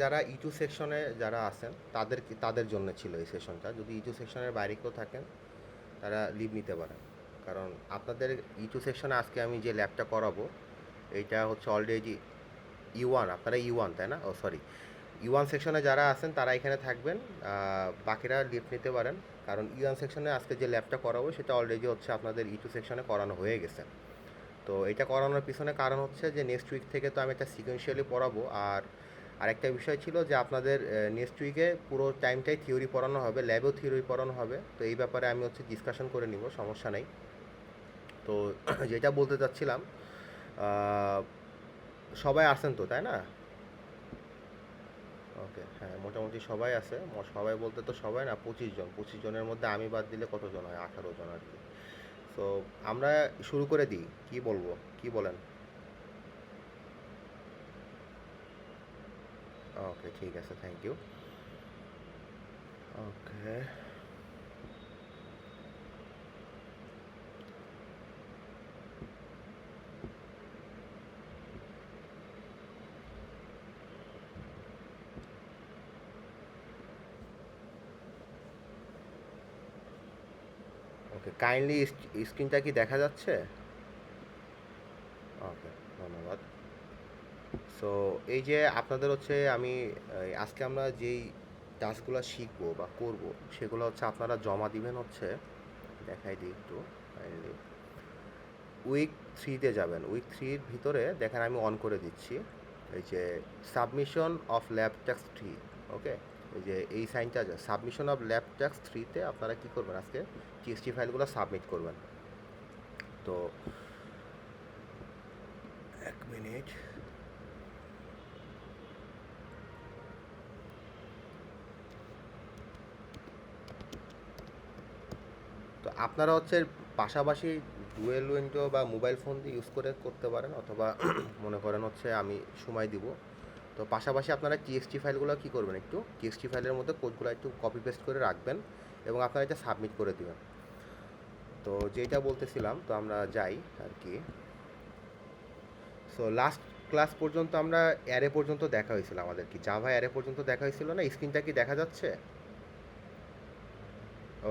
যারা ইটু সেকশনে যারা আছেন তাদের জন্য ছিল এই সেশনটা। যদি ইটু সেকশনের বাইরে কেউ থাকেন তারা লিভ নিতে পারেন, কারণ আপনাদের ইটু সেকশনে আজকে আমি যে ল্যাবটা করাবো এইটা হচ্ছে অলরেডি ইউ1, আপনারা ইউ1 তাই না? ও সরি, ইউ1 সেকশনে যারা আছেন তারা এখানে থাকবেন, বাকিরা লিভ নিতে পারেন। কারণ ইউ1 সেকশনে আজকে যে ল্যাবটা করাবো সেটা অলরেডি হচ্ছে আপনাদের ইটু সেকশনে করানো হয়ে গেছে। তো এটা করানোর পিছনে কারণ হচ্ছে যে নেক্সট উইক থেকে তো আমি একটা সিকোয়েন্সিয়ালি পড়াবো। আর আরেকটা বিষয় ছিল যে আপনাদের নেক্সট উইকে পুরো টাইমটাই থিওরি পড়ানো হবে, ল্যাবেও থিওরি পড়ানো হবে। তো এই ব্যাপারে আমি হচ্ছে ডিসকাশন করে নিব, সমস্যা নেই। তো যেটা বলতে চাচ্ছিলাম, সবাই আসেন তো তাই না? ওকে, হ্যাঁ, মোটামুটি সবাই আছে। সবাই বলতে তো সবাই না, 25 জন। 25 জনের মধ্যে আমি বাদ দিলে কতজন হয়? 18 জন আর কি। তো আমরা শুরু করে দিই, কি বলবো, কি বলেন? ওকে, ঠিক আছে, thank you. Okay, okay, kindly স্ক্রিনটা কি দেখা যাচ্ছে? ওকে, ধন্যবাদ। সো এই যে আপনাদের হচ্ছে আমি আজকে আমরা যেই টাস্কগুলো শিখবো বা করব সেগুলো হচ্ছে আপনারা জমা দিবেন হচ্ছে, দেখাই দিই একটু কাইন্ডলি। উইক 3-তে যাবেন। উইক 3-র ভিতরে দেখেন আমি অন করে দিচ্ছি এই যে সাবমিশন অফ ল্যাব ট্যাক্স 3। ওকে, এই যে এই সাইনটা আছে, সাবমিশন অফ ল্যাব ট্যাক্স 3-তে আপনারা কী করবেন, আজকে টিএসটি ফাইলগুলো সাবমিট করবেন। তো 1 মিনিট। তো আপনারা হচ্ছে পাশাপাশি ডুয়েল উইন্ডো বা মোবাইল ফোন দিয়ে ইউজ করে করতে পারেন, অথবা মনে করেন হচ্ছে আমি সময় দিব। তো পাশাপাশি আপনারা টিএক্সটি ফাইলগুলো কী করবেন, একটু টিএক্সটি ফাইলের মধ্যে কোডগুলো একটু কপি পেস্ট করে রাখবেন এবং আপনারা এটা সাবমিট করে দেবেন। তো যেটা বলতেছিলাম, তো আমরা যাই আর কি। সো লাস্ট ক্লাস পর্যন্ত আমরা অ্যারে পর্যন্ত দেখা হয়েছিল, আমাদের কি জাভা অ্যারে পর্যন্ত দেখা হয়েছিল না? স্ক্রিনটা কি দেখা যাচ্ছে?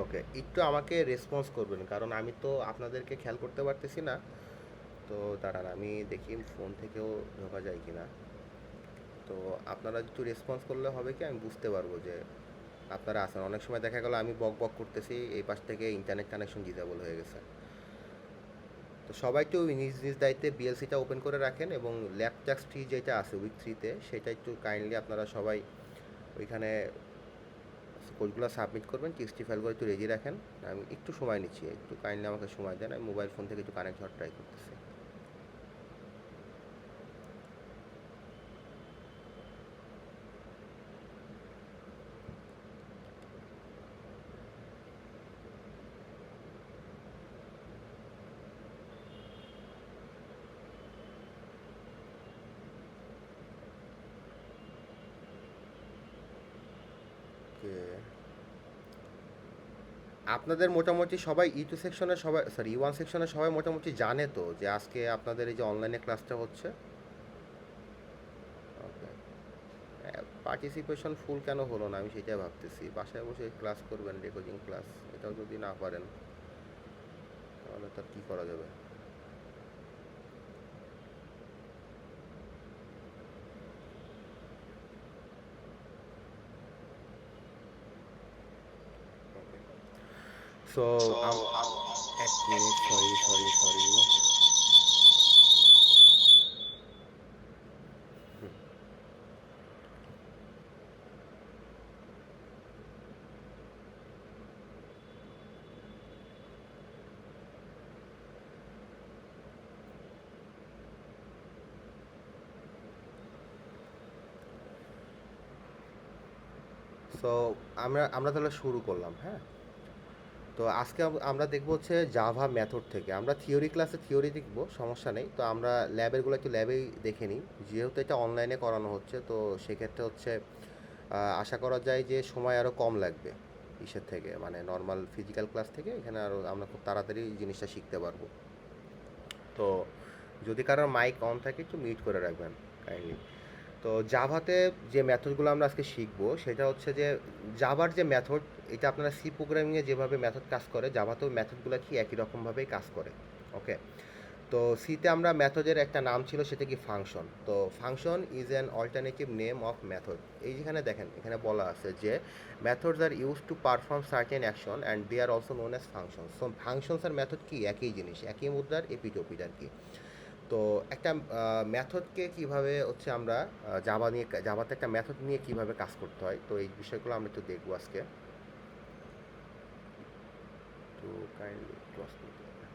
ওকে, একটু আমাকে রেসপন্স করবেন, কারণ আমি তো আপনাদেরকে খেয়াল করতে পারতেছি না। তো দাঁড়ান, আমি দেখি ফোন থেকেও ঢোকা যায় কি না। তো আপনারা একটু রেসপন্স করলে হবে কি, আমি বুঝতে পারবো যে আপনারা আছেন। অনেক সময় দেখা গেল আমি বক বক করতেছি, এই পাশ থেকে ইন্টারনেট কানেকশন ডিসেবল হয়ে গেছে। তো সবাই একটু নিজ নিজ দায়িত্বে বিএলসিটা ওপেন করে রাখেন, এবং ল্যাব ট্যাক্স 3 যেটা আছে উইক 3-তে সেটা একটু কাইন্ডলি আপনারা সবাই ওইখানে কোডগুলো সাবমিট করবেন। টিএক্সটি ফাইলগুলো একটু রেডি রাখেন। আমি একটু সময় নিচ্ছি, একটু কাইন্ডলি আমাকে সময় দেন, আমি মোবাইল ফোন থেকে একটু কানেক্ট হওয়ার ট্রাই করতেছি। ওকে, আপনাদের মোটামুটি সবাই ইটু সেকশনে সবাই, সরি ইউ1 সেকশনে সবাই মোটামুটি জানে তো যে আজকে আপনাদের এই যে অনলাইনে ক্লাসটা হচ্ছে। ওকে, পার্টিসিপেশন ফুল কেন হলো না, আমি সেটাই ভাবতেছি। বাসায় বসে ক্লাস করবেন, রেকর্ডিং ক্লাস, এটাও যদি না পারেন তাহলে তার কী করা যাবে? So So, 1 minute, sorry sorry sorry. So আমরা তাহলে শুরু করলাম, হ্যাঁ। তো আজকে আমরা দেখবো হচ্ছে জাভা মেথড থেকে। আমরা থিওরি ক্লাসে থিওরি দেখব, সমস্যা নেই। তো আমরা ল্যাবেরগুলো একটু ল্যাবেই দেখে নিই, যেহেতু এটা অনলাইনে করানো হচ্ছে। তো সেক্ষেত্রে হচ্ছে আশা করা যায় যে সময় আরও কম লাগবে ইসের থেকে, মানে নর্মাল ফিজিক্যাল ক্লাস থেকে। এখানে আরও আমরা খুব তাড়াতাড়ি জিনিসটা শিখতে পারবো। তো যদি কারোর মাইক অন থাকে একটু মিউট করে রাখবেন কাইন্ডলি। তো জাভাতে যে মেথডগুলো আমরা আজকে শিখবো সেটা হচ্ছে যে জাভার যে মেথড, এটা আপনারা সি প্রোগ্রামিংয়ে যেভাবে মেথড কাজ করে জাভাতেও মেথডগুলো কি একই রকমভাবেই কাজ করে। ওকে, তো সিতে আমরা মেথডের একটা নাম ছিল, সেটা কি ফাংশন। তো function is an alternative name of method. এই যেখানে দেখেন এখানে বলা আছে যে methods are use to perform certain action and they are also known as function. So functions আর মেথড কি একই জিনিস, একই মুদ্রার এপিটোপিট আর কি। তো একটা মেথডকে কিভাবে হচ্ছে আমরা জাভাতে একটা মেথড নিয়ে কিভাবে কাজ করতে হয়, তো এই বিষয়গুলো আমরা একটু দেখবো আজকে। তো কাইন্ডলি ক্লোজ করতে হবে।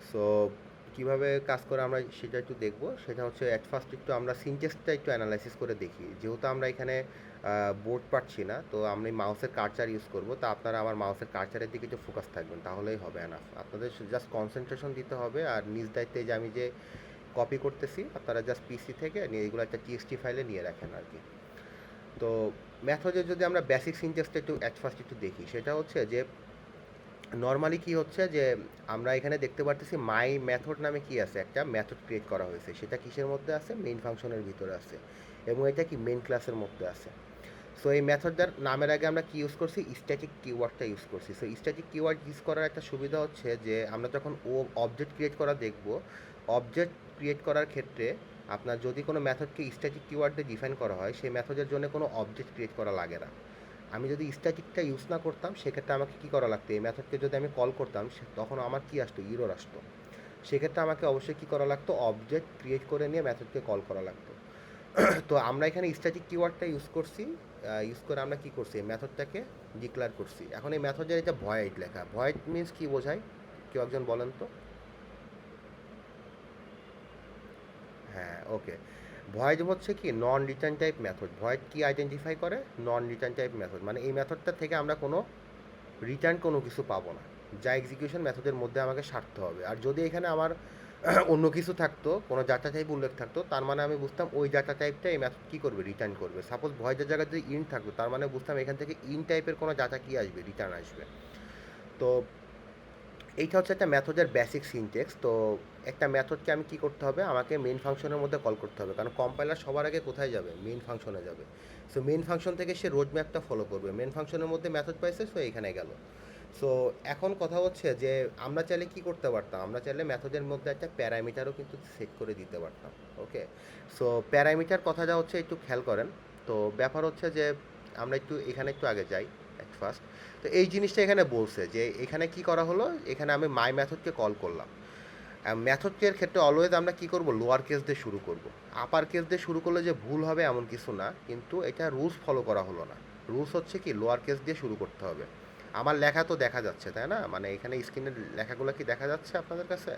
সো কীভাবে কাজ করে আমরা সেটা একটু দেখবো। সেটা হচ্ছে অ্যাট ফার্স্ট একটু আমরা সিনট্যাক্সটা একটু অ্যানালাইসিস করে দেখি। যেহেতু আমরা এখানে বোর্ড পাচ্ছি না, তো আমি মাউসের কার্সার ইউজ করব। তো আপনারা আমার মাউসের কার্সারের দিকে একটু ফোকাস থাকবেন, তাহলেই হবে এনাফ। আপনাদের জাস্ট কনসেন্ট্রেশন দিতে হবে, আর নিজ দায়িত্বে যে আমি যে কপি করতেছি আপনারা জাস্ট পিসি থেকে নিয়ে এগুলো একটা টিএক্সটি ফাইলে নিয়ে রাখেন আর কি। তো মেথডের যদি আমরা বেসিক সিনট্যাক্সটা একটু অ্যাট ফার্স্ট একটু দেখি, সেটা হচ্ছে যে নর্মালি কি হচ্ছে যে আমরা এখানে দেখতে পারতেছি মাই মেথড নামে কি আছে, একটা মেথড ক্রিয়েট করা হয়েছে। সেটা কিসের মধ্যে আছে, মেইন ফাংশনের ভিতরে আছে, এবং এটা কি মেইন ক্লাসের মধ্যে আছে। সো এই মেথডটার নামের আগে আমরা কি ইউজ করছি, স্ট্যাটিক কিওয়ার্ডটা ইউজ করছি। সো স্ট্যাটিক কিওয়ার্ড ইউজ করার একটা সুবিধা হচ্ছে যে আমরা যখন অবজেক্ট ক্রিয়েট করা দেখব, অবজেক্ট ক্রিয়েট করার ক্ষেত্রে আপনার যদি কোনো মেথডকে স্ট্যাটিক কিওয়ার্ড দিয়ে ডিফাইন করা হয়, সেই মেথডের জন্য কোনো অবজেক্ট ক্রিয়েট করা লাগে না। আমি যদি স্ট্যাটিকটা ইউজ না করতাম, সেক্ষেত্রে আমাকে কী করা লাগতো, এই মেথডকে যদি আমি কল করতাম তখন আমার কি আসতো, ইরর আসতো। সেক্ষেত্রে আমাকে অবশ্যই কী করা লাগতো, অবজেক্ট ক্রিয়েট করে নিয়ে মেথডকে কল করা লাগতো। তো আমরা এখানে স্ট্যাটিক কিওয়ার্ডটা ইউজ করছি, ইউজ করে আমরা কী করছি, এই মেথডটাকে ডিক্লেয়ার করছি। এখন এই মেথডের এটা ভয়েড লেখা, ভয়েড মিনস কী বোঝায়, কেউ একজন বলেন তো। হ্যাঁ, ওকে। ভয়েড হচ্ছে কি নন রিটার্ন টাইপ মেথড। ভয়েড কি আইডেন্টিফাই করে, নন রিটার্ন টাইপ মেথড, মানে এই মেথডটা থেকে আমরা কোনো রিটার্ন কোনো কিছু পাবো না, যা এক্সিকিউশন মেথডের মধ্যে আমাকে সারতে হবে। আর যদি এখানে আমার অন্য কিছু থাকতো, কোনো ডাটা টাইপ উল্লেখ থাকতো, তার মানে আমি বুঝতাম ওই ডাটা টাইপটা এই মেথড কী করবে, রিটার্ন করবে। সাপোজ ভয়েডের জায়গায় যদি ইন থাকতো, তার মানে বুঝতাম এখান থেকে ইন টাইপের কোনো ডাটা কি আসবে, রিটার্ন আসবে। তো এইটা হচ্ছে একটা মেথডের বেসিক সিনট্যাক্স। তো একটা মেথডকে আমি কি করতে হবে, আমাকে মেইন ফাংশনের মধ্যে কল করতে হবে, কারণ কম্পাইলার সবার আগে কোথায় যাবে, মেইন ফাংশনে যাবে। সো মেইন ফাংশন থেকে সে রোড ম্যাপটা ফলো করবে, মেইন ফাংশনের মধ্যে মেথড পাইছে, সো এখানে গেল। সো এখন কথা হচ্ছে যে আমরা চাইলে কি করতে পারতাম, আমরা চাইলে মেথডের মধ্যে একটা প্যারামিটারও কিন্তু সেট করে দিতে পারতাম। ওকে, সো প্যারামিটার কথাটা হচ্ছে একটু খেয়াল করেন। তো ব্যাপার হচ্ছে যে আমরা একটু এখানে একটু আগে যাই অ্যাট ফার্স্ট। তো এই জিনিসটা এখানে বলছে যে এখানে কি করা হলো, এখানে আমি মাই মেথডকে কল করলাম। মেথডের ক্ষেত্রে অলওয়েজ আমরা কি করব, লোয়ার কেস দিয়ে শুরু করব। আপার কেস দিয়ে শুরু করলে যে ভুল হবে এমন কিছু না, কিন্তু এটা রুলস ফলো করা হলো না। রুলস হচ্ছে কি লোয়ার কেস দিয়ে শুরু করতে হবে। আমার লেখা তো দেখা যাচ্ছে তাই না, মানে এখানে স্ক্রিনের লেখাগুলো কি দেখা যাচ্ছে আপনাদের কাছে?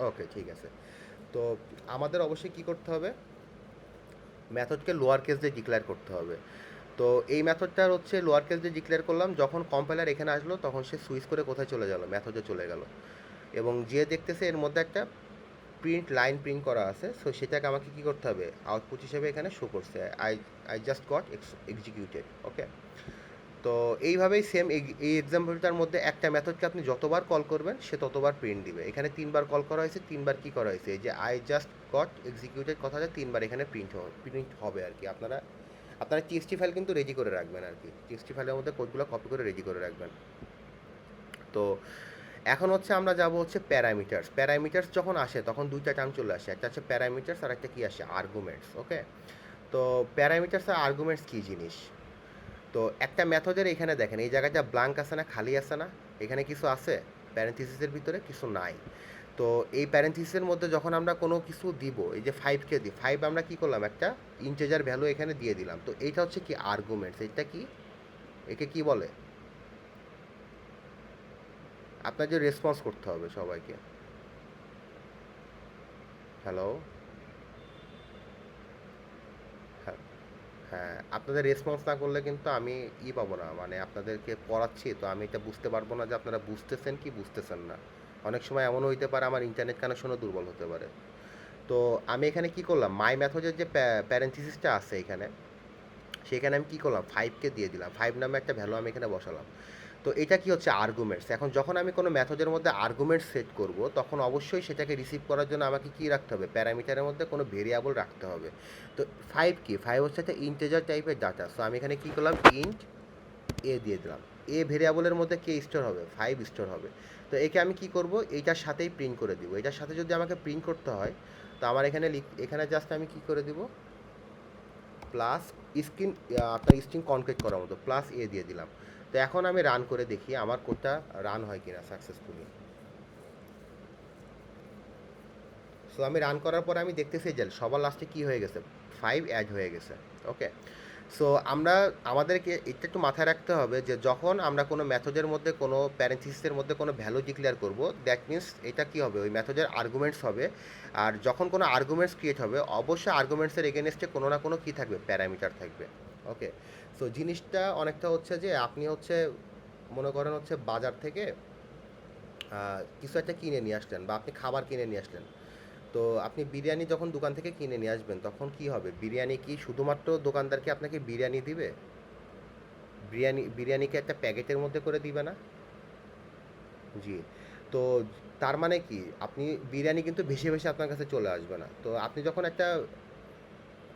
ওকে, ঠিক আছে। তো আমাদের অবশ্যই কি করতে হবে, মেথডকে লোয়ার কেস দিয়ে ডিক্লেয়ার করতে হবে। তো এই মেথডটার হচ্ছে লোয়ার কেস দিয়ে ডিক্লেয়ার করলাম, যখন কম্পাইলার এখানে আসলো তখন সে সুইচ করে কোথায় চলে গেল, মেথডে চলে গেল। এবং যে দেখতেছে এর মধ্যে একটা প্রিন্ট লাইন প্রিন্ট করা আছে, সো সেটাকে আমাকে কী করতে হবে, আউটপুট হিসেবে এখানে শো করছে I I just got executed. Okay, তো এইভাবেই সেম এই এক্সাম্পলটার মধ্যে একটা মেথডকে আপনি যতবার কল করবেন সে ততবার প্রিন্ট দিবে। এখানে তিনবার কল করা হয়েছে, তিনবার কী করা হয়েছে, এই যে আই জাস্ট গট এক্সিকিউটেড কথাটা তিনবার এখানে প্রিন্ট হবে আর কি। আপনারা আপনারা টিএক্সটি ফাইল কিন্তু রেডি করে রাখবেন আর কি, টিএক্সটি ফাইলের মধ্যে কোডগুলো কপি করে রেডি করে রাখবেন। তো এখন হচ্ছে আমরা যাব হচ্ছে প্যারামিটার্স। প্যারামিটার্স যখন আসে তখন দুইটা টার্ম চলে আসে, একটা হচ্ছে প্যারামিটার্স আর একটা কি আসে, আর্গুমেন্টস। ওকে, তো প্যারামিটার্স আর আর্গুমেন্টস কী জিনিস। তো একটা মেথডের এখানে দেখেন এই জায়গাটা ব্ল্যাঙ্ক আছে না, খালি আছে না, এখানে কিছু আছে, প্যারেন্থিসিসের ভিতরে কিছু নাই। তো এই প্যারেন্থিসিসের মধ্যে যখন আমরা কোনো কিছু দিব, এই যে 5কে দিই, 5 আমরা কি করলাম, একটা ইন্টিজার ভ্যালু এখানে দিয়ে দিলাম। তো এইটা হচ্ছে কি আর্গুমেন্টস। এটা কি, একে কি বলে, আপনাদের রেসপন্স করতে হবে সবাইকে। হ্যালো, হ্যাঁ, হ্যাঁ, আপনাদের রেসপন্স না করলে কিন্তু আমি পাবো না, মানে আপনাদেরকে পড়াচ্ছি তো আমি এটা বুঝতে পারবো না যে আপনারা বুঝতেছেন কি বুঝতেছেন না। অনেক সময় এমনও হইতে পারে আমার ইন্টারনেট কানেকশনও দুর্বল হতে পারে। তো আমি এখানে কি করলাম, মাই মেথডের যে প্যারেন্থিসিসটা আছে এখানে, সেখানে আমি কি করলাম, 5কে দিয়ে দিলাম, 5 নামে একটা ভ্যালু আমি এখানে বসালাম। তো এটা কি হচ্ছে আর্গুমেন্টস। এখন যখন আমি কোনো মেথডের মধ্যে আর্গুমেন্টস সেট করব, তখন অবশ্যই সেটাকে রিসিভ করার জন্য আমাকে কি রাখতে হবে, প্যারামিটারের মধ্যে কোনো ভেরিয়েবল রাখতে হবে। তো 5 কি 5 হচ্ছে একটা ইন্টিজার টাইপের ডাটা। সো আমি এখানে কি করলাম, ইন্ট এ দিয়ে দিলাম। এ ভেরিয়েবলের মধ্যে কে স্টোর হবে, 5 স্টোর হবে। তো একে আমি কি করব, এইটার সাথেই প্রিন্ট করে দিব। এটার সাথে যদি আমাকে প্রিন্ট করতে হয়, তো আমার এখানে এখানে জাস্ট আমি কি করে দিব, প্লাস স্ক্রিন, আপনার স্ট্রিং কনকেট করার মতো প্লাস এ দিয়ে দিলাম। তো এখন আমি রান করে দেখি আমার কোডটা রান হয় কিনা সাকসেসফুলি। সো আমি রান করার পরে আমি দেখতেছি যে সবার লাস্টে কী হয়ে গেছে, 5 অ্যাড হয়ে গেছে। ওকে, সো আমরা আমাদেরকে এটা একটু মাথায় রাখতে হবে যে যখন আমরা কোনো মেথডের মধ্যে কোনো প্যারেন্থিসিসের মধ্যে কোনো ভ্যালু ডিক্লেয়ার করব, দ্যাট মিনস এটা কী হবে, ওই মেথডের আর্গুমেন্টস হবে। আর যখন কোনো আর্গুমেন্টস ক্রিয়েট হবে, অবশ্যই আর্গুমেন্টসের এগেনস্টে কোনো না কোনো কী থাকবে, প্যারামিটার থাকবে। ওকে, সো জিনিসটা অনেকটা হচ্ছে যে আপনি হচ্ছে মনে করেন হচ্ছে বাজার থেকে কিছু একটা কিনে নিয়ে আসলেন, বা আপনি খাবার কিনে নিয়ে আসলেন। তো আপনি বিরিয়ানি যখন দোকান থেকে কিনে নিয়ে আসবেন, তখন কি হবে, বিরিয়ানি কি শুধুমাত্র দোকানদারকে আপনাকে বিরিয়ানি দিবে, বিরিয়ানিকে একটা প্যাকেটের মধ্যে করে দিবে না। জি। তো তার মানে কি, আপনি বিরিয়ানি কিন্তু ভেসে ভেসে আপনার কাছে চলে আসবে না। তো আপনি যখন একটা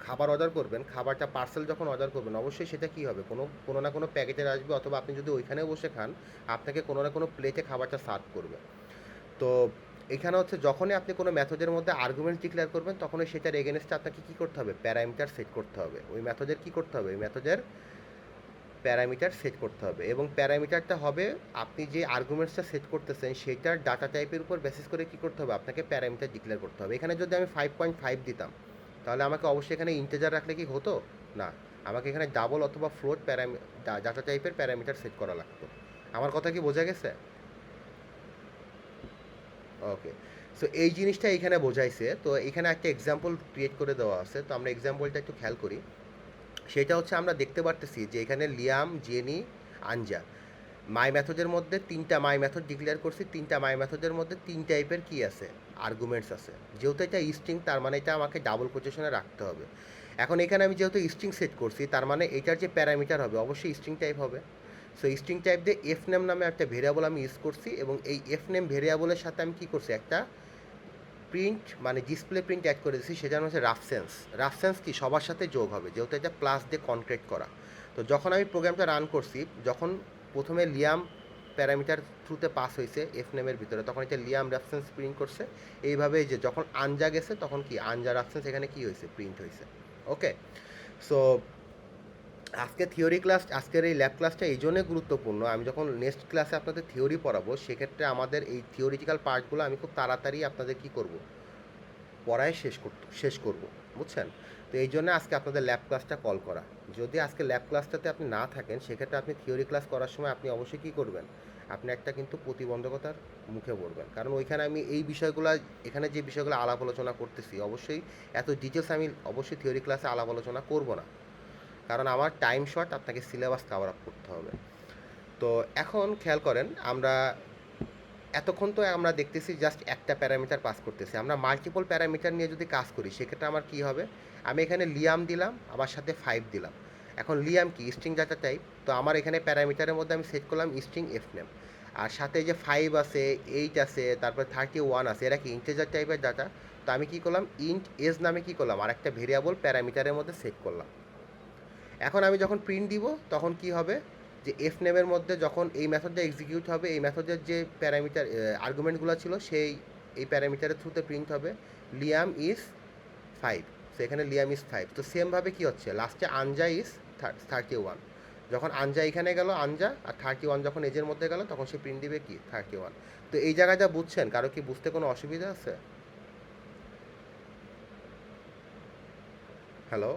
খাবার অর্ডার করবেন, খাবারটা পার্সেল যখন অর্ডার করবেন, অবশ্যই সেটা কী হবে, কোনো কোনো না কোনো প্যাকেটের আসবে, অথবা আপনি যদি ওইখানে বসে খান, আপনাকে কোনো না কোনো প্লেটে খাবারটা সার্ভ করবে। তো এখানে হচ্ছে যখনই আপনি কোনো মেথডের মধ্যে আর্গুমেন্ট ডিক্লেয়ার করবেন, তখনই সেটার এগেনস্টে আপনাকে কী করতে হবে, প্যারামিটার সেট করতে হবে। ওই মেথডের কী করতে হবে, ওই মেথডের প্যারামিটার সেট করতে হবে। এবং প্যারামিটারটা হবে আপনি যে আর্গুমেন্টসটা সেট করতেছেন সেটার ডাটা টাইপের উপর বেসিস করে কী করতে হবে, আপনাকে প্যারামিটার ডিক্লেয়ার করতে হবে। এখানে যদি আমি 5.5 দিতাম, তাহলে আমাকে অবশ্যই এখানে ইন্টিজার রাখলে কি হতো না, আমাকে এখানে ডাবল অথবা ফ্লোট ডাটা টাইপের প্যারামিটার সেট করা লাগতো। আমার কথা কি বোঝা গেছে? ওকে, সো এই জিনিসটা এখানে বোঝাইছে। তো এখানে একটা এক্সাম্পল ক্রিয়েট করে দেওয়া আছে, তো আমরা এক্সাম্পলটা একটু খেয়াল করি। সেটা হচ্ছে আমরা দেখতে পারতেছি যে এখানে লিয়াম, জেনি, আনজা, মাই মেথডের মধ্যে 3টা মাই মেথড ডিক্লেয়ার করছি। 3টা মাই মেথডের মধ্যে 3 টাইপের কী আছে, আর্গুমেন্টস আছে। যেহেতু এটা স্ট্রিং, তার মানে এটা আমাকে ডাবল কোটেশনে রাখতে হবে। এখন এখানে আমি যেহেতু স্ট্রিং সেট করছি, তার মানে এটার যে প্যারামিটার হবে অবশ্যই স্ট্রিং টাইপ হবে। সো স্ট্রিং টাইপ দিয়ে এফ নেম নামে একটা ভেরিয়েবল আমি ইউজ করছি, এবং এই এফ নেম ভেরিয়েবলের সাথে আমি কী করছি, একটা প্রিন্ট মানে ডিসপ্লে প্রিন্ট অ্যাড করে দিচ্ছি। সেটা হচ্ছে রাফসেন্স। রাফসেন্স কি সবার সাথে যোগ হবে, যেহেতু এটা প্লাস দিয়ে কনক্রিট করা। তো যখন আমি প্রোগ্রামটা রান করছি, যখন প্রথমে লিয়াম প্যারামিটার থ্রুতে পাস হয়েছে এফ নেমের ভিতরে, তখন এটা লিয়াম রাফসেন্স প্রিন্ট করছে। এইভাবে যে যখন আনজা গেছে, তখন কি আনজা রাফসেন্স এখানে কি হয়েছে, প্রিন্ট হয়েছে। ওকে, সো আজকে থিওরি ক্লাস, আজকের এই ল্যাব ক্লাসটা এই জন্যই গুরুত্বপূর্ণ। আমি যখন নেক্সট ক্লাসে আপনাদের থিওরি পড়াবো, সেক্ষেত্রে আমাদের এই থিওরিটিক্যাল পার্টগুলো আমি খুব তাড়াতাড়ি আপনাদের কী করব, পড়ায় শেষ করব, বুঝছেন? তো এই জন্য আজকে আপনাদের ল্যাব ক্লাসটা কল করা। যদি আজকে ল্যাব ক্লাসটাতে আপনি না থাকেন, সেক্ষেত্রে আপনি থিওরি ক্লাস করার সময় আপনি অবশ্যই কী করবেন, আপনি একটা কিন্তু প্রতিবন্ধকতার মুখে পড়বেন। কারণ ওইখানে আমি এই বিষয়গুলো, এখানে যে বিষয়গুলো আলাপ আলোচনা করতেছি, অবশ্যই এত ডিটেলস আমি অবশ্যই থিওরি ক্লাসে আলাপ আলোচনা করব না, কারণ আমার টাইম শর্ট, আপনাকে সিলেবাস কভার আপ করতে হবে। তো এখন খেয়াল করেন, আমরা এতক্ষণ তো আমরা দেখতেছি জাস্ট একটা প্যারামিটার পাস করতেছি। আমরা মাল্টিপল প্যারামিটার নিয়ে যদি কাজ করি, সেক্ষেত্রে আমার কী হবে, আমি এখানে লিয়াম দিলাম, আবার সাথে 5 দিলাম। এখন লিয়াম কি স্ট্রিং ডাটা টাইপ, তো আমার এখানে প্যারামিটারের মধ্যে আমি সেট করলাম স্ট্রিং এফ নেম। আর সাথে যে 5 আছে, 8 আছে, তারপর 31 আছে, এরা কি ইন্টিজার টাইপের ডাটা। তো আমি কী করলাম, ইন্ট এজ নামে কী করলাম, আর একটা ভেরিয়েবল প্যারামিটারের মধ্যে সেট করলাম। এখন আমি যখন প্রিন্ট দিব, তখন কি হবে, যে এফ নেমের মধ্যে যখন এই মেথডটা এক্সিকিউট হবে, এই মেথডের যে প্যারামিটার আর্গুমেন্টগুলো ছিল, সেই এই প্যারামিটারের থ্রুতে প্রিন্ট হবে লিয়াম ইজ 5। সো এখানে লিয়াম ইজ 5। তো সেমভাবে কি হচ্ছে, লাস্টে আনজা ইজ 31। যখন আনজা এখানে গেল আনজা, আর 31 যখন এজের মধ্যে গেল, তখন সে প্রিন্ট দিবে কি 31। তো এই জায়গাটা বুঝছেন, কারো কি বুঝতে কোনো অসুবিধা আছে? হ্যালো,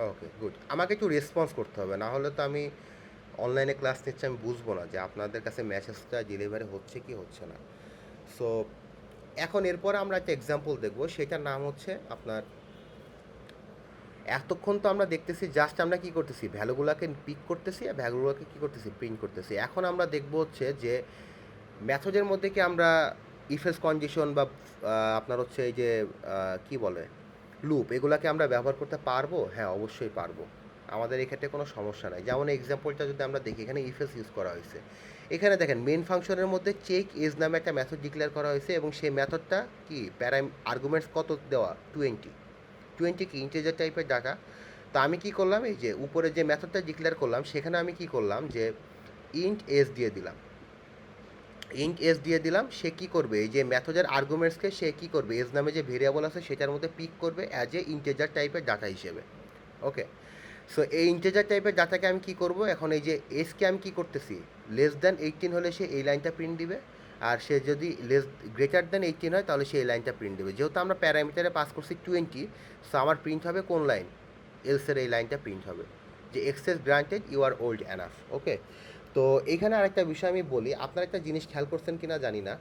ওকে, গুড। আমাকে একটু রেসপন্স করতে হবে, না হলে তো আমি অনলাইনে ক্লাস নিচ্ছি, আমি বুঝবো না যে আপনাদের কাছে মেসেজটা ডেলিভারি হচ্ছে কি হচ্ছে না। সো এখন এরপরে আমরা একটা এক্সাম্পল দেখব, সেটার নাম হচ্ছে আপনার, এতক্ষণ তো আমরা দেখতেছি জাস্ট আমরা কি করতেছি, ভ্যালুগুলোকে পিক করতেছি, আর ভ্যালুগুলোকে কী করতেছি, প্রিন্ট করতেছি। এখন আমরা দেখব হচ্ছে যে মেথডের মধ্যে কি আমরা ইফেস কন্ডিশন বা আপনার হচ্ছে এই যে কি বলে লুপ, এগুলাকে আমরা ব্যবহার করতে পারবো। হ্যাঁ, অবশ্যই পারবো। আমাদের এক্ষেত্রে কোনো সমস্যা নাই। যেমন এক্সাম্পলটা যদি আমরা দেখি, এখানে ইফএস ইউজ করা হয়েছে। এখানে দেখেন মেন ফাংশনের মধ্যে চেক এজ নামে একটা মেথড ডিক্লেয়ার করা হয়েছে এবং সেই মেথডটা কি আর্গুমেন্টস কত দেওয়া 20 কি ইন্টিজার টাইপের ডাটা। তো আমি কি করলাম, এই যে উপরে যে মেথডটা ডিক্লেয়ার করলাম সেখানে আমি কি করলাম যে ইন্ট এজ দিয়ে দিলাম। সে কি করবে, এই যে মেথডের আর্গুমেন্টসকে সে কি করবে, এজ নামে যে ভেরিয়েবল আছে সেটার মধ্যে পিক করবে অ্যাজ এ ইন্টিজার টাইপের ডাটা হিসেবে। ওকে, সো এই ইন্টিজার টাইপের ডাটাকে আমি কি করব, এখন এই যে এজকে আমি কি করতেছি, লেস দ্যান 18 হলে সে এই লাইনটা প্রিন্ট দিবে, আর সে যদি গ্রেটার দ্যান 18 হয় তাহলে সে এই লাইনটা প্রিন্ট দেবে। যেহেতু আমরা প্যারামিটারে পাস করছি 20, সো আমার প্রিন্ট হবে কোন লাইন, এলসের এই লাইনটা প্রিন্ট হবে যে access granted, you are old enough. Okay, তো এইখানে আরেকটা বিষয় আমি বলি, আপনারা একটা জিনিস খেয়াল করছেন কিনা জানি না,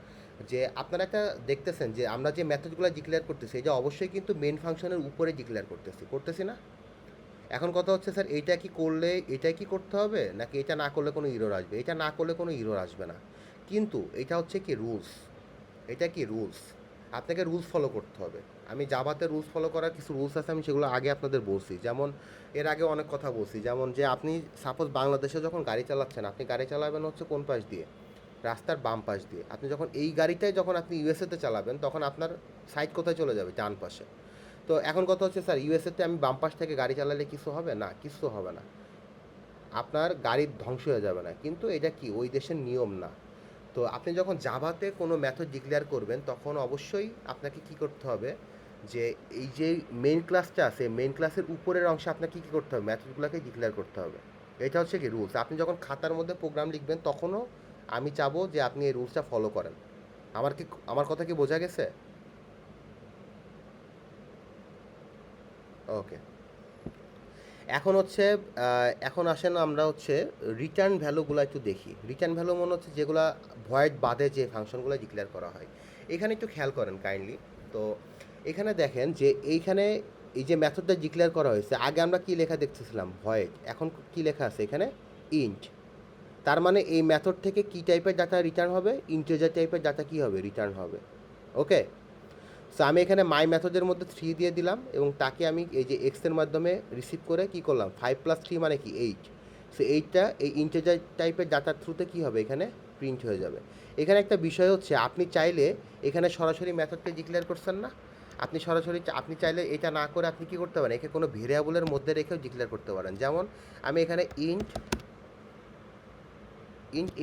যে আপনারা একটা দেখতেছেন যে আমরা যে মেথডগুলো ডিক্লেয়ার করতেছি এটা অবশ্যই কিন্তু মেন ফাংশনের উপরে ডিক্লেয়ার করতেছি না। এখন কথা হচ্ছে স্যার এইটা কি করলে এটাই কি করতে হবে, নাকি এটা না করলে কোনো ইরর আসবে? এটা না করলে কোনো ইরর আসবে না, কিন্তু এটা হচ্ছে কি রুলস, এটা কি রুলস, আপনাকে রুলস ফলো করতে হবে। আমি জাভাতে রুলস ফলো করার কিছু রুলস আছে, আমি সেগুলো আগে আপনাদের বলছি। যেমন এর আগে অনেক কথা বলছি, যেমন যে আপনি সাপোজ বাংলাদেশে যখন গাড়ি চালাচ্ছেন, আপনি গাড়ি চালাবেন হচ্ছে কোন পাশ দিয়ে, রাস্তার বাম পাশ দিয়ে। আপনি যখন এই গাড়িটাই যখন আপনি ইউএসএতে চালাবেন তখন আপনার সাইড কোথায় চলে যাবে, ডান পাশে। তো এখন কথা হচ্ছে স্যার ইউএসএতে আমি বাম পাশ থেকে গাড়ি চালালে কিছু হবে না, কিছু হবে না, আপনার গাড়ির ধ্বংস হয়ে যাবে না, কিন্তু এটা কি ওই দেশের নিয়ম না। তো আপনি যখন জাভাতে কোনো মেথড ডিক্লেয়ার করবেন তখন অবশ্যই আপনাকে কি করতে হবে, যে এই যে মেইন ক্লাসটা আছে মেইন ক্লাসের উপরের অংশে আপনাকে কী করতে হবে, মেথডগুলোকে ডিক্লেয়ার করতে হবে। এটা হচ্ছে কি রুলস। আপনি যখন খাতার মধ্যে প্রোগ্রাম লিখবেন তখনও আমি চাবো যে আপনি এই রুলসটা ফলো করেন। আমার কথা কি বোঝা গেছে? ওকে, এখন হচ্ছে এখন আসেন আমরা হচ্ছে রিটার্ন ভ্যালুগুলো একটু দেখি। রিটার্ন ভ্যালু মনে হচ্ছে যেগুলো ভয়েড বাদে যে ফাংশনগুলো ডিক্লেয়ার করা হয়, এখানে একটু খেয়াল করেন কাইন্ডলি। তো এখানে দেখেন যে এইখানে এই যে মেথডটা ডিক্লেয়ার করা হয়েছে, আগে আমরা কি লেখা দেখতেছিলাম ভয়েড, এখন কি লেখা আছে এখানে ইন্ট। তার মানে এই মেথড থেকে কি টাইপের ডাটা রিটার্ন হবে, ইন্টিজার টাইপের ডাটা কি হবে, রিটার্ন হবে। ওকে, সো আমি এখানে মাই মেথডের মধ্যে 3 দিয়ে দিলাম এবং তাকে আমি এই যে এক্সের মাধ্যমে রিসিভ করে কি করলাম, 5 + 3 মানে কি 8। সো এইটটা এই ইন্টিজার টাইপের ডাটার থ্রুতে কী হবে, এখানে প্রিন্ট হয়ে যাবে। এখানে একটা বিষয় হচ্ছে, আপনি চাইলে এখানে সরাসরি মেথডকে ডিক্লেয়ার করছেন না, আপনি চাইলে এটা না করে আপনি কী করতে পারেন, একে কোনো ভেরিয়েবলের মধ্যে রেখেও ডিক্লেয়ার করতে পারেন। যেমন আমি এখানে ইন্ট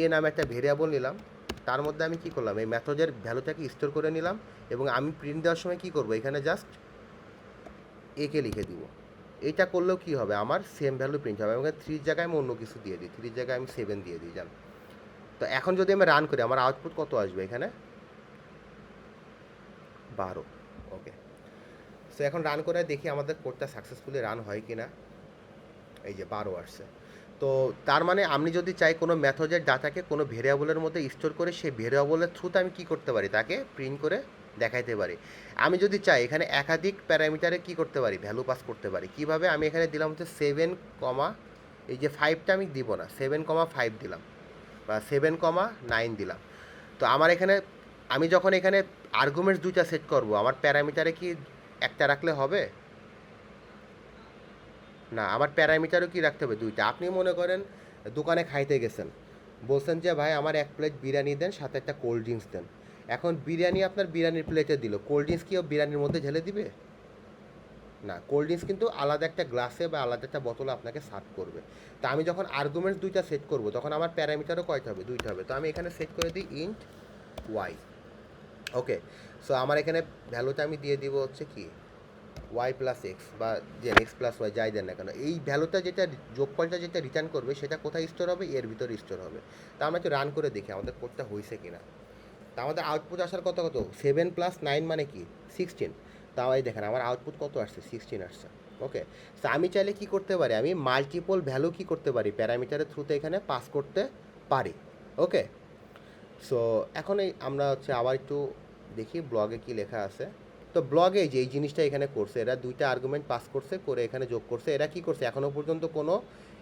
এ নামে একটা ভেরিয়েবল নিলাম, তার মধ্যে আমি কি করলাম, এই মেথডের ভ্যালুটাকে স্টোর করে নিলাম এবং আমি প্রিন্ট দেওয়ার সময় কি করব, এখানে জাস্ট একে লিখে দিব। এটা করলেও কি হবে, আমার সেম ভ্যালু প্রিন্ট হবে। এবং 3 জায়গায় আমি অন্য কিছু দিয়ে দিই, 3 জায়গায় আমি 7 দিয়ে দিই, জান। তো এখন যদি আমি রান করি আমার আউটপুট কত আসবে, এখানে 12। ওকে, সো এখন রান করে দেখি আমাদের কোডটা সাকসেসফুলি রান হয় কি না। এই যে 12 আসছে। তো তার মানে আমি যদি চাই কোনো মেথডের ডাটাকে কোনো ভেরিয়েবলের মধ্যে স্টোর করে সেই ভেরিয়েবলের থ্রুতে আমি কী করতে পারি, তাকে প্রিন্ট করে দেখাইতে পারি। আমি যদি চাই এখানে একাধিক প্যারামিটারে কী করতে পারি, ভ্যালু পাস করতে পারি। কিভাবে, আমি এখানে দিলাম হচ্ছে 7, এই যে 5টা আমি দিব না, 7,5 দিলাম বা 7,9 দিলাম। তো আমার এখানে আমি যখন এখানে আর্গুমেন্টস 2টা সেট করব, আমার প্যারামিটারে কি একটা রাখলে হবে না, আমার প্যারামিটারও কি রাখতে হবে 2টা। আপনি মনে করেন দোকানে খাইতে গেছেন, বলছেন যে ভাই আমার 1 প্লেট বিরিয়ানি দেন, সাথে একটা কোল্ড ড্রিঙ্কস দেন। এখন বিরিয়ানি আপনার বিরিয়ানির প্লেটে দিল, কোল্ড ড্রিঙ্কস কি ও বিরিয়ানির মধ্যে ঢেলে দিবে? না, কোল্ড ড্রিঙ্কস কিন্তু আলাদা একটা গ্লাসে বা আলাদা একটা বোতলে আপনাকে সার্ভ করবে। তা আমি যখন আর্গুমেন্টস 2টা সেট করব তখন আমার প্যারামিটারও কয়টা হবে, 2টা হবে। তো আমি এখানে সেট করে দিই ইন্ট ওয়াই। ওকে, সো আমার এখানে ভ্যালুটা আমি দিয়ে দিব হচ্ছে কি ওয়াই প্লাস এক্স, বা যে এক্স প্লাস ওয়াই যাই দেন না কেন, এই ভ্যালুটা যেটা যোগফলটা যেটা রিটার্ন করবে সেটা কোথায় স্টোর হবে, এর ভিতরে স্টোর হবে। তা আমরা একটু রান করে দেখি আমাদের কোডটা হয়েছে কিনা। তা আমাদের আউটপুট আসার কত 7 + 9 মানে কি 16। তাও এই দেখেন আমার আউটপুট কত আসছে, 16 আসছে। ওকে, তো আমি চাইলে কি করতে পারি, আমি মাল্টিপল ভ্যালু কি করতে পারি, প্যারামিটারের থ্রুতে এখানে পাস করতে পারি। ওকে, সো এখন আমরা হচ্ছে আবার একটু দেখি ব্লগে কি লেখা আছে। তো ব্লগে যে এই জিনিসটা এখানে করছে, এরা 2টা আর্গুমেন্ট পাস করছে, করে এখানে যোগ করছে। এরা কি করছে, এখনও পর্যন্ত কোনো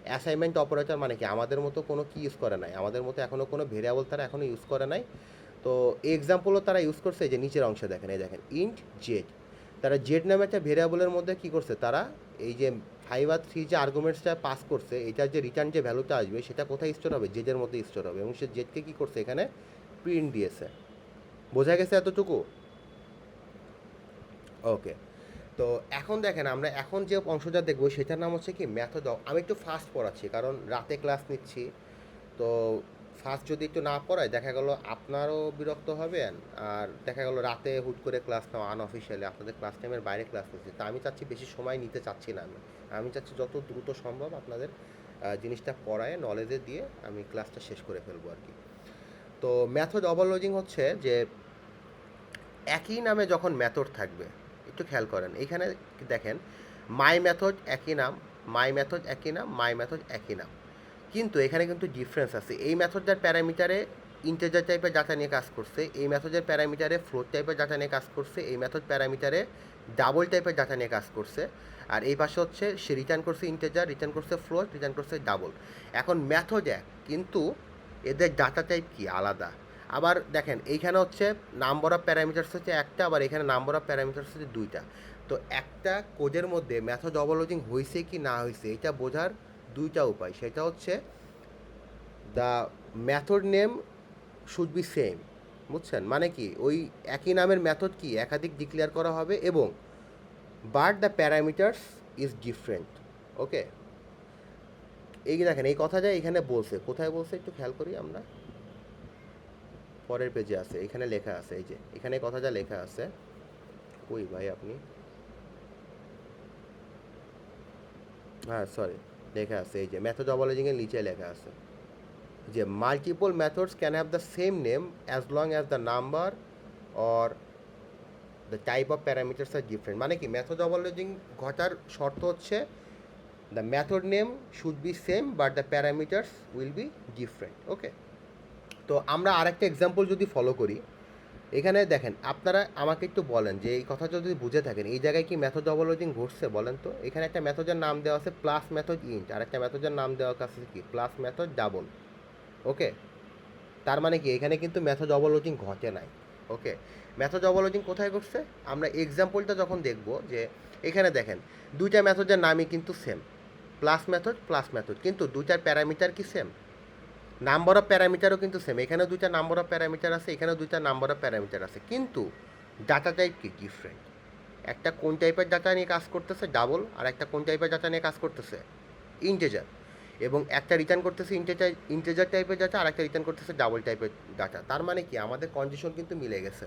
অ্যাসাইনমেন্ট অপারেটর মানে কি আমাদের মতো কোনো কি ইউজ করে নাই, আমাদের মতো এখনও কোনো ভেরিয়েবল তারা এখনও ইউজ করে নাই। তো এক্সাম্পলও তারা ইউজ করছে, যে নিচের অংশে দেখেন, এই দেখেন ইন্ট জেড। তারা জেড নামে একটা ভেরিয়েবলের মধ্যে কি করছে, তারা এই যে 5 আর 3 যে আর্গুমেন্টসটা পাস করছে, এটার যে রিটার্ন যে ভ্যালুটা আসবে সেটা কোথায় স্টোর হবে? জেডের মধ্যে স্টোর হবে, এবং সে জেডকে কী করছে এখানে প্রিন্ট দিয়েছে। বোঝা গেছে এতটুকু? ওকে। তো এখন দেখেন আমরা এখন যে অংশটা দেখবো সেটার নাম হচ্ছে কি মেথড অফ। আমি একটু ফাস্ট পড়াচ্ছি কারণ রাতে ক্লাস নিচ্ছি, তো ফার্স্ট যদি একটু না পড়ায় দেখা গেল আপনারও বিরক্ত হবেন, আর দেখা গেল রাতে হুট করে ক্লাস নেওয়া আনঅফিসিয়ালি আপনাদের ক্লাস টাইমের বাইরে ক্লাস নিচ্ছি। তা আমি চাচ্ছি বেশি সময় নিতে চাচ্ছি না, আমি চাচ্ছি যত দ্রুত সম্ভব আপনাদের জিনিসটা পড়ায় নলেজে দিয়ে আমি ক্লাসটা শেষ করে ফেলবো আর কি। তো মেথড ওভারলোডিং হচ্ছে যে একই নামে যখন মেথড থাকবে, একটু খেয়াল করেন এইখানে দেখেন মাই মেথড একই নাম, মাই মেথড একই নাম, মাই মেথড একই নাম, কিন্তু এখানে কিন্তু ডিফারেন্স আছে। এই মেথডটার প্যারামিটারে ইন্টিজার টাইপের ডাটা নিয়ে কাজ করছে, এই মেথডের প্যারামিটারে ফ্লোট টাইপের ডাটা নিয়ে কাজ করছে, এই মেথড প্যারামিটারে ডাবল টাইপের ডাটা নিয়ে কাজ করছে, আর এই পাশে হচ্ছে সে রিটার্ন করছে ইন্টিজার, রিটার্ন করছে ফ্লোট, রিটার্ন করছে ডাবল। এখন মেথড এক, কিন্তু এদের ডাটা টাইপ কি আলাদা। আবার দেখেন এইখানে হচ্ছে নাম্বার অফ প্যারামিটার্স হচ্ছে একটা, আবার এখানে নাম্বার অফ প্যারামিটার্স হচ্ছে দুইটা। তো একটা কোডের মধ্যে মেথড ওভারলোডিং হয়েছে কি না হয়েছে এটা বোঝার দুইটা উপায়, সেটা হচ্ছে the method name should be same. বুঝছেন মানে কি, ওই একই নামের মেথড কি একাধিক ডিক্লেয়ার করা হবে, এবং but the parameters is different. Okay, এই দেখেন এই কথাটা এখানে বলছে, কোথায় বলছে একটু খেয়াল করি আমরা, পরের পেজে আছে, এখানে লেখা আছে, এই যে এখানে কথাটা লেখা আছে। কই ভাই আপনি, হ্যাঁ সরি, লেখা আছে এই যে মেথড ওভারলোডিংয়ের নিচে লেখা আছে যে multiple methods can have the same name as long as the number or the type of parameters are different. মানে কি মেথড ওভারলোডিং ঘটার শর্ত হচ্ছে the method name should be same but the parameters will be different. Okay, তো আমরা আরেকটা example যদি follow করি, এখানে দেখেন আপনারা আমাকে একটু বলেন যে এই কথাটা যদি বুঝে থাকেন এই জায়গায় কি মেথড ওভারলোডিং ঘটছে বলেন তো। এখানে একটা মেথডের নাম দেওয়া আছে প্লাস মেথড ইন্ট, আর একটা মেথডের নাম দেওয়া আছে কি প্লাস মেথড ডাবল। ওকে, তার মানে কি এখানে কিন্তু মেথড ওভারলোডিং ঘটে নাই। ওকে, মেথড ওভারলোডিং কোথায় ঘটছে আমরা এক্সাম্পলটা যখন দেখব, যে এখানে দেখেন দুইটা মেথডের নামই কিন্তু সেম, প্লাস মেথড, কিন্তু দুইটার প্যারামিটার কি সেম, নাম্বার অফ প্যারামিটারও কিন্তু সেম। এখানেও দুইটা নাম্বার অফ প্যারামিটার আছে, এখানেও দুইটা নাম্বার অফ প্যারামিটার আছে, কিন্তু ডাটা টাইপ কি ডিফারেন্ট। একটা কোন টাইপের ডাটা নিয়ে কাজ করতেছে ডাবল, আর একটা কোন টাইপের ডাটা নিয়ে কাজ করতেছে ইন্টিজার, এবং একটা রিটার্ন করতেছে ইন্টিজার টাইপের ডাটা, আর একটা রিটার্ন করতেছে ডাবল টাইপের ডাটা। তার মানে কি আমাদের কন্ডিশন কিন্তু মিলে গেছে।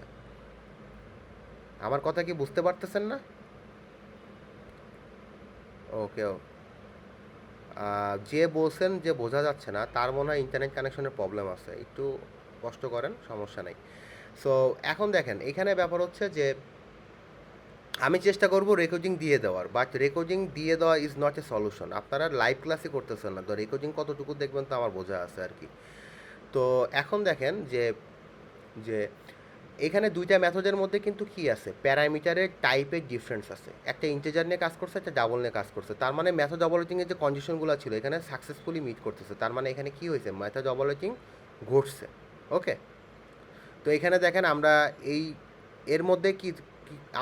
আমার কথা কি বুঝতে পারতেছেন না? ওকে, যে বলছেন যে বোঝা যাচ্ছে না তার মনে হয় ইন্টারনেট কানেকশনের প্রবলেম আছে, একটু কষ্ট করেন, সমস্যা নেই। সো এখন দেখেন এখানে ব্যাপার হচ্ছে যে আমি চেষ্টা করব রেকর্ডিং দিয়ে দেওয়ার, বাট রেকর্ডিং দিয়ে দেওয়া ইজ নট এ সলিউশন। আপনারা লাইভ ক্লাসে করতেছেন না, তো রেকর্ডিং কতটুকু দেখবেন তো আমার বোঝা আছে আর কি। তো এখন দেখেন যে যে এখানে দুইটা মেথডের মধ্যে কিন্তু কি আছে, প্যারামিটারের টাইপের ডিফারেন্স আছে। একটা ইন্টিজার নিয়ে কাজ করছে, একটা ডাবল নিয়ে কাজ করছে। তার মানে মেথড ওভারলোডিংয়ের যে কন্ডিশনগুলো ছিল এখানে সাকসেসফুলি মিট করতেছে। তার মানে এখানে কি হয়েছে, মেথড ওভারলোডিং ঘটছে। ওকে, তো এখানে দেখেন আমরা এই এর মধ্যে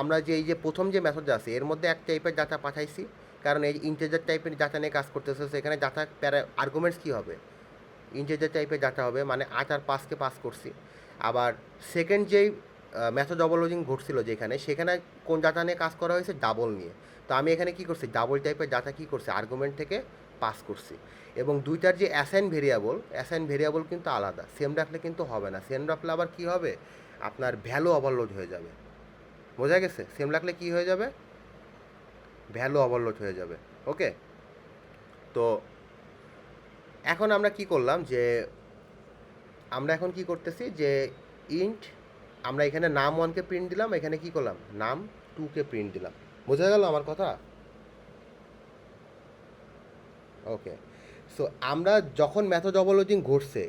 আমরা যে এই যে প্রথম যে মেথডটা আছে এর মধ্যে এক টাইপের ডাটা পাঠাইছি, কারণ এই ইন্টিজার টাইপের ডাটা নিয়ে কাজ করতেছে, সেখানে ডাটা আর্গুমেন্টস কী হবে, ইন্টিজার টাইপের ডাটা হবে, মানে 8 আর 5কে পাস করছি। আবার সেকেন্ড যেই মেথড ওভারলোডিং ঘটছিল যেখানে, সেখানে কোন ডাটা নিয়ে কাজ করা হয়েছে ডাবল নিয়ে। তো আমি এখানে কি করছি, ডাবল টাইপের ডাটা কি করছি আর্গুমেন্ট থেকে পাস করছি। এবং দুইটার যে অ্যাসাইন ভেরিয়েবল কিন্তু আলাদা, সেম রাখলে কিন্তু হবে না। সেম রাখলে আবার কি হবে, আপনার ভ্যালু ওভারলোড হয়ে যাবে। বোঝা গেছে, সেম রাখলে কি হয়ে যাবে, ভ্যালু ওভারলোড হয়ে যাবে। ওকে, তো এখন আমরা কি করলাম যে আমরা এখন কি করতেছি যে ইন্ট আমরা এখানে নাম 1কে প্রিন্ট দিলাম, এখানে কি করলাম নাম 2কে প্রিন্ট দিলাম। বোঝা গেল আমার কথা? ওকে, সো আমরা যখন মেথড ওভারলোডিং ঘটছে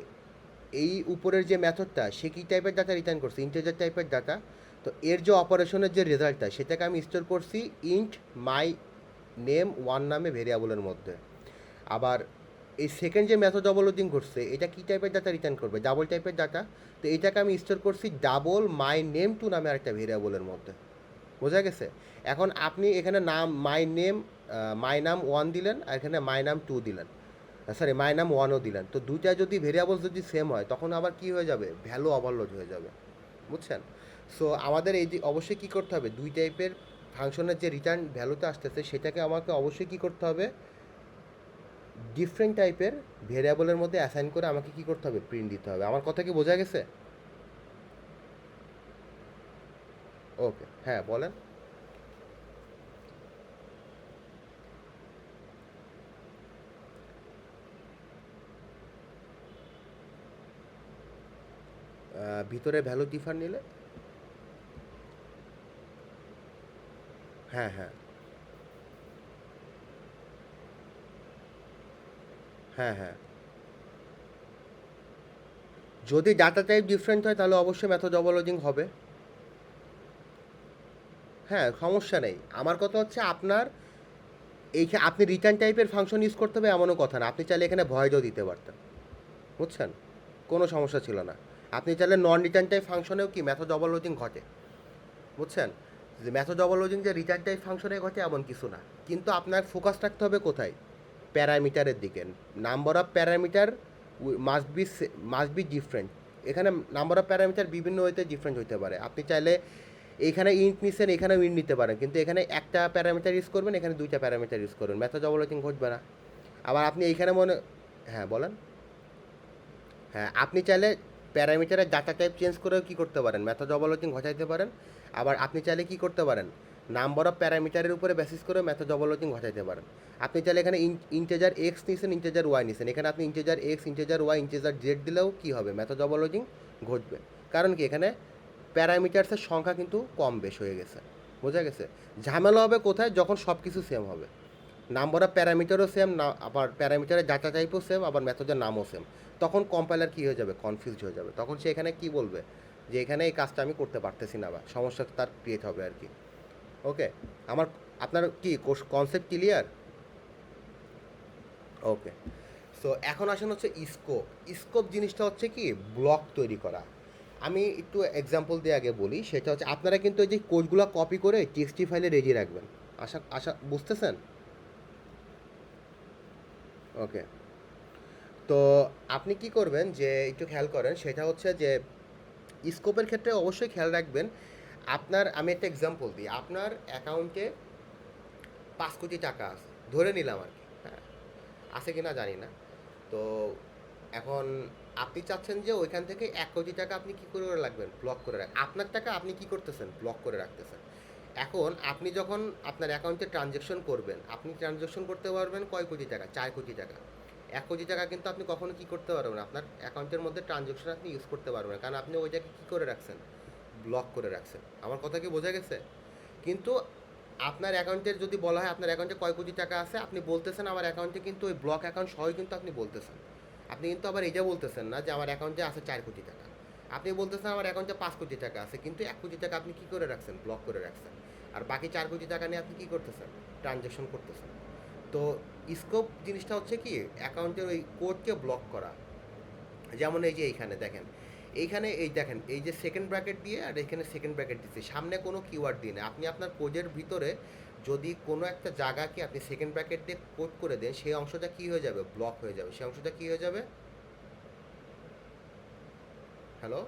এই উপরের যে মেথডটা সে কী টাইপের ডাটা রিটার্ন করছে, ইন্টিজার টাইপের ডাটা। তো এর যে অপারেশনের যে রেজাল্টটা সেটাকে আমি স্টোর করছি ইন্ট মাই নেম 1 নামে ভেরিয়েবলের মধ্যে। আবার এই সেকেন্ড যে মেথড ওভারলোডিং ঘটছে এটা কী টাইপের ডাটা রিটার্ন করবে, ডাবল টাইপের ডাটা। তো এটাকে আমি স্টোর করছি ডাবল মাই নেম 2 নামে আরেকটা ভেরিয়েবলের মধ্যে। বোঝা গেছে? এখন আপনি এখানে নাম মাই নেম মাইনাম ওয়ান দিলেন আর এখানে মাইনাম টু দিলেন, সরি মাইনাম ওয়ানও দিলেন, তো দুইটা যদি ভেরিয়েবলস যদি সেম হয় তখন আবার কি হয়ে যাবে, ভ্যালু ওভারলোড হয়ে যাবে, বুঝছেন? সো আমাদের এই যে অবশ্যই কী করতে হবে, দুই টাইপের ফাংশনের যে রিটার্ন ভ্যালুতে আসতেছে সেটাকে আমাকে অবশ্যই কী করতে হবে, ডিফারেন্ট টাইপের ভেরিয়েবলের মধ্যে অ্যাসাইন করে আমাকে কী করতে হবে, প্রিন্ট দিতে হবে। আমার কথা কি বোঝা গেছে? ওকে, হ্যাঁ বলেন। ভিতরে ভ্যালু ডিফার নিলে, হ্যাঁ হ্যাঁ হ্যাঁ হ্যাঁ, যদি ডাটা টাইপ ডিফারেন্ট হয় তাহলে অবশ্যই মেথড ওভারলোডিং হবে। হ্যাঁ, সমস্যা নেই। আমার কথা হচ্ছে আপনার আপনি রিটার্ন টাইপের ফাংশন ইউজ করতে হবে এমনও কথা না, আপনি চাইলে এখানে ভয়েডও দিতে পারতেন, বুঝছেন? কোনো সমস্যা ছিল না। আপনি চাইলে নন রিটার্ন টাইপ ফাংশনেও কি মেথড ওভারলোডিং ঘটে, বুঝছেন? যে মেথড ওভারলোডিং যে রিটার্ন টাইপ ফাংশনে ঘটে এমন কিছু না, কিন্তু আপনার ফোকাস রাখতে হবে কোথায়, প্যারামিটারের দিকে। Number of parameter must be different. এখানে নাম্বার অফ প্যারামিটার বিভিন্ন ওয়েতে ডিফারেন্ট হতে পারে। আপনি চাইলে এখানে ইন্ট নিচ্ছেন, এখানেও ইন্ট নিতে পারেন, কিন্তু এখানে একটা প্যারামিটার ইউজ করবেন, এখানে দুইটা প্যারামিটার ইউজ করবেন, মেথড ওভারলোডিং ঘটবে না। আবার আপনি এইখানে হ্যাঁ বলেন। হ্যাঁ, আপনি চাইলে প্যারামিটারের ডাটা টাইপ চেঞ্জ করেও কী করতে পারেন, মেথড ওভারলোডিং ঘটাইতে পারেন। আবার আপনি চাইলে কী করতে পারেন, নাম্বার অফ প্যারামিটারের উপরে বেসিস করে মেথড ওভারলোডিং ঘটাইতে পারেন। আপনি চাইলে এখানে ইন্টেজার এক্স নিছেন, ইন্টেজার ওয়াই নিছেন, এখানে আপনি integer x, integer y, integer z দিলেও কী হবে, মেথড ওভারলোডিং ঘটবে। কারণ কি, এখানে প্যারামিটার্সের সংখ্যা কিন্তু কম বেশ হয়ে গেছে, বোঝা গেছে? ঝামেলা হবে কোথায়, যখন সব কিছু সেম হবে, নাম্বার অফ প্যারামিটারও সেম না, আবার প্যারামিটারের ডাটা টাইপও সেম, আবার মেথডের নামও সেম, তখন কম্পাইলার কী হয়ে যাবে, কনফিউজ হয়ে যাবে। তখন সে এখানে কী বলবে, যে এখানে এই কাজটা আমি করতে পারতেছি না, বা সমস্যা তার ক্রিয়েট হবে আর কি। ওকে, আমার আপনার কি কনসেপ্ট ক্লিয়ার? ওকে, সো এখন আসেন হচ্ছে স্কোপ। স্কোপ জিনিসটা হচ্ছে কি, ব্লক তৈরি করা। আমি একটু এক্সাম্পল দিয়ে আগে বলি, সেটা হচ্ছে আপনারা কিন্তু এই যে কোডগুলো কপি করে টিএক্সটি ফাইলে রেডি রাখবেন। আশা আশা বুঝতেছেন? ওকে, তো আপনি কি করবেন, যে একটু খেয়াল করেন, সেটা হচ্ছে যে স্কোপের ক্ষেত্রে অবশ্যই খেয়াল রাখবেন। আমি একটা এক্সাম্পল দিই, আপনার অ্যাকাউন্টে 5 কোটি টাকা আছে, ধরে নিলাম আর কি, হ্যাঁ, আছে কি না জানি না। তো এখন আপনি চাচ্ছেন যে ওইখান থেকে 1 কোটি টাকা আপনি কি করে রাখবেন, ব্লক করে আপনার টাকা আপনি কি করতেছেন, ব্লক করে রাখতেছেন। এখন আপনি যখন আপনার অ্যাকাউন্টে ট্রানজ্যাকশন করবেন, আপনি ট্রানজ্যাকশন করতে পারবেন কয় কোটি টাকা, 4 কোটি টাকা। 1 কোটি টাকা কিন্তু আপনি কখনো কি করতে পারবেন না, আপনার অ্যাকাউন্টের মধ্যে ট্রানজ্যাকশন আপনি ইউজ করতে পারবেন না, কারণ আপনি ওইটাকে কী করে রাখছেন, ব্লক করে রাখছেন। আমার কথা কি বোঝা গেছে? কিন্তু আপনার অ্যাকাউন্টের যদি বলা হয় আপনার অ্যাকাউন্টে কয় কোটি টাকা আছে, আপনি বলতেছেন আমার অ্যাকাউন্টে কিন্তু ওই ব্লক অ্যাকাউন্ট সহই কিন্তু আপনি বলতেছেন। আপনি কিন্তু আবার এইটা বলতেছেন না যে আমার অ্যাকাউন্টে আছে 4 কোটি টাকা, আপনি বলতেছেন আমার অ্যাকাউন্টে 5 কোটি টাকা আছে, কিন্তু 1 কোটি টাকা আপনি কী করে রাখছেন, ব্লক করে রাখছেন। আর বাকি 4 কোটি টাকা নিয়ে আপনি কী করতেছেন, ট্রানজ্যাকশন করতেছেন। তো স্কোপ জিনিসটা হচ্ছে কি, অ্যাকাউন্টের ওই কোডকে ব্লক করা। যেমন এই যে এইখানে দেখেন, এইখানে এই দেখেন, এই যে সেকেন্ড ব্র্যাকেট দিয়ে আর এখানে সেকেন্ড ব্র্যাকেট দিচ্ছে, সামনে কোনো কিওয়ার্ড দিয়ে না। আপনি আপনার কোডের ভিতরে যদি কোনো একটা জায়গাকে আপনি সেকেন্ড ব্র্যাকেট দিয়ে কোড করে দেন, সেই অংশটা কী হয়ে যাবে, ব্লক হয়ে যাবে। সেই অংশটা কী হয়ে যাবে, হ্যালো,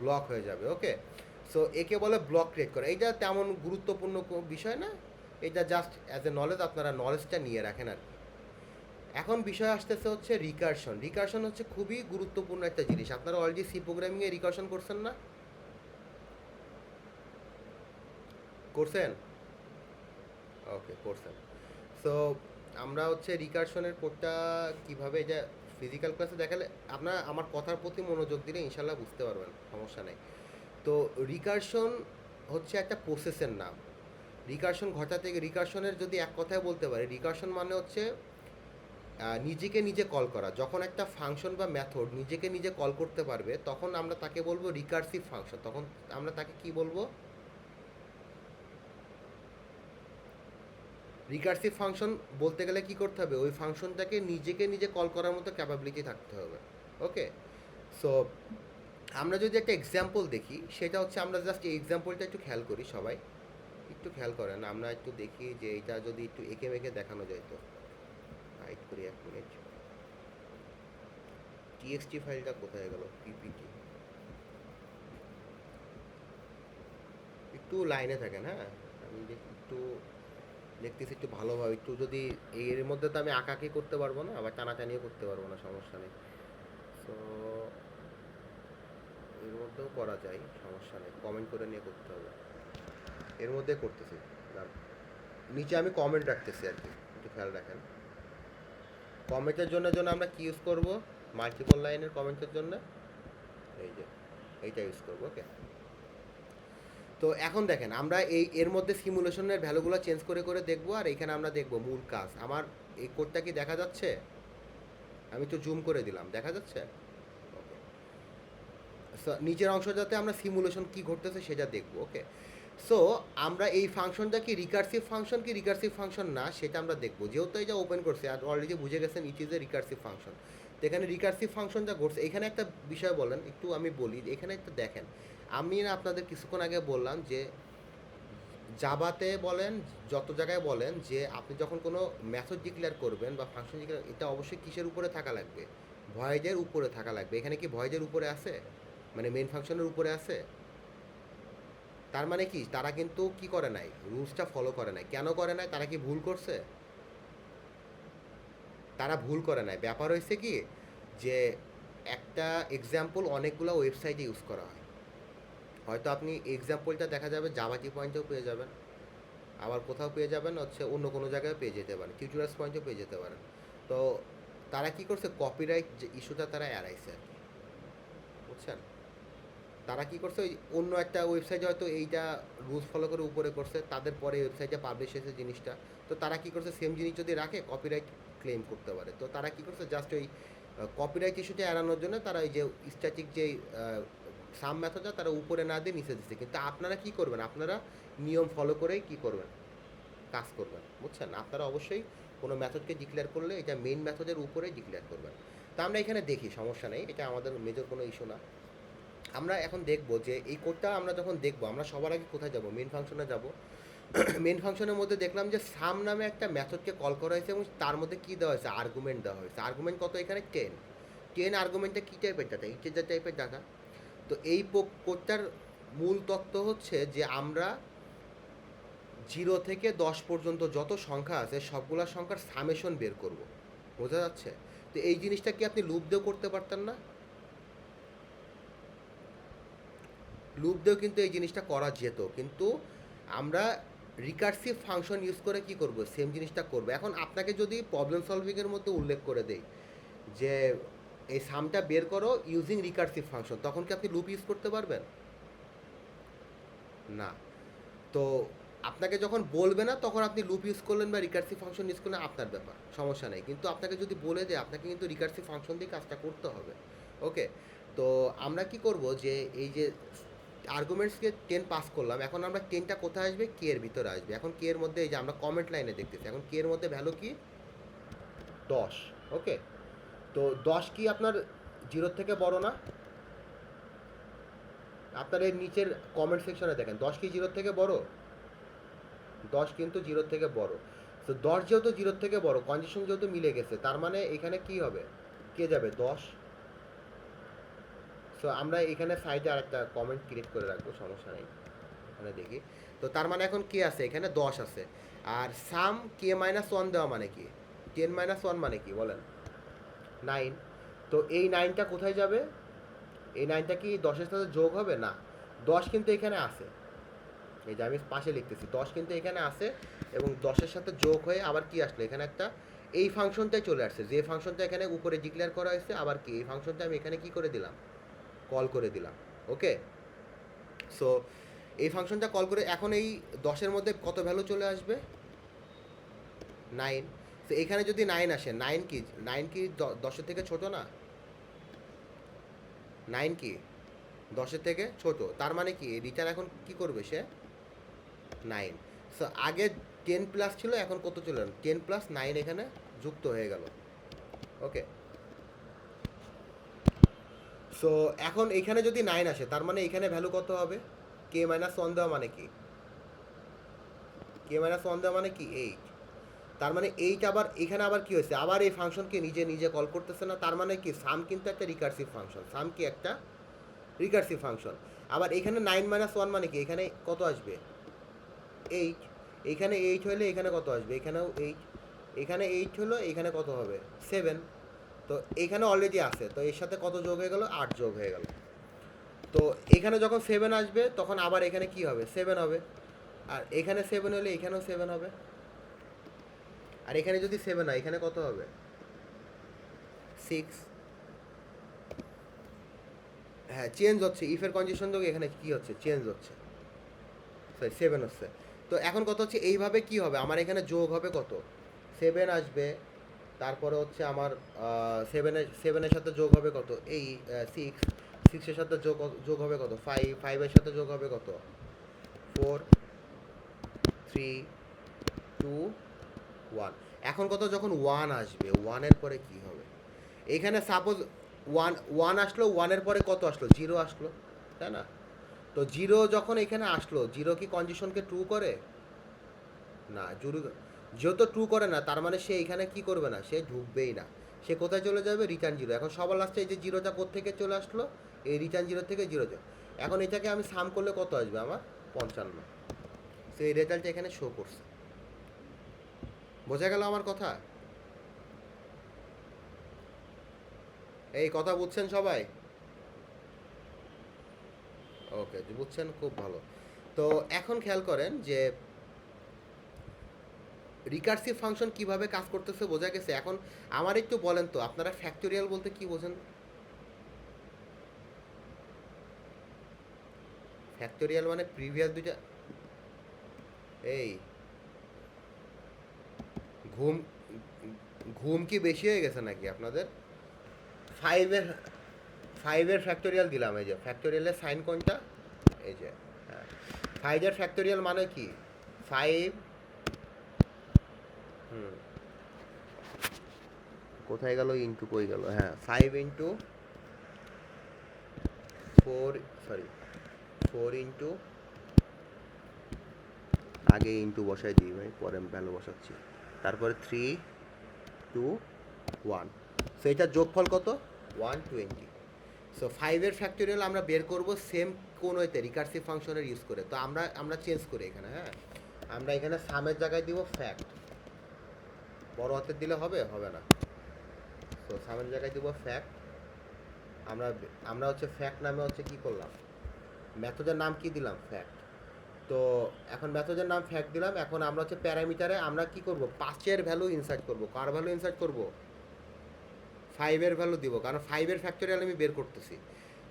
ব্লক হয়ে যাবে। ওকে, সো একে বলে ব্লক ক্রিয়েট করা। এইটা তেমন গুরুত্বপূর্ণ কোনো বিষয় না, এটা জাস্ট অ্যাজ এ নলেজ, আপনারা নলেজটা নিয়ে রাখেন আর কি। এখন বিষয় আসতেছে হচ্ছে রিকারশন। রিকারশন হচ্ছে খুবই গুরুত্বপূর্ণ একটা জিনিস। আপনারা অলরেডি সি প্রোগ্রামিংয়ে রিকারশন করছেন না, করছেন? ওকে, করছেন। সো আমরা হচ্ছে রিকারশনের কোডটা কীভাবে, এটা ফিজিক্যাল ক্লাসে দেখালে আপনার আমার কথার প্রতি মনোযোগ দিলে ইনশাল্লাহ বুঝতে পারবেন, সমস্যা নেই। তো রিকারশন হচ্ছে একটা প্রসেসের নাম। রিকারশন ঘটাতে, রিকারশনের যদি এক কথায় বলতে পারি, রিকারশন মানে হচ্ছে নিজেকে নিজে কল করা। যখন একটা ফাংশন বা মেথড নিজেকে নিজে কল করতে পারবে, তখন আমরা তাকে বলবো রিকারসিভ ফাংশন। তখন আমরা তাকে কি বলবো, রিকারসিভ ফাংশন। বলতে গেলে কি করতে হবে, ওই ফাংশনটাকে নিজেকে নিজে কল করার মতো ক্যাপাবিলিটি থাকতে হবে। ওকে, সো আমরা যদি একটা এক্সাম্পল দেখি, সেটা হচ্ছে, আমরা জাস্ট এই এক্সাম্পলটা একটু খেয়াল করি সবাই। একটু খেয়াল করেন, আমরা একটু দেখি যে এটা যদি একটু এঁকে মেঁকে দেখানো যায় তো। হাইড করি 1 মিনিট। টিএক্সটি ফাইলটা কোথায় গেল? পিপিটি। একটু লাইনে থাকেন, হ্যাঁ। আমি একটু দেখতেছি একটু ভালোভাবে, একটু যদি এর মধ্যে তো আমি আঁকাকি করতে পারবো না, আবার টানাটানিও করতে পারবো না, সমস্যা নেই। তো এর মধ্যেও করা যায়, সমস্যা নেই, কমেন্ট করে নিয়ে করতে হবে। এর মধ্যে করতেছি, দাঁড়ান। নিচে আমি কমেন্ট রাখতেছি আর কি, একটু খেয়াল রাখেন। কমেন্টের জন্য আমরা কি ইউজ করব? মাল্টিপল লাইনের কমেন্টের জন্য এই যে এইটা ইউজ করবো, ওকে। তো এখন দেখেন, আমরা এর মধ্যে সিমুলেশনের ভ্যালুগুলো চেঞ্জ করে করে দেখবো, আর এখানে আমরা দেখবো মূল কাজ। আমার এই কোডটা কি দেখা যাচ্ছে? আমি তো জুম করে দিলাম, দেখা যাচ্ছে? ওকে। নিচের অংশটাতে আমরা সিমুলেশন কি ঘটতেছে সেটা দেখবো, ওকে। সো আমরা এই ফাংশনটা কি রিকার্সিভ ফাংশন না সেটা আমরা দেখবো। যেহেতু এটা ওপেন করছে আর অলরেডি বুঝে গেছেন it is a recursive function. তো এখানে রিকার্সিভ ফাংশনটা ঘটছে। এখানে একটা বিষয় বলেন, একটু আমি বলি, এখানে একটা দেখেন, আমি না আপনাদের কিছুক্ষণ আগে বললাম যে জাভাতে বলেন, যত জায়গায় বলেন, যে আপনি যখন কোনো মেথড ডিক্লেয়ার করবেন বা ফাংশন ডিক্লেয়ার, এটা অবশ্যই কিসের উপরে থাকা লাগবে? ভয়েডের উপরে থাকা লাগবে। এখানে কি ভয়েডের উপরে আছে? মানে মেন ফাংশনের উপরে আছে? তার মানে কি তারা কিন্তু কি করে নাই, রুলসটা ফলো করে নাই। কেন করে নাই? তারা কি ভুল করছে? তারা ভুল করে নাই। ব্যাপার হয়েছে কি, যে একটা এক্সাম্পল অনেকগুলো ওয়েবসাইটে ইউজ করা হয়। হয়তো আপনি এক্সাম্পলটা দেখা যাবে জাভাটি পয়েন্টেও পেয়ে যাবেন, আবার কোথাও পেয়ে যাবেন হচ্ছে অন্য কোনো জায়গায় পেয়ে যেতে পারেন, টিউটোরিয়ালস পয়েন্টেও পেয়ে যেতে পারেন। তো তারা কি করছে, কপিরাইট যে ইস্যুটা তারা এড়াইছে আর কি, বুঝছেন? তারা কি করছে, ওই অন্য একটা ওয়েবসাইটে হয়তো এইটা রুলস ফলো করে উপরে করছে, তাদের পরে ওয়েবসাইটে পাবলিশ হয়েছে জিনিসটা। তো তারা কি করছে, সেম জিনিস যদি রাখে কপিরাইট ক্লেম করতে পারে। তো তারা কি করছে, জাস্ট ওই কপিরাইট ইস্যুটা এড়ানোর জন্য তারা এই যে স্ট্যাটিক যে সাম মেথডটা তারা উপরে না দিয়ে নিচে দিচ্ছে। কিন্তু আপনারা কি করবেন, আপনারা নিয়ম ফলো করেই কি করবেন, কাজ করবেন, বুঝছেন? আপনারা অবশ্যই কোনো মেথডকে ডিক্লেয়ার করলে এটা মেইন মেথডের উপরে ডিক্লেয়ার করবেন। তা আমরা এখানে দেখি, সমস্যা নেই, এটা আমাদের মেজর কোনো ইস্যু না। আমরা এখন দেখব যে এই কোডটা আমরা যখন দেখব, আমরা সবার আগে কোথায় যাব? মেন ফাংশনে যাব। মেন ফাংশনের মধ্যে দেখলাম যে সাম নামে একটা মেথডকে কল করা হয়েছে এবং তার মধ্যে কী দেওয়া হয়েছে, আর্গুমেন্ট দেওয়া হয়েছে। আর্গুমেন্ট কত? এখানে 10 আর্গুমেন্টটা কী টাইপের ডাটা? ইন্টিজার টাইপের ডাটা। তো এই কোডটার মূল তত্ত্ব হচ্ছে যে আমরা 0 থেকে 10 পর্যন্ত যত সংখ্যা আছে সবগুলা সংখ্যার সামেশন বের করব। বোঝা যাচ্ছে? তো এই জিনিসটা কি আপনি লুপ দিয়েও করতে পারতেন না? লুপ দিয়েও কিন্তু এই জিনিসটা করা যেত, কিন্তু আমরা রিকার্সিভ ফাংশন ইউজ করে কি করব, সেম জিনিসটা করব। এখন আপনাকে যদি প্রবলেম সলভিংয়ের মধ্যে উল্লেখ করে দেই যে এই সামটা বের করো ইউজিং রিকার্সিভ ফাংশন, তখন কি আপনি লুপ ইউজ করতে পারবেন? না। তো আপনাকে যখন বলবে না তখন আপনি লুপ ইউজ করলেন বা রিকার্সিভ ফাংশন ইউজ করলেন, আপনার ব্যাপার, সমস্যা নেই। কিন্তু আপনাকে যদি বলে দেয়, আপনাকে কিন্তু রিকার্সিভ ফাংশন দিয়ে কাজটা করতে হবে, ওকে। তো আমরা কি করব, যে এই যে আর্গুমেন্টসকে 10 পাস করলাম, এখন আমরা 10টা কোথায় আসবে, কে এর ভিতরে আসবে। এখন কে এর মধ্যে এই যে আমরা কমেন্ট লাইনে দেখতেছি, এখন কে এর মধ্যে ভ্যালু কি, 10, ওকে। তো 10 কি আপনার 0 থেকে বড় না? আপনার এর নিচের কমেন্ট সেকশনে দেখেন, 10 কি 0 থেকে বড়? 10 কিন্তু 0 থেকে বড়। তো 10 যেহেতু 0 থেকে বড়, কন্ডিশন যেহেতু মিলে গেছে, তার মানে এখানে কি হবে, কে যাবে, 10। সো আমরা এখানে সাইডে আরেকটা কমেন্ট ক্রিয়েট করে রাখবো, সমস্যা নেই। এখানে দেখি, তো তার মানে এখন কে আছে, এখানে 10 আছে। আর সাম কে মাইনাস 1 দেওয়া মানে কি, 10 মাইনাস 1 মানে কি বলেন, 9। তো এই 9টা কোথায় যাবে? এই 9টা কি 10-এর সাথে যোগ হবে? না, 10 কিন্তু এখানে আছে, এই যে আমি পাশে লিখতেছি 10 কিন্তু এখানে আছে, এবং 10-এর সাথে যোগ হয়ে আবার কি আসলো, এখানে একটা এই ফাংশনটাই চলে আসছে, যে ফাংশনটা এখানে উপরে ডিক্লেয়ার করা হয়েছে। আবার কি এই ফাংশনটা আমি এখানে কি করে দিলাম, কল করে দিলাম, ওকে। সো এই ফাংশনটা কল করে এখন এই 10-এর মধ্যে কত ভ্যালু চলে আসবে, 9। তো এখানে যদি 9 আসে, 9 কি 10-এর থেকে ছোট না? 9 কি 10-এর থেকে ছোট, তার মানে কি রিটার্ন এখন কি করবে সে, 9। সো আগে 10 প্লাস ছিল, এখন কত চলে, 10 প্লাস 9 এখানে যুক্ত হয়ে গেল, ওকে। সো এখন এখানে যদি 9 আসে, তার মানে এখানে ভ্যালু কত হবে, কে মাইনাস 1 দেওয়া মানে কি, কে মাইনাস ওয়ান দেওয়া মানে কি 8, তার মানে 8 আবার এখানে আবার কি হয়েছে, আবার এই ফাংশনকে নিজে নিজে কল করতেছে না, তার মানে কি সাম কিন্তু একটা রিকার্সিভ ফাংশন, সাম কি একটা রিকার্সিভ ফাংশন। আবার এখানে 9 মাইনাস ওয়ান মানে কি, এখানে কত আসবে 8, এখানে 8 হলে এখানে কত আসবে, এখানেও 8, এখানে 8 হলো, এখানে কত হবে 7, তো এখানে অলরেডি আছে, তো এর সাথে কত যোগ হয়ে গেল, 8 যোগ হয়ে গেল। তো এখানে যখন 7 আসবে তখন আবার এখানে কি হবে 7 হবে, আর এখানে 7 হলে এখানেও 7 হবে, আর এখানে যদি 7 হয় এখানে কত হবে 6। হ্যাঁ চেঞ্জ হচ্ছে, ইফের কন্ডিশন যোগ এখানে কি হচ্ছে চেঞ্জ হচ্ছে, সরি 7 হচ্ছে। তো এখন কত হচ্ছে, এইভাবে কি হবে আমার এখানে যোগ হবে কত 7 আসবে, তারপরে হচ্ছে আমার 7-এর সাথে যোগ হবে কত এই 6, 6-এর সাথে যোগ হবে কত 5, 5-এর সাথে যোগ হবে কত 4, 3, 2, 1। এখন কত যখন 1 আসবে 1-এর পরে কি হবে, এখানে সাপোজ 1 আসলো, 1-এর পরে কত আসলো 0 আসলো, তাই না? তো 0 যখন এখানে আসলো, 0 কি কন্ডিশনকে ট্রু করে না, যেহেতু ট্রু করে না তার মানে সে এখানে কি করবে না, সে ঢুকবেই না, সে কোথায় চলে যাবে রিটার্ন 0। এখন সবার লাস্টে এই যে 0টা কোত্থেকে চলে আসলো, এই রিটার্ন 0 থেকে 0 যায়। এখন এটাকে আমি সাম করলে কত আসবে আমার 55, সো এই রেজাল্টটা এখানে শো করছে। বোঝা গেল আমার কথা? এই কথা বুঝছেন সবাই? ওকে, বুঝছেন, খুব ভালো। তো এখন খেয়াল করেন যে রিকার্সিভ ফাংশন কিভাবে কাজ করতেছে বোঝা গেছে। এখন আমার একটু বলেন তো আপনারা ফ্যাক্টোরিয়াল বলতে কি বোঝেন? ফ্যাক্টোরিয়াল মানে প্রিভিয়াস দুইটা, এই ঘুম ঘুম কি বেশি হয়ে গেছে নাকি আপনাদের? 5-এর 5-এর ফ্যাক্টোরিয়াল দিলাম, এই যে ফ্যাক্টোরিয়ালের সাইন কোনটা, এই যে হ্যাঁ 5-এর ফ্যাক্টোরিয়াল মানে কি 5, হুম কোথায় গেল ইন্টু, কই গেল, হ্যাঁ 5 ইন্টু 4, সরি 4 ইন্টু, আগে ইন্টু বসাই দিই ভাই, পরে ভ্যালু বসাচ্ছি, তারপরে 3, 2, 1, সো এটার যোগফল কত 120। সো 5-এর ফ্যাক্টোরিয়াল আমরা বের করব সেম কোন ওয়েতে রিকার্সিভ ফাংশনের ইউজ করে। তো আমরা চেঞ্জ করি এখানে, হ্যাঁ আমরা এখানে সামের জায়গায় দিব ফ্যাক্ট, বড় হাতের দিলে হবে হবে না, তো সামের জায়গায় দিব ফ্যাক্ট। আমরা আমরা হচ্ছে ফ্যাক্ট নামে হচ্ছে কি করলাম, মেথডের নাম কি দিলাম ফ্যাক্ট। তো এখন মেথডের নাম ফ্যাক্ট দিলাম, এখন আমরা হচ্ছে প্যারামিটারে আমরা কি করব 5-এর ভ্যালু ইনসার্ট করব, কার ভ্যালু ইনসার্ট করব 5-এর ভ্যালু দিব, কারণ 5-এর ফ্যাক্টোরিয়াল আমি বের করতেছি।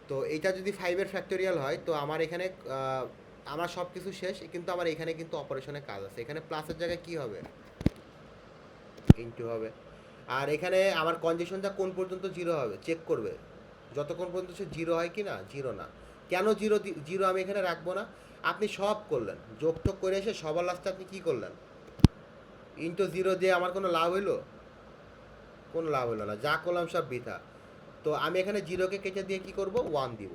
তো এইটা যদি 5-এর ফ্যাক্টোরিয়াল হয় তো আমার এখানে আমার সব কিছু শেষ, কিন্তু আমার এখানে কিন্তু অপারেশনের কাজ আছে, এখানে প্লাসের জায়গায় কি হবে ইনটু হবে। আর এখানে আমার কন্ডিশনটা কোন পর্যন্ত 0 হবে চেক করবে, যতক্ষণ পর্যন্ত সে 0 হয় কি না 0 না। কেন 0 আমি এখানে রাখবো না, আপনি সব করলেন যোগ টোগ করে এসে সবার লাস্টে আপনি কি করলেন ইনটু 0 দিয়ে আমার কোনো লাভ হইলো, কোনো লাভ হলো না, যা করলাম সব বৃথা। তো আমি এখানে 0কে কেটে দিয়ে কি করব 1 দিব,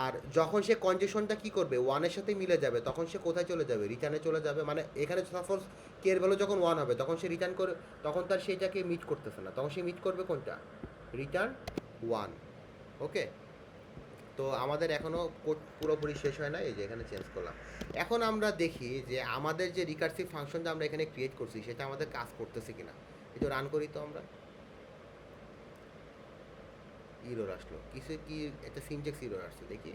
আর যখন সে কন্ডিশনটা কি করবে 1-এর সাথে মিলে যাবে তখন সে কোথায় চলে যাবে রিটার্নে চলে যাবে, মানে এখানে সাপোজ কে এর ভ্যালু যখন 1 হবে তখন সে রিটার্ন করে, তখন তার সেইটাকে মিট করতেছে না, তখন সে মিট করবে কোনটা রিটার্ন 1। ওকে, তো আমাদের এখনও কোড পুরোপুরি শেষ হয় না, এই যে এখানে চেঞ্জ করলাম। এখন আমরা দেখি যে আমাদের যে রিকার্সিভ ফাংশনটা আমরা এখানে ক্রিয়েট করছি সেটা আমাদের কাজ করতেছে কিনা। একটু রান করি তো আমরা, ইরোর আসলো কিছু কি, একটা সিনট্যাক্স ইরোর আসছে, দেখি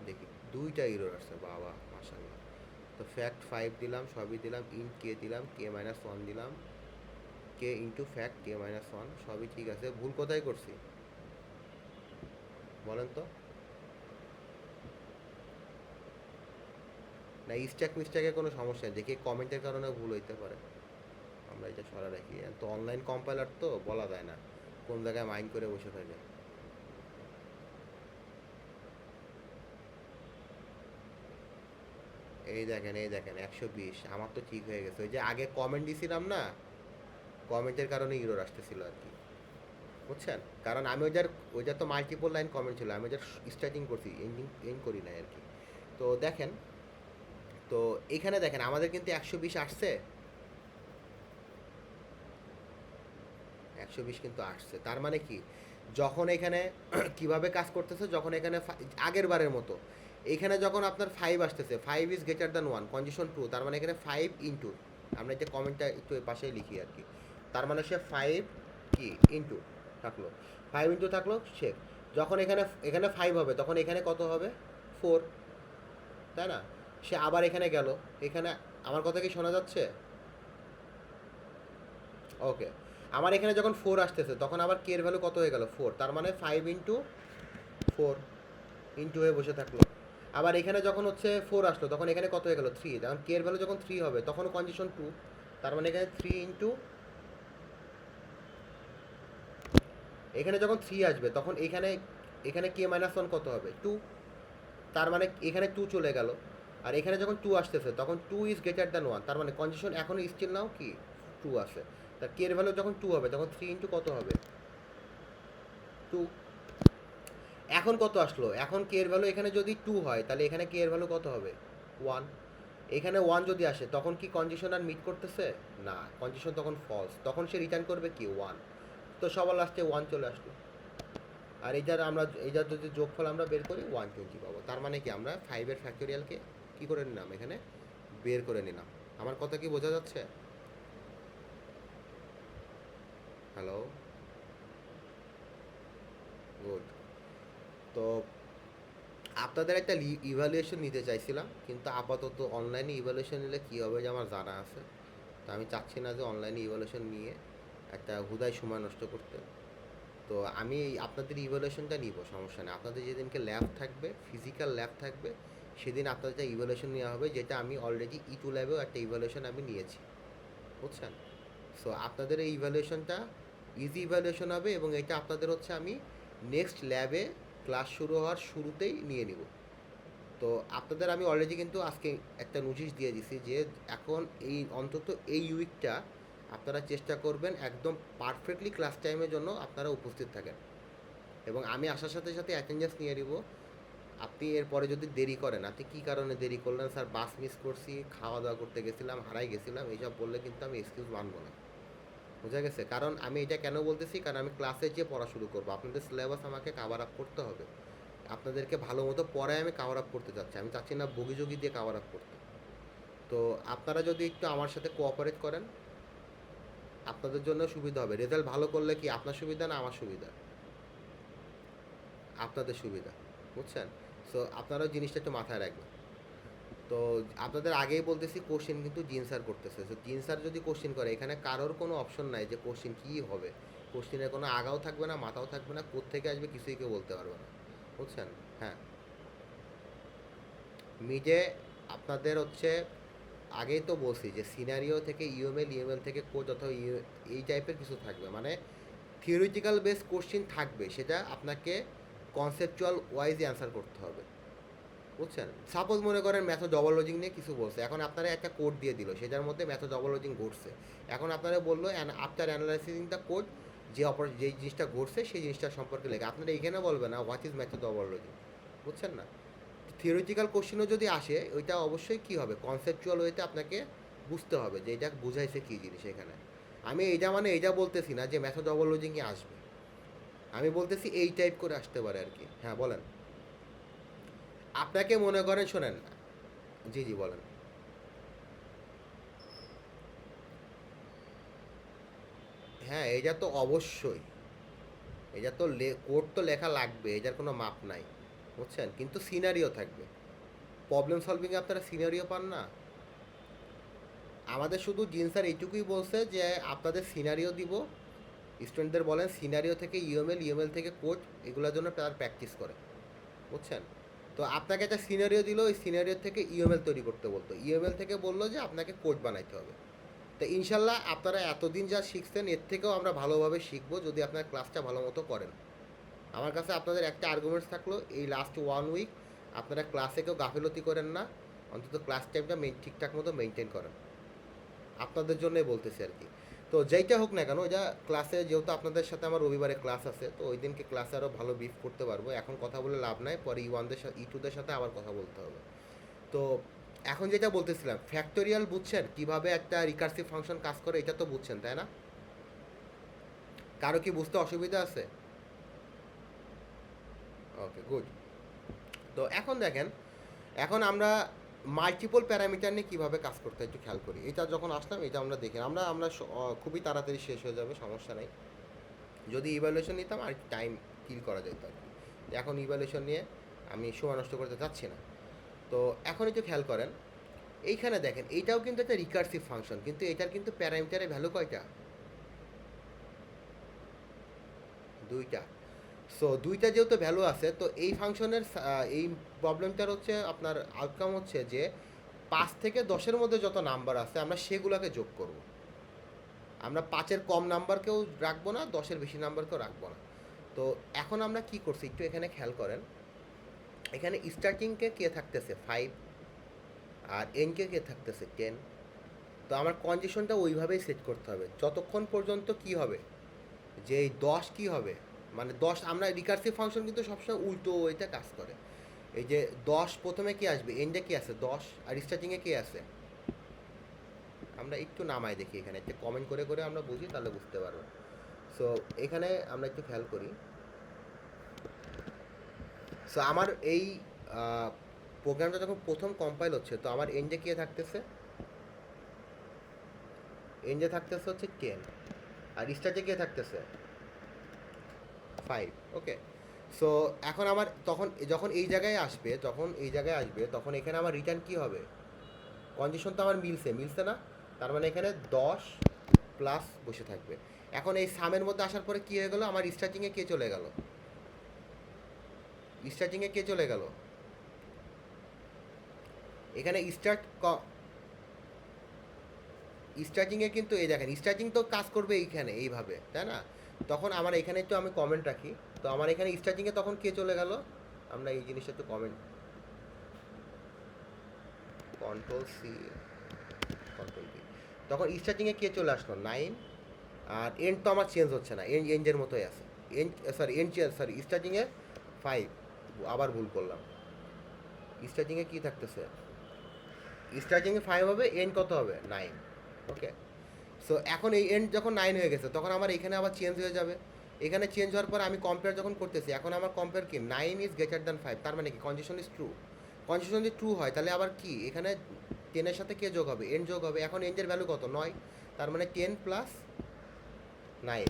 দেখি দুইটা ইরোর আসছে, বাবা মাশাআল্লাহ। তো ফ্যাক্ট 5 দিলাম, সবই দিলাম, ইন্ট কে দিলাম, কে মাইনাস 1 দিলাম, কে ইন্টু ফ্যাক্ট কে মাইনাস 1, সবই ঠিক আছে। ভুল কোথায় করছি বলেন তো? না স্ট্যাক মিস্ট্যাকের কোনো সমস্যা নেই, দেখি কমেন্টের কারণে ভুল হইতে পারে, আমরা এটা সরা রাখি। তো অনলাইন কম্পাইলার তো বলা যায় না কোন জায়গায় মাইন্ড করে বসে থাকে। এই দেখেন এই দেখেন 120, আমার তো ঠিক হয়ে গেছে, ওই যে আগে কমেন্ট দিছিলাম না, কমেন্টের কারণে ইরোর আসতেছিল আর কি, বুঝছেন? কারণ আমি ওইটার তো মাল্টিপল লাইন কমেন্ট ছিল, আমি ওইটার স্টার্টিং করছি, এন্ডিং করি নাই আর কি। তো দেখেন তো এখানে দেখেন আমাদের কিন্তু 120 আসছে, 120 কিন্তু আসছে। তার মানে কি, যখন এখানে কিভাবে কাজ করতেছে, যখন এখানে আগের বারের মতো এখানে যখন আপনার 5 আসতেছে, 5 is greater than 1, condition true, তার মানে এখানে 5 ইন্টু, আমরা এটা কমেন্টটা একটু এর পাশেই লিখি আর কি, তার মানে সে 5 কি ইন্টু থাকলো, 5 ইন্টু থাকলো সে, যখন এখানে এখানে 5 হবে তখন এখানে কত হবে, 4, তাই না? সে আবার এখানে গেল, এখানে আমার কথা কি শোনা যাচ্ছে? ওকে, আমার এখানে যখন 4 আসতেছে তখন আবার কে এর ভ্যালু কত হয়ে গেল, 4, তার মানে 5 ইন্টু 4 ইন্টু হয়ে বসে থাকলো। আবার এখানে যখন হচ্ছে 4 আসলো তখন এখানে কত হয়ে গেল, 3, যখন কে এর ভ্যালু যখন 3 হবে তখন কন্ডিশন 2, তার মানে এখানে 3 ইন্টু, এখানে যখন 3 আসবে তখন এখানে এখানে কে মাইনাস 1 কত হবে, 2, তার মানে এখানে 2 চলে গেল। আর এখানে যখন 2 আসতেছে তখন 2 ইজ গ্রেটার দ্যান 1, তার মানে কন্ডিশন এখনো স্টিল নাও কি 2 আছে। তার কে এর ভ্যালু যখন 2 হবে তখন 3 ইন্টু কত হবে, 2। এখন কত আসলো, এখন কে এর ভ্যালু এখানে যদি 2 হয় তাহলে এখানে কে এর ভ্যালু কত হবে, 1। এখানে 1 যদি আসে তখন কি কন্ডিশন আর মিট করতেছে না, কন্ডিশন তখন ফলস, তখন সে রিটার্ন করবে কি 1। তো সবার লাস্টে 1 চলে আসলো। আর এইটার যদি যোগফল আমরা বের করি 120 পাবো, তার মানে কি আমরা 5 এর ফ্যাক্টোরিয়ালকে কি করে নিলাম, এখানে বের করে নিলাম। আমার কথা কি বোঝা যাচ্ছে? Hello, good. তো আপনাদের একটা ইভ্যালুয়েশন নিতে চাইছিলাম, কিন্তু আপাতত অনলাইনে ইভ্যালুয়েশন নিলে কী হবে যে আমার জানা আছে, তো আমি চাচ্ছি না যে অনলাইনে ইভ্যালুয়েশন নিয়ে একটা হুদায় সময় নষ্ট করতে। তো আমি আপনাদের ইভ্যালুয়েশনটা নিব, সমস্যা নেই। আপনাদের যেদিনকে ল্যাব থাকবে, ফিজিক্যাল ল্যাব থাকবে, সেদিন আপনাদের ইভ্যালুয়েশন নেওয়া হবে, যেটা আমি অলরেডি E2 ল্যাবেও একটা ইভ্যালুয়েশন আমি নিয়েছি, বুঝছেন? সো আপনাদের এই ইভ্যালুয়েশনটা ইজি ইভ্যালুয়েশন হবে, এবং এটা আপনাদের হচ্ছে আমি নেক্সট ল্যাবে ক্লাস শুরু হওয়ার শুরুতেই নিয়ে নিব। তো আপনাদের আমি অলরেডি কিন্তু আজকে একটা নোটিশ দিয়ে দিছি যে এখন এই অন্তত এই উইকটা আপনারা চেষ্টা করবেন একদম পারফেক্টলি ক্লাস টাইমের জন্য আপনারা উপস্থিত থাকেন, এবং আমি আসার সাথে সাথে অ্যাটেন্ডেন্স নিয়ে নিব। আপনি এরপরে যদি দেরি করেন, আপনি কী কারণে দেরি করলেন, স্যার বাস মিস করছি, খাওয়া দাওয়া করতে গেছিলাম, হারাই গেছিলাম, এইসব বললে কিন্তু আমি এক্সকিউজ মানবো না, বোঝা গেছে? কারণ আমি এটা কেন বলতেছি, কারণ আমি ক্লাসে যেয়ে পড়া শুরু করবো, আপনাদের সিলেবাস আমাকে কাভার আপ করতে হবে, আপনাদেরকে ভালো মতো পড়ায় আমি কাভার আপ করতে চাচ্ছি, আমি চাচ্ছি না বগিযোগি দিয়ে কাভার আপ করতে। তো আপনারা যদি একটু আমার সাথে কোঅপারেট করেন, আপনাদের জন্য সুবিধা হবে। রেজাল্ট ভালো করলে কি আপনার সুবিধা না আমার সুবিধা? আপনাদের সুবিধা, বুঝছেন? সো আপনারাও জিনিসটা একটু মাথায় রাখবেন। তো আপনাদের আগেই বলতেছি, কোশ্চেন কিন্তু জিন স্যার করতেছে। তো জিন স্যার যদি কোশ্চেন করে, এখানে কারোর কোনো অপশন নাই যে কোশ্চেন কী হবে, কোশ্চেনের কোনো আগাও থাকবে না, মাথাও থাকবে না, কোত্থেকে আসবে কিছুই কেউ বলতে পারবে না, বুঝছেন? হ্যাঁ, মিডে আপনাদের হচ্ছে আগেই তো বলছি যে সিনারিও থেকে ইউএমএল, ইউএমএল থেকে কোড অথবা এই টাইপের কিছু থাকবে, মানে থিওরিটিক্যাল বেস কোশ্চেন থাকবে, সেটা আপনাকে কনসেপচুয়াল ওয়াইজে অ্যান্সার করতে হবে, বুঝছেন? সাপোজ মনে করেন ম্যাথড ডবল লজিং নিয়ে কিছু বলছে, এখন আপনারা একটা কোড দিয়ে দিল, সেটার মধ্যে ম্যাথড ডবল লজিং ঘটছে, এখন আপনারা বললো আফটার অ্যানালাইসিং দ্য কোড যে জিনিসটা ঘটছে সেই জিনিসটা সম্পর্কে লেখা, আপনারা এখানে বলবে না what is method double lodging, বুঝছেন না? থিওরিটিক্যাল কোশ্চেনও যদি আসে, ওইটা অবশ্যই কী হবে, কনসেপচুয়াল ওয়েতে আপনাকে বুঝতে হবে যে এটা বুঝাইছে কী জিনিস এখানে। আমি এইটা মানে এইটা বলতেছি না যে ম্যাথড ডবল লজিংয়ে আসবে, আমি বলতেছি এই টাইপ করে আসতে পারে আর কি। হ্যাঁ বলেন, আপনাকে মনে করেন, শোনেন, জি জি বলেন। হ্যাঁ, এটা তো অবশ্যই, এটা তো কোড তো লেখা লাগবে, এটার কোনো মাপ নাই, বুঝছেন? কিন্তু সিনারিও থাকবে, প্রবলেম সলভিংয়ে আপনারা সিনারিও পান না। আমাদের শুধু জিন স্যার এইটুকুই বলছে যে আপনাদের সিনারিও দিব, স্টুডেন্টদের বলেন সিনারিও থেকে ইউএমএল, ইউএমএল থেকে কোড, এগুলোর জন্য তারা প্র্যাকটিস করে, বুঝছেন? তো আপনাকে একটা সিনারিও দিল, ওই সিনারিও থেকে ইউএমএল তৈরি করতে বলতো, ইউএমএল থেকে বললো যে আপনাকে কোড বানাইতে হবে। তো ইনশাল্লাহ আপনারা এতদিন যা শিখছেন এর থেকেও আমরা ভালোভাবে শিখবো যদি আপনার ক্লাসটা ভালো মতো করেন। আমার কাছে আপনাদের একটা আর্গুমেন্টস থাকলো, এই লাস্ট 1 উইক আপনারা ক্লাসে কেউ গাফিলতি করেন না, অন্তত ক্লাস টাইমটা ঠিকঠাক মতো মেনটেন করেন, আপনাদের জন্যই বলতেছি আর কি। তো যেইটা হোক না কেন, এটা ক্লাসে যেহেতু আপনাদের সাথে আমার রবিবারে ক্লাস আছে, তো ওই দিনকে ক্লাসে আরও ভালো ব্রিফ করতে পারবো, এখন কথা বলে লাভ নাই, পরে E1দের সাথে E2দের সাথে আবার কথা বলতে হবে। তো এখন যেটা বলতেছিলাম ফ্যাক্টোরিয়াল বুঝছেন কিভাবে একটা রিকার্সিভ ফাংশন কাজ করে, এটা তো বুঝছেন তাই না? কারো কি বুঝতে অসুবিধা আছে? ওকে, গুড। তো এখন দেখেন, এখন আমরা মাল্টিপল প্যারামিটার নিয়ে কীভাবে কাজ করতে একটু খেয়াল করি। এটা যখন আসলাম এটা আমরা দেখি, আমরা আমরা খুবই তাড়াতাড়ি শেষ হয়ে যাবে, সমস্যা নেই। যদি ইভ্যালুয়েশন নিতাম আর টাইম কিল করা যেত আর কি। এখন ইভ্যালুয়েশন নিয়ে আমি সময় নষ্ট করতে চাচ্ছি না। তো এখন একটু খেয়াল করেন, এইখানে দেখেন এইটাও কিন্তু একটা রিকার্সিভ ফাংশন, কিন্তু এটার কিন্তু প্যারামিটারের ভ্যালু কয়টা? দুইটা। সো দুইটা যেহেতু ভ্যালু আছে, তো এই ফাংশনের এই প্রবলেমটার হচ্ছে আপনার আউটকাম হচ্ছে যে 5 থেকে 10-এর মধ্যে যত নাম্বার আছে আমরা সেগুলোকে যোগ করব। আমরা 5-এর কম নাম্বারকেও রাখবো না, 10-এর বেশি নাম্বারকেও রাখবো না। তো এখন আমরা কি করছি একটু এখানে খেয়াল করেন, এখানে স্টার্টিংকে কে থাকতেছে 5 আর এনকে কে থাকতেছে 10। তো আমার কন্ডিশনটা ওইভাবেই সেট করতে হবে যতক্ষণ পর্যন্ত কি হবে, যে এই 10 কী হবে, মানে 10 আমরা রিকার্সিভ ফাংশন কিন্তু সবসময় উল্টো ওইটা কাজ করে। এই যে 10 প্রথমে কি আসবে, এন্ডে কি আছে 10, আর স্টার্টিংয়ে কি আছে। আমরা একটু নামাই দেখি, এখানে একটা কমেন্ট করে করে আমরা বুঝি, তাহলে বুঝতে পারবো। সো এখানে আমরা একটু খেয়াল করি। সো আমার এই প্রোগ্রামটা যখন প্রথম কম্পাইল হচ্ছে, তো আমার এন্ডে কে থাকতেছে, এন্ডে থাকতেছে হচ্ছে 10, আর স্টার্টে কে থাকতেছে 5। ওকে। সো এখন আমার তখন যখন এই জায়গায় আসবে, তখন এখানে আমার রিটার্ন কী হবে, কন্ডিশন তো আমার মিলছে না, তার মানে এখানে 10 প্লাস বসে থাকবে। এখন এই সামের মধ্যে আসার পরে কী হয়ে গেল, আমার স্টার্টিংয়ে কে চলে গেল, এখানে স্টার্টিংয়ে কিন্তু এই দেখেন স্টার্টিং তো কাজ করবে এইখানে এইভাবে, তাই না? তখন আমার এখানে একটু আমি কমেন্ট রাখি, তো আমার এখানে স্টার্টিংয়ে তখন কে চলে গেল, আমরা এই জিনিসটা একটু comment, control C, control B, তখন স্টার্টিংয়ে কে চলে আসলো 9, আর এন্ড তো আমার চেঞ্জ হচ্ছে না, এন্ডের মতোই আছে। স্টার্টিংয়ে 5, আবার ভুল করলাম, স্টার্টিংয়ে কী থাকতেছে, স্টার্টিংয়ে 5 হবে, এন্ড কত হবে 9। ওকে। সো এখন এই এন্ড যখন 9 হয়ে গেছে, তখন আমার এখানে আবার চেঞ্জ হয়ে যাবে। এখানে চেঞ্জ হওয়ার পর আমি কম্পেয়ার যখন করতেছি, এখন আমার কম্পেয়ার কি 9 ইজ গ্রেটার দ্যান 5, তার মানে কি কন্ডিশন ইজ ট্রু। কন্ডিশন যদি ট্রু হয় তাহলে আবার কি এখানে 10-এর সাথে কে যোগ হবে, এন্ড যোগ হবে। এখন এন্ডের ভ্যালু কত 9, তার মানে 10 প্লাস 9।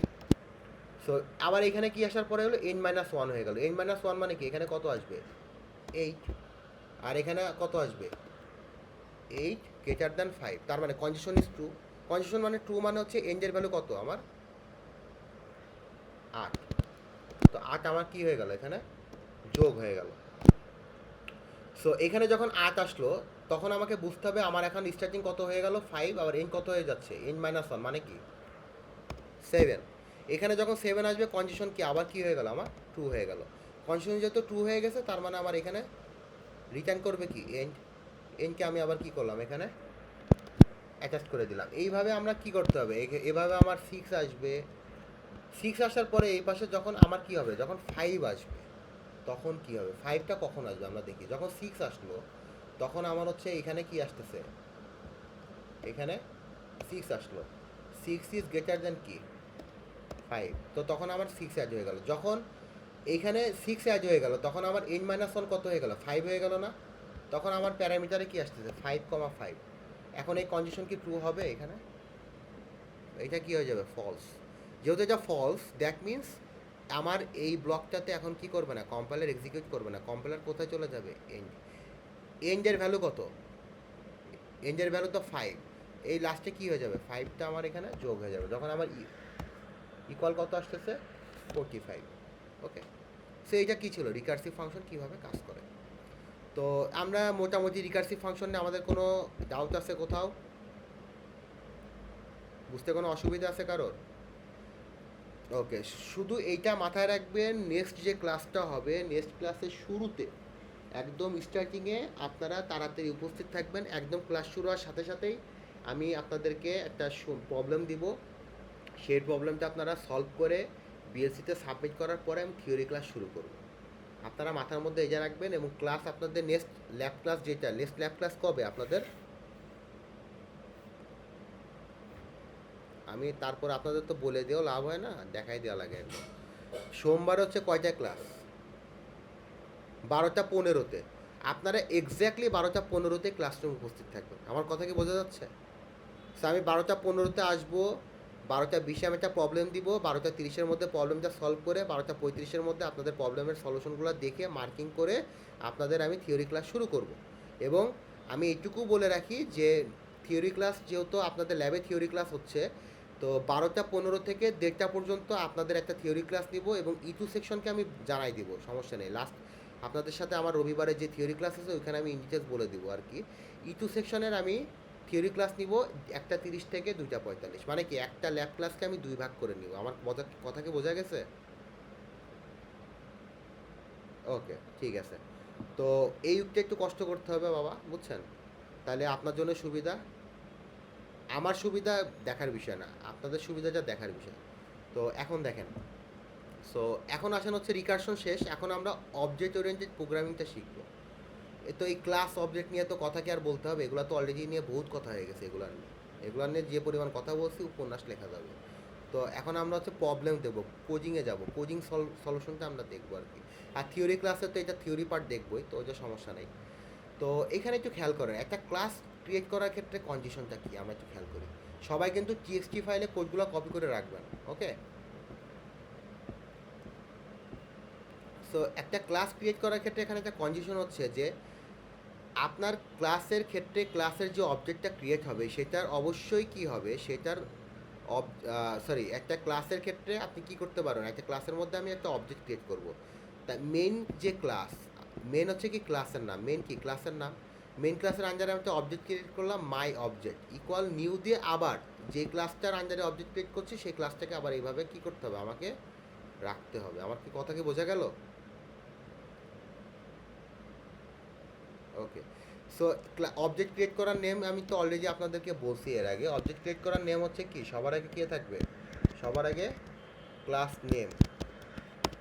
সো আবার এখানে কি আসার পরে হলো n-1 হয়ে গেল। n-1 মানে কি, এখানে কত আসবে 8, আর এখানে কত আসবে 8 গ্রেটার দ্যান 5, তার মানে কন্ডিশন ইজ ট্রু। কন্ডিশন মানে ট্রু মানে হচ্ছে এন্ডের ভ্যালু কত আমার 8। তো 8 আমার কি হয়ে গেল, এখানে যোগ হয়ে গেল। সো এখানে যখন 8 আসলো, তখন আমাকে বুঝতে হবে আমার এখন স্টার্টিং কত হয়ে গেল 5, আবার এন কত হয়ে যাচ্ছে n-1, মানে কি 7। এখানে যখন 7 আসবে কন্ডিশন কি আবার কি হয়ে গেল, আমার ট্রু হয়ে গেল। কন্ডিশন যেহেতু ট্রু হয়ে গেছে, তার মানে আমার এখানে রিটার্ন করবে কি এনকে আমি আবার কি করলাম, এখানে অ্যাটাচ করে দিলাম। এইভাবে আমরা কি করতে হবে, এভাবে আমার 6 আসবে। 6 আসার পরে এই পাশে যখন আমার কি হবে, যখন 5 আসবে তখন কি হবে, 5টা কখন আসবে আমরা দেখি। যখন 6 আসলো, তখন আমার হচ্ছে এখানে কি আসতেছে, এখানে 6 আসলো, 6 ইজ গ্রেটার দ্যান কি 5, তো তখন আমার 6 অ্যাড হয়ে গেল। যখন এইখানে 6 অ্যাড হয়ে গেল, তখন আমার n-1 কত হয়ে গেল 5 হয়ে গেল না, তখন আমার প্যারামিটারে কি আসতেছে 5,5। এখন এই কন্ডিশন কি ট্রু হবে, এখানে এটা কি হয়ে যাবে ফলস। যেহেতু এটা ফলস, দ্যাট মিনস আমার এই ব্লকটাতে এখন কি করবে না, কম্পাইলার এক্সিকিউট করবে না। কম্পাইলার কোথায় চলে যাবে, এন্ডের ভ্যালু কত, এন্ডের ভ্যালু তো 5, এই লাস্টে কি হয়ে যাবে 5টা আমার এখানে যোগ হয়ে যাবে, যখন আমার ইকুয়াল কত আসতেছে 45। ওকে। সো এইটা কী ছিল, রিকার্সিভ ফাংশন কীভাবে কাজ করে। তো আমরা মোটামুটি রিকার্সিভ ফাংশন নিয়ে আমাদের কোনো ডাউট আছে কোথাও, বুঝতে কোনো অসুবিধা আছে কারোর? ওকে, শুধু এইটা মাথায় রাখবেন, নেক্সট যে ক্লাসটা হবে, নেক্সট ক্লাসের শুরুতে একদম স্টার্টিংয়ে আপনারা তাড়াতাড়ি উপস্থিত থাকবেন। একদম ক্লাস শুরু হওয়ার সাথে সাথেই আমি আপনাদেরকে একটা প্রবলেম দিব, সেই প্রবলেমটা আপনারা সলভ করে বিএলসিতে সাবমিট করার পরে আমি থিওরি ক্লাস শুরু করব। আপনারা মাথার মধ্যে এটা রাখবেন। এবং ক্লাস আপনাদের নেক্সট ল্যাব ক্লাস যেটা, নেক্সট ল্যাব ক্লাস কবে আপনাদের? আমি তারপর আপনাদের তো বলে দিয়েও লাভ হয় না, দেখাই দেওয়া লাগে একদম। সোমবার হচ্ছে কয়টা ক্লাস? 12টা 15-তে। আপনারা এক্স্যাক্টলি 12টা 15-তে ক্লাসরুমে উপস্থিত থাকবেন। আমার কথা কি বোঝা যাচ্ছে? সো আমি 12টা 15-তে আসবো, 12টা 20-এ আমি একটা প্রবলেম দিব, 12টা 30-এর মধ্যে প্রবলেমটা সলভ করে 12টা 35-এর মধ্যে আপনাদের প্রবলেমের সলিউশনগুলো দেখে মার্কিং করে আপনাদের আমি থিওরি ক্লাস শুরু করব। এবং আমি এইটুকু বলে রাখি যে থিওরি ক্লাস যেহেতু আপনাদের ল্যাবে থিওরি ক্লাস হচ্ছে, তো 12টা 15 থেকে 1:30 পর্যন্ত আপনাদের একটা থিওরি ক্লাস নিব এবং E2 সেকশনকে আমি জানাই দিব, সমস্যা নেই। লাস্ট আপনাদের সাথে আমার রবিবারে যে থিওরি ক্লাস আছে ওইখানে আমি ইন ডিটেলস বলে দিব আর কি। E2 সেকশনের আমি থিওরি ক্লাস নিব 1টা 30 থেকে 2টা 45, মানে কি একটা ল্যাব ক্লাসকে আমি 2 ভাগ করে নিব। আমার কথা কি বোঝা গেছে? ওকে, ঠিক আছে। তো এই উইকটা একটু কষ্ট করতে হবে বাবা, বুঝছেন? তাহলে আপনার জন্য সুবিধা, আমার সুবিধা দেখার বিষয় না, আপনাদের সুবিধাটা দেখার বিষয়। তো এখন দেখেন, সো এখন আসেন হচ্ছে রিকারশন শেষ, এখন আমরা অবজেক্ট ওরিয়েন্টেড প্রোগ্রামিংটা শিখবো। তো এই ক্লাস অবজেক্ট নিয়ে তো কথা কি আর বলতে হবে, এগুলো তো অলরেডি নিয়ে বহুত কথা হয়ে গেছে। এগুলো নিয়ে যে পরিমাণ কথা বলছি উপন্যাস লেখা যাবে। তো এখন আমরা হচ্ছে প্রবলেম দেবো, কোজিংয়ে যাব, কোজিং সলিউশনটা আমরা দেখবো আর কি। আর থিওরি ক্লাসে তো এটা থিওরি পার্ট দেখবোই, তো ওইটা সমস্যা নেই। তো এখানে একটু খেয়াল করেন, একটা ক্লাস ক্রিয়েট করার ক্ষেত্রে কন্ডিশনটা কি আমরা একটু খেয়াল করি। সবাই কিন্তু টিএক্সটি ফাইলে কোডগুলো কপি করে রাখবেন, ওকে? সো একটা ক্লাস ক্রিয়েট করার ক্ষেত্রে এখানে একটা কন্ডিশন হচ্ছে যে আপনার ক্লাসের ক্ষেত্রে ক্লাসের যে অবজেক্টটা ক্রিয়েট হবে সেটার অবশ্যই কি হবে, সেটার সরি, একটা ক্লাসের ক্ষেত্রে আপনি কি করতে পারেন, একটা ক্লাসের মধ্যে আমি একটা অবজেক্ট ক্রিয়েট করব। তা মেন যে ক্লাস, মেন হচ্ছে কি ক্লাসের নাম, মেন কি ক্লাসের নাম। মেন ক্লাসের আন্ডারে আমি একটা অবজেক্ট ক্রিয়েট করলাম, মাই অবজেক্ট ইকুয়াল নিউ দিয়ে আবার যে ক্লাসটার আন্ডারে অবজেক্ট ক্রিয়েট করছি সেই ক্লাসটাকে আবার এইভাবে কি করতে হবে, আমাকে রাখতে হবে। আমার কি কথা কি বোঝা গেল? ওকে। সো অবজেক্ট ক্রিয়েট করার নেম আমি তো অলরেডি আপনাদেরকে বলছি এর আগে। অবজেক্ট ক্রিয়েট করার নেম হচ্ছে কি, সবার আগে কি থাকবে? সবার আগে ক্লাস নেম,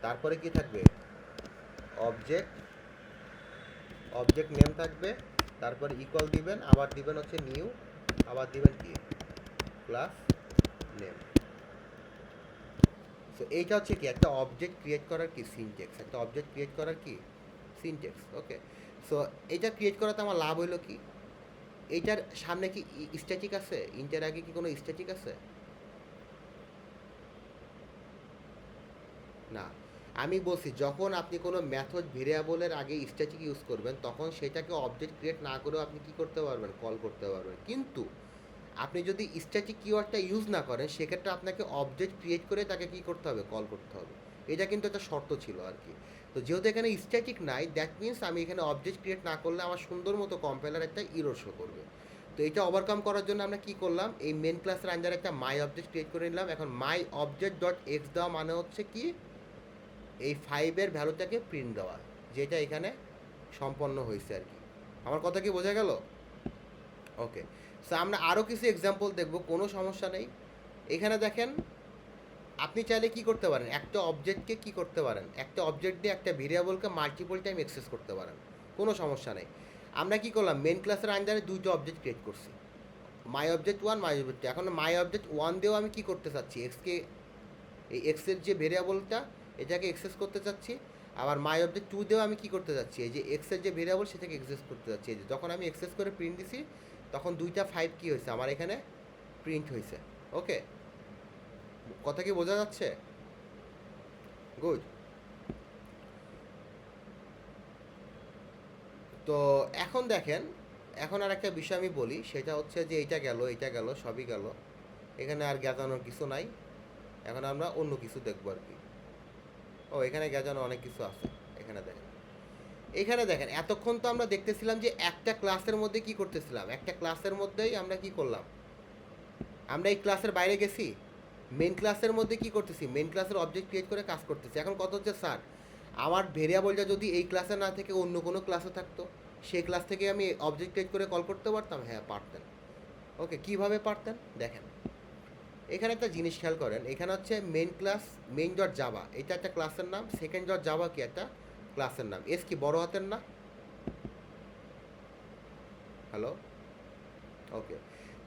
তারপরে কি থাকবে? অবজেক্ট, অবজেক্ট নেম থাকবে, তারপরে ইকুয়াল দিবেন, আবার দিবেন হচ্ছে নিউ, আবার দিবেন কি ক্লাস নেম। সো এইটা হচ্ছে কি একটা অবজেক্ট ক্রিয়েট করার কি সিনটেক্স, একটা অবজেক্ট ক্রিয়েট করার কি সিনটেক্স, ওকে? সো এইটা ক্রিয়েট করাতে আমার লাভ হইলো কি, এইটার সামনে কি স্ট্যাটিক আছে? ইন্টার আগে কি কোনো স্ট্যাটিক আছে? না। আমি বলছি যখন আপনি কোনো মেথড ভেরিয়েবলের আগে স্ট্যাটিক ইউজ করবেন তখন সেটাকে অবজেক্ট ক্রিয়েট না করেও আপনি কি করতে পারবেন, কল করতে পারবেন। কিন্তু আপনি যদি স্ট্যাটিক কিওয়ার্ডটা ইউজ না করেন সেক্ষেত্রে আপনাকে অবজেক্ট ক্রিয়েট করে তাকে কি করতে হবে, কল করতে হবে। এটা কিন্তু একটা শর্ত ছিল আর কি। তো যেহেতু এখানে স্ট্যাটিক নাই, দ্যাট মিনস আমি এখানে অবজেক্ট ক্রিয়েট না করলে আমার সুন্দর মতো কম্পাইলার একটা ইরর শো করবে। তো এটা ওভারকাম করার জন্য আমরা কি করলাম, এই মেন ক্লাসের আন্ডারে একটা মাই অবজেক্ট ক্রিয়েট করে নিলাম। এখন মাই অবজেক্ট ডট এক্স দেওয়া মানে হচ্ছে কি, এই 5-এর ভ্যালুটাকে প্রিন্ট দেওয়া, যেটা এখানে সম্পন্ন হয়েছে আর কি। আমার কথা কি বোঝা গেল? ওকে। সো আমরা আরও কিছু এক্সাম্পল দেখব, কোনো সমস্যা নেই। এখানে দেখেন, আপনি চাইলে কি করতে পারেন, একটা অবজেক্টকে কি করতে পারেন, একটা অবজেক্ট দিয়ে একটা ভেরিয়েবলকে মাল্টিপল টাইম অ্যাক্সেস করতে পারেন, কোনো সমস্যা নেই। আমরা কি করলাম, মেন ক্লাসের আন্ডারে 2টা অবজেক্ট ক্রিয়েট করছি, মাই অবজেক্ট 1, মাই অবজেক্ট 2। এখন মাই অবজেক্ট 1 দিয়েও আমি কি করতে চাচ্ছি, এক্সকে, এই এক্সের যে ভেরিয়েবলটা এটাকে অ্যাক্সেস করতে চাচ্ছি। আবার মাই অবজেক্ট 2 দিয়েও আমি কি করতে চাচ্ছি, এই যে এক্সের যে ভেরিয়েবল সেটাকে অ্যাক্সেস করতে চাচ্ছি। এই যে যখন আমি অ্যাক্সেস করে প্রিন্ট দিছি তখন 2টা 5 কি হয়েছে আমার এখানে প্রিন্ট হয়েছে, ওকে? কথা কি বোঝা যাচ্ছে? গুড। তো এখন দেখেন, এখন আর একটা বিষয় আমি বলি, সেটা হচ্ছে যে এইটা গেল, এইটা গেল, সবই গেল, এখানে আর গেজানোর কিছু নাই। এখন আমরা অন্য কিছু দেখবো আর কি। ও, এখানে গেজানো অনেক কিছু আছে। এখানে দেখেন, এখানে দেখেন, এতক্ষণ তো আমরা দেখতেছিলাম যে একটা ক্লাসের মধ্যে কি করতেছিলাম, একটা ক্লাসের মধ্যেই আমরা কি করলাম, আমরা এই ক্লাসের বাইরে গেছি, মেন ক্লাসের মধ্যে কি করতেছি, মেন ক্লাসের অবজেক্ট ক্রিয়েট করে কাজ করতেছি। এখন কত হচ্ছে, স্যার আমার ভেরিয়েবলটা যদি এই ক্লাসে না থেকে অন্য কোনো ক্লাসে থাকতো, সেই ক্লাস থেকে আমি অবজেক্ট ক্রিয়েট করে কল করতে পারতাম? হ্যাঁ, পারতেন। ওকে, কীভাবে পারতেন দেখেন। এখানে একটা জিনিস খেয়াল করেন, এখানে হচ্ছে main class, main dot Java, এটা একটা ক্লাসের নাম। সেকেন্ড ডট জাভা কি একটা ক্লাসের নাম। এস কি বড় হাতের না? হ্যালো, ওকে।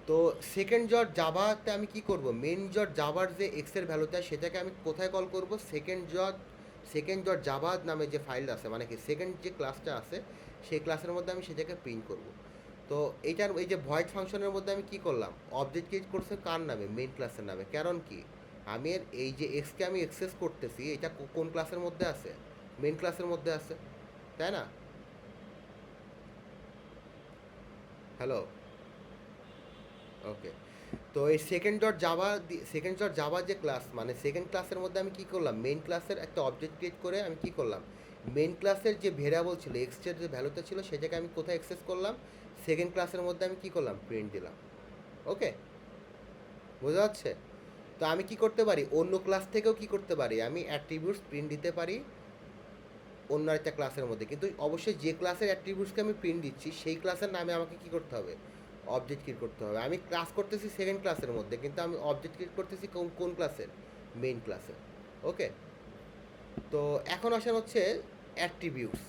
তো সেকেন্ড ডট জাভাতে আমি কি করব, মেন ডট জাভার যে এক্সের ভ্যালুটা সেটাকে আমি কোথায় কল করব, সেকেন্ড ডট জাভা নামে যে ফাইলটা আছে, মানে কি সেকেন্ড যে ক্লাসটা আছে সেই ক্লাসের মধ্যে আমি সেটাকে প্রিন্ট করব। তো এইটার এই যে ভয়েড ফাংশনের মধ্যে আমি কি করলাম, অবজেক্ট ক্রিয়েট করছে কার নামে, মেইন ক্লাসের নামে। কারণ কি, আমি এই যে এক্সকে আমি এক্সেস করতেছি, এটা কোন ক্লাসের মধ্যে আছে, মেইন ক্লাসের মধ্যে আছে, তাই না? হ্যালো, ওকে। তো এই সেকেন্ড ডট জাভা যে ক্লাস, মানে সেকেন্ড ক্লাসের মধ্যে আমি কি করলাম, মেইন ক্লাসের একটা অবজেক্ট ক্রিয়েট করে আমি কি করলাম, মেইন ক্লাসের যে ভেরিয়েবল ছিল এক্সের যে ভ্যালুটা ছিল সেটাকে আমি কোথায় অ্যাক্সেস করলাম, সেকেন্ড ক্লাসের মধ্যে আমি কি করলাম, প্রিন্ট দিলাম। ওকে, বোঝা যাচ্ছে? তো আমি কি করতে পারি, অন্য ক্লাস থেকেও কি করতে পারি, আমি অ্যাট্রিবিউটস প্রিন্ট দিতে পারি অন্য একটা ক্লাসের মধ্যে, কিন্তু অবশ্যই যে ক্লাসের অ্যাট্রিবিউটসকে আমি প্রিন্ট দিচ্ছি সেই ক্লাসের নামে আমাকে কি করতে হবে, অবজেক্ট ক্রিয়েট করতে হবে। আমি ক্লাস করতেছি সেকেন্ড ক্লাসের মধ্যে, কিন্তু আমি অবজেক্ট ক্রিয়েট করতেছি কোন কোন ক্লাসের, মেইন ক্লাসের। ওকে, তো এখন আসেন হচ্ছে অ্যাট্রিবিউটস।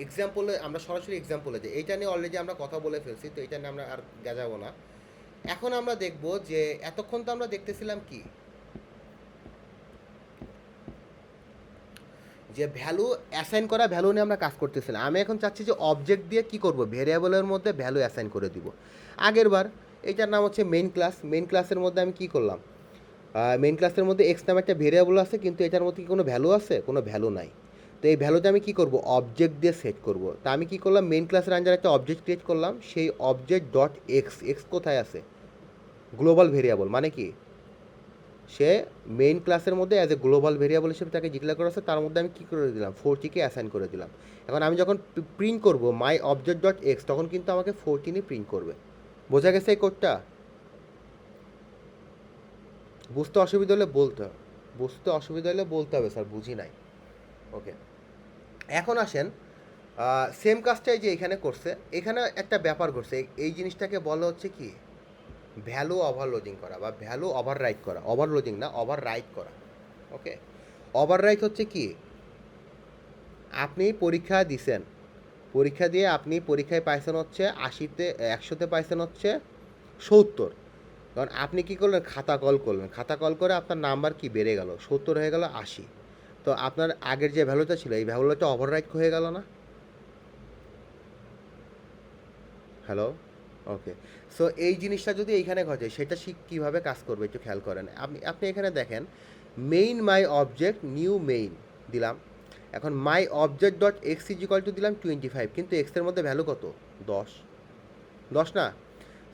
এক্সাম্পলে আমরা সরাসরি এক্সাম্পলে যাই, এইটা নিয়ে অলরেডি আমরা কথা বলে ফেলছি, তো এইটা নিয়ে আমরা আর গেজাবো না। এখন আমরা দেখব যে এতক্ষণ তো আমরা দেখতেছিলাম কি, যে ভ্যালু অ্যাসাইন করা, ভ্যালু নিয়ে আমরা কাজ করতেছিলাম। আমি এখন চাচ্ছি যে অবজেক্ট দিয়ে কি করব, ভেরিয়েবলের মধ্যে ভ্যালু অ্যাসাইন করে দিব। আগের বার এইটার নাম হচ্ছে মেইন ক্লাস, মেইন ক্লাসের মধ্যে আমি কি করলাম, মেইন ক্লাসের মধ্যে এক্স নামে একটা ভেরিয়েবল আছে, কিন্তু এটার মধ্যে কি কোনো ভ্যালু আছে, কোনো ভ্যালু নাই। তো এই ভ্যালুটা আমি কি করব, অবজেক্ট দিয়ে সেট করব। তা আমি কি করলাম, মেইন ক্লাসের আন্ডারে একটা অবজেক্ট ক্রিয়েট করলাম, সেই অবজেক্ট ডট এক্স, এক্স কোথায় আছে, গ্লোবাল ভেরিয়েবল, মানে কি সে মেইন ক্লাসের মধ্যে অ্যাজ এ গ্লোবাল ভেরিয়েবল হিসেবে তাকে ডিক্লেয়ার করা আছে, তার মধ্যে আমি কী করে দিলাম, 40কে অ্যাসাইন করে দিলাম। এখন আমি যখন প্রিন্ট করব মাই অবজেক্ট ডট এক্স, তখন কিন্তু আমাকে 14ই প্রিন্ট করবে। বোঝা গেছে এই কোডটা? বুঝতে অসুবিধা হলে বলতে হবে, স্যার বুঝি নাই। ওকে, এখন আসেন সেম কাজটাই যে এখানে করছে, এখানে একটা ব্যাপার ঘটছে, এই জিনিসটাকে বলা হচ্ছে কি, ভ্যালু ওভারলোডিং করা বা ভ্যালু ওভাররাইট করা, ওভারলোডিং না, ওভাররাইট করা। ওকে, ওভাররাইট হচ্ছে কি, আপনি পরীক্ষা দিছেন, পরীক্ষা দিয়ে আপনি পরীক্ষায় পাইছেন হচ্ছে 80তে, 100তে পাইছেন হচ্ছে 70। কারণ আপনি কী করলেন, খাতা কল করলেন, খাতা কল করে আপনার নাম্বার কি বেড়ে গেল, 70 হয়ে গেল 80। তো আপনার আগের যে ভ্যালুটা ছিল এই ভ্যালুটা ওভাররাইট হয়ে গেল না? হ্যালো, ওকে। সো এই জিনিসটা যদি এইখানে ঘটে সেটা কীভাবে কাজ করবে একটু খেয়াল করেন। আপনি এখানে দেখেন, main my object new main দিলাম। এখন my object dot x is equal to দিলাম 25, কিন্তু এক্সের মধ্যে ভ্যালু কত, 10, 10 না?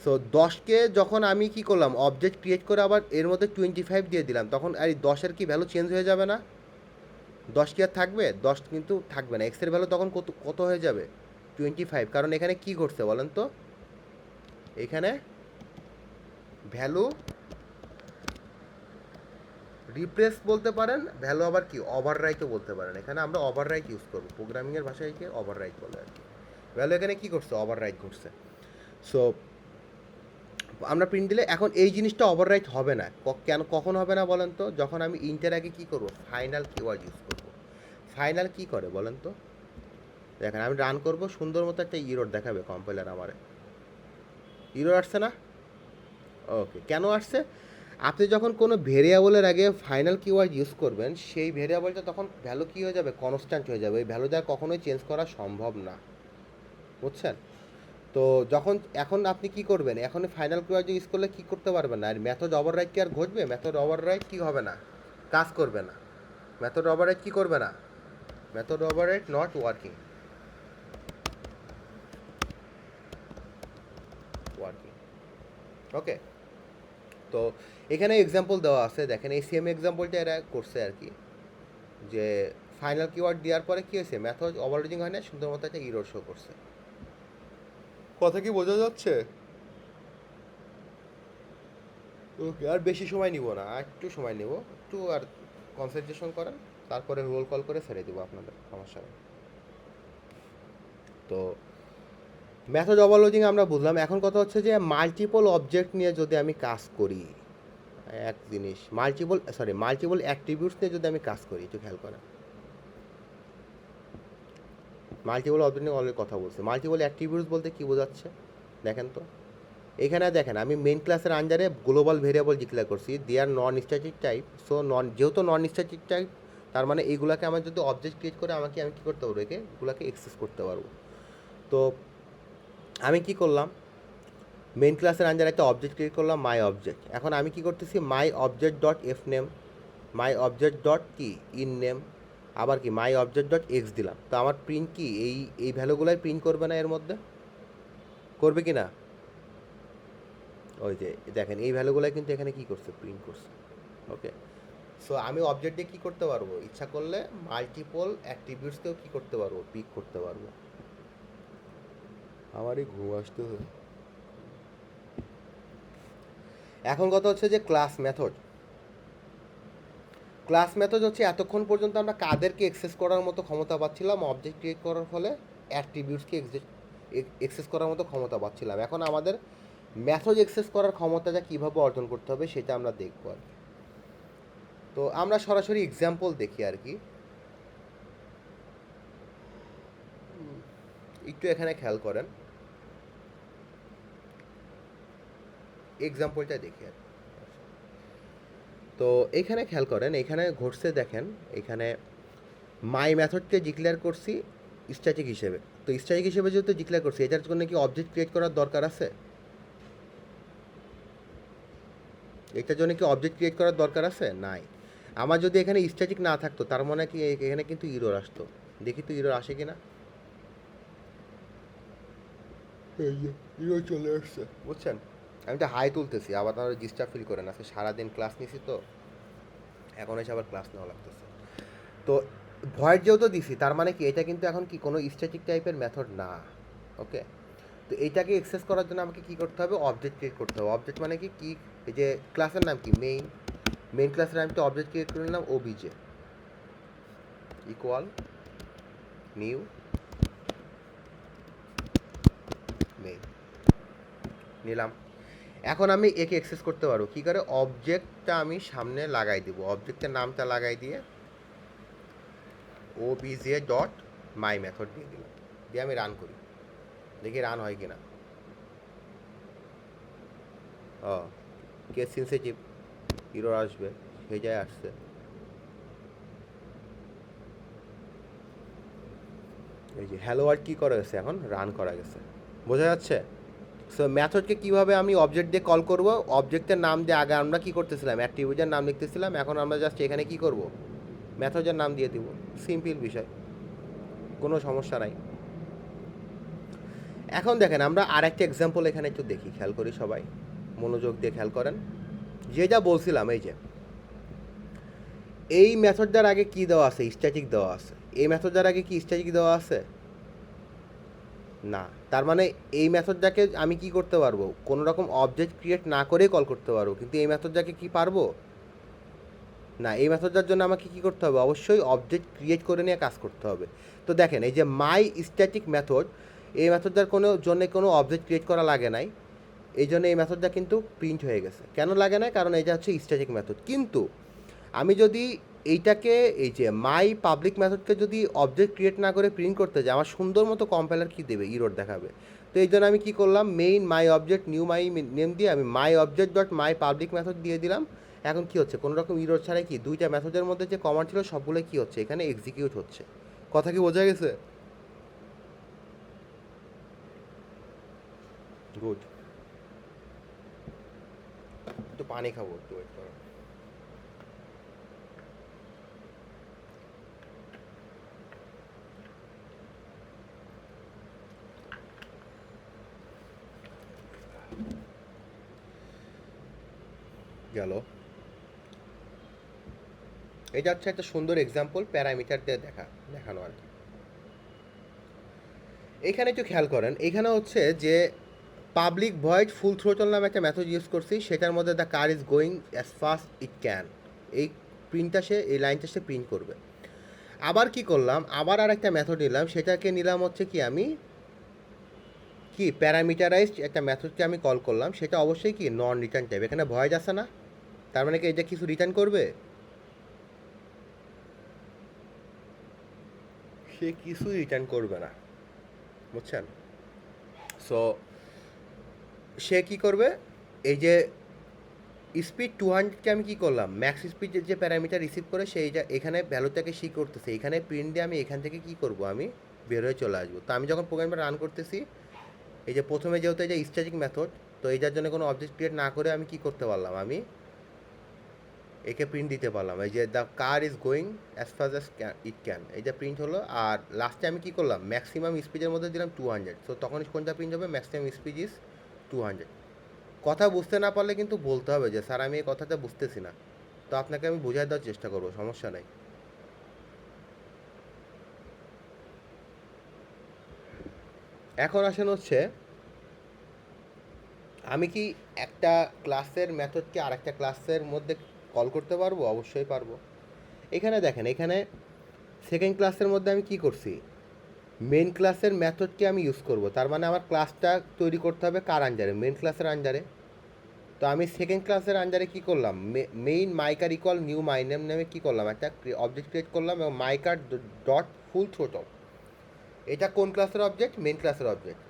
সো 10কে যখন আমি কি করলাম, অবজেক্ট ক্রিয়েট করে আবার এর মধ্যে 25 দিয়ে দিলাম, তখন আর 10-এর কি ভ্যালু চেঞ্জ হয়ে যাবে না? 10 কি আর থাকবে? 10 কিন্তু থাকবে না, এক্সের ভ্যালু তখন কত কত হয়ে যাবে, 25। কারণ এখানে কি ঘটছে বলেন তো, এখানে ভ্যালু রিপ্লেস বলতে পারেন, ভ্যালু আবার কি ওভাররাইটও বলতে পারেন। এখানে আমরা ওভাররাইট ইউজ করবো, প্রোগ্রামিংয়ের ভাষায় কি ওভাররাইট বলে আর কি। ভ্যালু এখানে কী করছে, ওভাররাইট করছে। সো আমরা প্রিন্ট দিলে এখন এই জিনিসটা ওভাররাইট হবে না। কেন, কখন হবে না বলেন তো, যখন আমি ইন্টের আগে কী করবো, ফাইনাল কিওয়ার্ড ইউজ করবো। ফাইনাল কী করে বলেন তো, দেখেন আমি রান করবো, সুন্দর মতো একটা ইরোর দেখাবে কম্পাইলার আমারে, ইরোর আসছে না? ওকে, কেন আসছে, আপনি যখন কোনো ভেরিয়েবলের আগে ফাইনাল কিওয়ার্ড ইউজ করবেন, সেই ভেরিয়েবলটা তখন ভ্যালু কী হয়ে যাবে, কনস্ট্যান্ট হয়ে যাবে, ওই ভ্যালুটা কখনোই চেঞ্জ করা সম্ভব না, বুঝছেন? তো যখন এখন আপনি কি করবেন, এখন ফাইনাল কিওয়ার্ড ইউজ করলে কি করতে পারবেন না, আর মেথড ওভাররাইট কি আর ঘটবে, মেথড ওভাররাইট কি হবে না, কাজ করবে না। মেথড ওভাররাইট কি করবে না, মেথড ওভাররাইট নট ওয়ার্কিং, ওকে। তো এখানে এক্সাম্পল দেওয়া আছে, দেখেন এই সেম এক্সাম্পলটা এরা করছে আর কি, যে ফাইনাল কিওয়ার্ড দেওয়ার পরে কী হয়েছে, মেথড ওভারলোডিং হয় না, সুন্দর মতো একটা ইরর শো করছে। কথা কি বোঝা যাচ্ছে? ওকে, আর বেশি সময় নিব না, আর একটু সময় নেব, একটু আর কনসেন্ট্রেশন করেন, তারপরে রোল কল করে ছেড়ে দেবো আপনাদের, সমস্যা নেই। তো মেথড ওভারলোডিং আমরা বুঝলাম, এখন কথা হচ্ছে যে মাল্টিপল অবজেক্ট নিয়ে যদি আমি কাজ করি, এক জিনিস মাল্টিপল অ্যাট্রিবিউটস নিয়ে যদি আমি কাজ করি, একটু খেয়াল করেন। মাল্টিপল অবজেক্ট নিয়ে অলরেডি কথা বলছি। মাল্টিপল অ্যাট্রিবিউটস বলতে কী বোঝাচ্ছে দেখেন তো। এখানে দেখেন আমি মেন ক্লাসের আন্ডারে গ্লোবাল ভেরিয়েবল ডিক্লেয়ার করছি, দে আর নন স্ট্যাটিক টাইপ। সো যেহেতু নন স্ট্যাটিক টাইপ, তার মানে এইগুলাকে আমার যদি অবজেক্ট ক্রিয়েট করে আমি কী করতে পারবো, এগুলাকে এক্সেস করতে পারবো। তো আমি কি করলাম, মেন ক্লাসের আন্ডারে একটা অবজেক্ট ক্রিয়েট করলাম, মাই অবজেক্ট। এখন আমি কি করতেছি, my object dot F name, my object dot কি ইন নেম, আবার কি মাই অবজেক্ট ডট এক্স দিলাম। তো আমার প্রিন্ট কি এই ভ্যালুগুলাই প্রিন্ট করবে না, এর মধ্যে করবে কি না? ওই যে দেখেন এই ভ্যালুগুলাই কিন্তু এখানে কি করছে, প্রিন্ট করছে। ওকে, সো আমি অবজেক্ট দিয়ে কী করতে পারবো, ইচ্ছা করলে মাল্টিপল অ্যাট্রিবিউটসকেও কী করতে পারবো, পিক করতে পারবো। আমারই ঘুম আসতে। এখন কথা হচ্ছে যে ক্লাস মেথড হচ্ছে এতক্ষণ পর্যন্ত আমরা কাদেরকে এক্সেস করার মতো ক্ষমতা পাচ্ছিলাম, অবজেক্ট ক্রিয়েট করার ফলে অ্যাট্রিবিউটসকে এক্সেস করার মতো ক্ষমতা পাচ্ছিলাম। এখন আমাদের মেথড এক্সেস করার ক্ষমতাটা কীভাবে অর্জন করতে হবে সেটা আমরা দেখব আর কি। তো আমরা সরাসরি এক্সাম্পল দেখি আর কি। একটু এখানে খেয়াল করেন, এক্সাম্পলটা দেখি আর। তো এখানে খেয়াল করেন, এখানে ঘটছে দেখেন, এখানে মাই মেথডকে ডিক্লেয়ার করছি স্ট্যাটিক হিসেবে। তো স্ট্যাটিক হিসেবে যেহেতু ডিক্লেয়ার করছি, এটার জন্য কি অবজেক্ট ক্রিয়েট করার দরকার আছে? এটার জন্য কি অবজেক্ট ক্রিয়েট করার দরকার আছে? নাই। আমার যদি এখানে স্ট্যাটিক না থাকতো, তার মানে কি এখানে কিন্তু ইরর আসতো। দেখি তো ইরর আসে কিনা। এই যে ইরর চলে আসছে, বুঝছেন? আমি তো হাই তুলতেছি, আবার তাহলে ডিস্টার্ব ফিল করেন। আজকে সারাদিন ক্লাস নিছি, তো এখন এসে আবার ক্লাস নেওয়া লাগতেছে। তো ভয়েড যেহেতু দিছি, তার মানে কি এটা কিন্তু এখন কি কোনো স্ট্যাটিক টাইপের মেথড না। ওকে, তো এইটাকে এক্সেস করার জন্য আমাকে কী করতে হবে, অবজেক্ট ক্রিয়েট করতে হবে। অবজেক্ট মানে কি এই যে ক্লাসের নাম কি মেইন ক্লাসের আমি তো অবজেক্ট ক্রিয়েট করে নিলাম, ওবিজে ইকুয়াল নিউ মেইন নিলাম। এখন আমি একে অ্যাক্সেস করতে পারবো কী করে, অবজেক্টটা আমি সামনে লাগাই দিব, অবজেক্টের নামটা লাগাই দিয়ে ওবিজে ডট মাই মেথড দিয়ে দিলাম, দিয়ে আমি রান করি, দেখি রান হয় কি না। ও কেস সেন্সিটিভ, ইরর আসবে, সেই যায় আসছে। এই যে হ্যালো ওয়ার্ল্ড কী করা গেছে, এখন রান করা গেছে, বোঝা যাচ্ছে? সো মেথডকে কীভাবে আমি অবজেক্ট দিয়ে কল করব, অবজেক্টের নাম দিয়ে আগে আমরা কী করতেছিলাম, অ্যাট্রিবিউটের নাম লিখতেছিলাম, এখন আমরা জাস্ট এখানে কী করব, মেথডের নাম দিয়ে দিব। সিম্পল বিষয়, কোনো সমস্যা নাই। এখন দেখেন আমরা আরেকটা এক্সাম্পল এখানে একটু দেখি, খেয়াল করি সবাই, মনোযোগ দিয়ে খেয়াল করেন। যেটা বলছিলাম, এই যে এই মেথডটার আগে কি দেওয়া আছে, স্ট্যাটিক দেওয়া আছে। এই মেথডটার আগে কি স্ট্যাটিক দেওয়া আছে? না। তার মানে এই মেথডটাকে আমি কি করতে পারবো, কোনো রকম অবজেক্ট ক্রিয়েট না করেই কল করতে পারবো, কিন্তু এই মেথডটাকে কি পারবো না। এই মেথডটার জন্য আমাকে কি করতে হবে, অবশ্যই অবজেক্ট ক্রিয়েট করে নিয়ে কাজ করতে হবে। তো দেখেন এই যে মাই স্ট্যাটিক মেথড, এই মেথডটার কোনো অবজেক্ট ক্রিয়েট করা লাগে নাই, এই জন্য এই মেথডটা কিন্তু প্রিন্ট হয়ে গেছে। কেন লাগে না, কারণ এটা হচ্ছে স্ট্যাটিক মেথড। কিন্তু আমি যদি এইটাকে এই যে মাই পাবলিক মেথডকে যদি অবজেক্ট ক্রিয়েট না করে প্রিন্ট করতে যাই, আমার সুন্দর মতো কম্পাইলার কী দেবে, ইরর দেখাবে। তো এই জন্য আমি কী করলাম, main my object new my name দিয়ে আমি my object dot my public method দিয়ে দিলাম। এখন কী হচ্ছে, কোনো রকম ইরর ছাড়াই কি দুইটা মেথডের মধ্যে যে কমান্ড ছিল সবগুলোই কী হচ্ছে, এখানে এক্সিকিউট হচ্ছে। কথা কি বোঝা গেছে? গুড। একটু পানি খাবো, একটু ওয়েট করো। গেল। এটা হচ্ছে একটা সুন্দর এক্সাম্পল প্যারামিটার দিয়ে দেখানো আর কি। এখানে একটু খেয়াল করেন, এখানে হচ্ছে যে পাবলিক ভয়েড ফুল থ্রোটল নামে একটা মেথড ইউজ করছি, সেটার মধ্যে the car is going as fast it can, এই এই লাইনটা সে প্রিন্ট করবে। আবার কি করলাম, আবার আর একটা মেথড নিলাম, সেটাকে নিলাম হচ্ছে কি আমি প্যারামিটারাইজড একটা মেথডকে আমি কল করলাম, সেটা অবশ্যই কি নন রিটার্ন টাইপ। এখানে ভয়েড আছে না, তার মানে কি এটা কিছু রিটার্ন করবে? সে কিছু রিটার্ন করবে না, বুঝছেন? সো সে কি করবে, এই যে স্পিড 200কে আমি কি করলাম, ম্যাক্স স্পিডের যে প্যারামিটার রিসিভ করে সেইটা এখানে ভ্যালুটাকে সি করতেছে, এখানে প্রিন্ট দিয়ে আমি এখান থেকে কি করব, আমি বের হয়ে চলে আসবো। তো আমি যখন প্রোগ্রামটা রান করতেছি, এই যে প্রথমে যেহেতু এই যে স্ট্যাটিক মেথড, তো এইটার জন্য কোনো অবজেক্ট ক্রিয়েট না করে আমি কি করতে পারলাম, আমি একে প্রিন্ট দিতে পারলাম, এই যে the car is going as fast as it can, এইটা প্রিন্ট হলো। আর লাস্টে আমি কি করলাম, ম্যাক্সিমাম স্পিডের মধ্যে দিলাম 200, সো তখন কোনটা প্রিন্ট হবে, ম্যাক্সিমাম স্পিড ইজ 200। কথা বুঝতে না পারলে কিন্তু বলতে হবে যে স্যার আমি এই কথাটা বুঝতেছি না, তো আপনাকে আমি বোঝায় দেওয়ার চেষ্টা করবো, সমস্যা নাই। এখন আসেন হচ্ছে, আমি কি একটা ক্লাসের মেথডকে আর একটা ক্লাসের মধ্যে কল করতে পারবো? অবশ্যই পারবো। এখানে দেখেন, এখানে সেকেন্ড ক্লাসের মধ্যে আমি কি করছি, মেন ক্লাসের মেথডকে আমি ইউজ করব, তার মানে আমার ক্লাসটা তৈরি করতে হবে কার আন্ডারে, মেন ক্লাসের আন্ডারে। তো আমি সেকেন্ড ক্লাসের আন্ডারে কী করলাম, main my car equal new my name নামে কী করলাম, একটা অবজেক্ট ক্রিয়েট করলাম, এবং মাইকার ডট ফুল থ্রোটল, এটা কোন ক্লাসের অবজেক্ট, মেন ক্লাসের অবজেক্ট।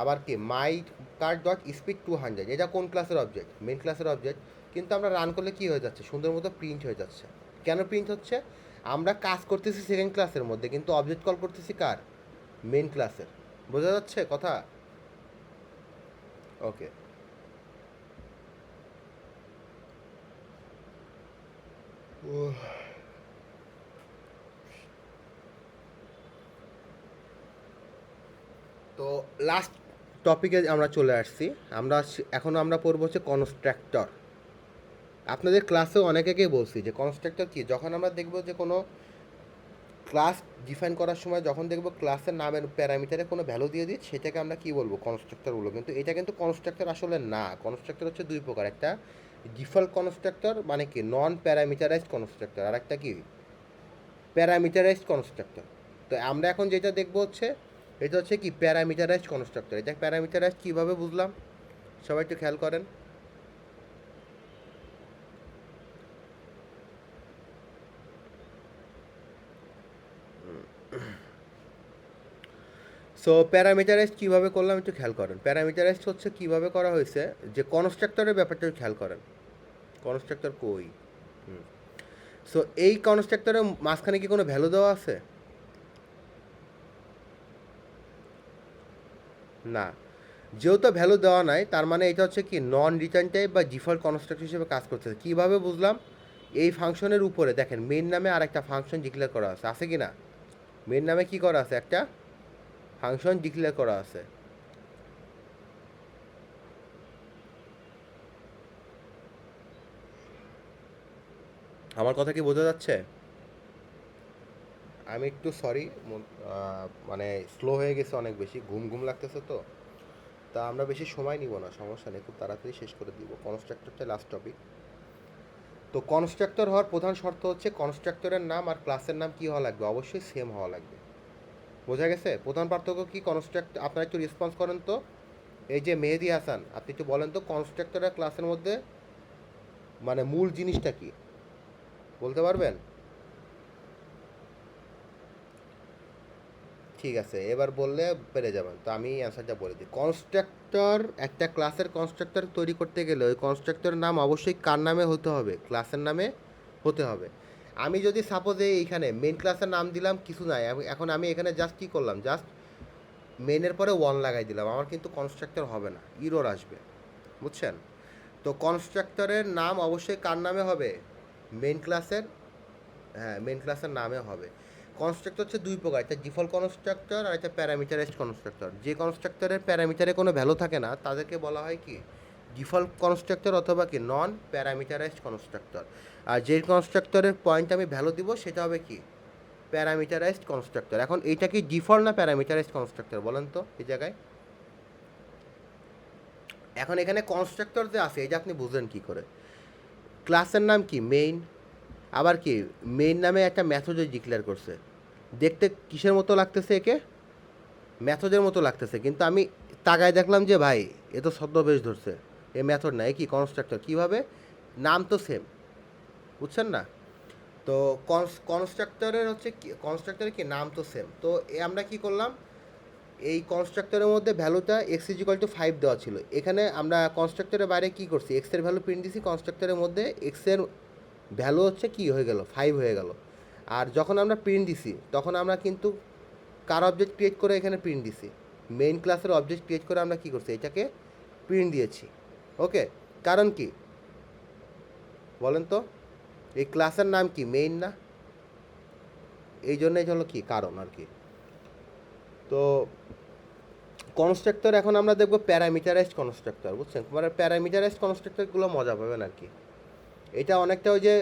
আবার কি মাই কার ডট স্পিড 200, এটা কোন ক্লাসের অবজেক্ট, মেন ক্লাসের অবজেক্ট। কিন্তু আমরা রান করলে কী হয়ে যাচ্ছে, সুন্দর মতো প্রিন্ট হয়ে যাচ্ছে। কেন প্রিন্ট হচ্ছে, আমরা কাজ করতেছি সেকেন্ড ক্লাসের মধ্যে, কিন্তু অবজেক্ট কল করতেছি কার, মেন ক্লাসের। বোঝা যাচ্ছে কথা? ওকে। তো লাস্ট টপিকে আমরা চলে আসছি, এখন আমরা পড়বো হচ্ছে কনস্ট্রাক্টর। আপনাদের ক্লাসেও অনেকেই বলছি যে কনস্ট্রাক্টর কি, যখন আমরা দেখবো যে কোনো ক্লাস ডিফাইন করার সময় যখন দেখবো ক্লাসের নামের প্যারামিটারে কোনো ভ্যালু দিয়ে দিই, সেটাকে আমরা কি বলবো, কনস্ট্রাক্টর বলবো। কিন্তু এটা কিন্তু কনস্ট্রাক্টর আসলে না। কনস্ট্রাক্টর হচ্ছে দুই প্রকার, একটা ডিফল্ট কনস্ট্রাক্টর মানে কি নন প্যারামিটারাইজড কনস্ট্রাক্টর, আর একটা কি প্যারামিটারাইজড কনস্ট্রাক্টর। তো আমরা এখন যেটা দেখবো হচ্ছে, এটা হচ্ছে কি প্যারামিটারাইজড কনস্ট্রাক্টর। এটা প্যারামিটারাইজড কীভাবে বুঝলাম, সবাই একটু খেয়াল করেন। সো প্যারামিটারাইজড কীভাবে করলাম একটু খেয়াল করেন। প্যারামিটারাইজড হচ্ছে কীভাবে করা হয়েছে, যে কনস্ট্রাক্টরের ব্যাপারটা একটু খেয়াল করেন। কনস্ট্রাক্টর কই, সো এই কনস্ট্রাক্টরের মাঝখানে কি কোনো ভ্যালু দেওয়া আছে? না। যেহেতু ভ্যালু দেওয়া নাই, তার মানে এটা হচ্ছে কি নন রিটার্ন টাইপ বা ডিফল্ট কনস্ট্রাক্টর হিসেবে কাজ করতেছে। কীভাবে বুঝলাম, এই ফাংশনের উপরে দেখেন মেন নামে আর একটা ফাংশন ডিক্লেয়ার করা আছে কি না? মেন নামে কি করা আছে, একটা ফাংশন ডিক্লেয়ার করা আছে। আমার কথা কি বোঝা যাচ্ছে? আমি একটু সরি, মানে স্লো হয়ে গেছে অনেক বেশি, ঘুম ঘুম লাগতেছে তো। তা আমরা বেশি সময় নিব না, সমস্যা নেই, খুব তাড়াতাড়ি শেষ করে দিব। কনস্ট্রাক্টরটা লাস্ট টপিক। তো কনস্ট্রাক্টর হওয়ার প্রধান শর্ত হচ্ছে কনস্ট্রাক্টরের নাম আর ক্লাসের নাম কী হওয়া লাগবে, অবশ্যই সেম হওয়া লাগবে। বোঝা গেছে? প্রধান পার্থক্য কি কনস্ট্রাক্ট, আপনারা একটু রেসপন্স করেন তো। এই যে মেহেদি হাসান, আপনি একটু বলেন তো কনস্ট্রাক্টর আর ক্লাসের মধ্যে মানে মূল জিনিসটা কি, বলতে পারবেন? ঠিক আছে, এবার বললে পেরে যাবেন। তো আমি অ্যান্সারটা বলে দিই। কনস্ট্রাক্টর, একটা ক্লাসের কনস্ট্রাক্টর তৈরি করতে গেলে ওই কনস্ট্রাক্টরের নাম অবশ্যই কার নামে হতে হবে, ক্লাসের নামে হতে হবে। আমি যদি সাপোজ এইখানে মেন ক্লাসের নাম দিলাম, কিছু নাই, এখন আমি এখানে জাস্ট কী করলাম, জাস্ট মেনের পরে ওয়ান লাগাই দিলাম, আমার কিন্তু কনস্ট্রাক্টর হবে না, ইরোর আসবে, বুঝছেন? তো কনস্ট্রাক্টরের নাম অবশ্যই কার নামে হবে, মেন ক্লাসের, হ্যাঁ মেন ক্লাসের নামে হবে। কনস্ট্রাক্টর হচ্ছে দুই প্রকার, একটা ডিফল্ট কনস্ট্রাক্টর আর একটা প্যারামিটারাইজড কনস্ট্রাক্টর। যে কনস্ট্রাক্টরের প্যারামিটারে কোনো ভ্যালু থাকে না তাদেরকে বলা হয় কি ডিফল্ট কনস্ট্রাক্টর অথবা কি নন প্যারামিটারাইজড কনস্ট্রাক্টর। আর যে কনস্ট্রাক্টরের পয়েন্ট আমি ভ্যালু দিব সেটা হবে কি প্যারামিটারাইজড কনস্ট্রাক্টর। এখন এইটা কি ডিফল্ট না প্যারামিটারাইজড কনস্ট্রাক্টর বলেন তো এই জায়গায়? এখন এখানে কনস্ট্রাক্টর যে আছে এটা আপনি বুঝলেন কী করে, ক্লাসের নাম কি মেইন, আবার কি মেইন নামে একটা মেথড ডিক্লেয়ার করছে, দেখতে কিসের মতো লাগতেছে, একে মেথডের মতো লাগতেছে, কিন্তু আমি তাকায় দেখলাম যে ভাই এ তো ছদ্মবেশ ধরছে, এ মেথড না, এ কি কনস্ট্রাক্টর। কীভাবে, নাম তো সেম, বুঝছেন না? তো কনস্ট্রাক্টরের হচ্ছে কি, কনস্ট্রাক্টরের কি নাম তো সেম। তো আমরা কি করলাম, এই কনস্ট্রাক্টরের মধ্যে ভ্যালুটা এক্স ইজ ইকুয়াল টু 5 দেওয়া ছিল, এখানে আমরা কনস্ট্রাক্টরের বাইরে কি করছি, এক্সের ভ্যালু প্রিন্ট দিছি, কনস্ট্রাক্টরের মধ্যে এক্সের ভ্যালু হচ্ছে কি হয়ে গেল, 5 হয়ে গেল। আর যখন আমরা প্রিন্ট দিছি তখন আমরা কিন্তু কার অবজেক্ট ক্রিয়েট করে এখানে প্রিন্ট দিছি, মেইন ক্লাসের অবজেক্ট ক্রিয়েট করে আমরা কি করছি, এটাকে প্রিন্ট দিয়েছি। ওকে, কারণ কি বলেন তো, এই ক্লাসের নাম কি, মেইন না? এই জন্যই হলো কি কারণ আর কি। তো কনস্ট্রাক্টর এখন আমরা দেখবো প্যারামিটারাইজড কনস্ট্রাক্টর, বুঝছেন? মানে প্যারামিটারাইজড কনস্ট্রাক্টরগুলো মজা পাবেন আর কি। এটা অনেকটা ওই যে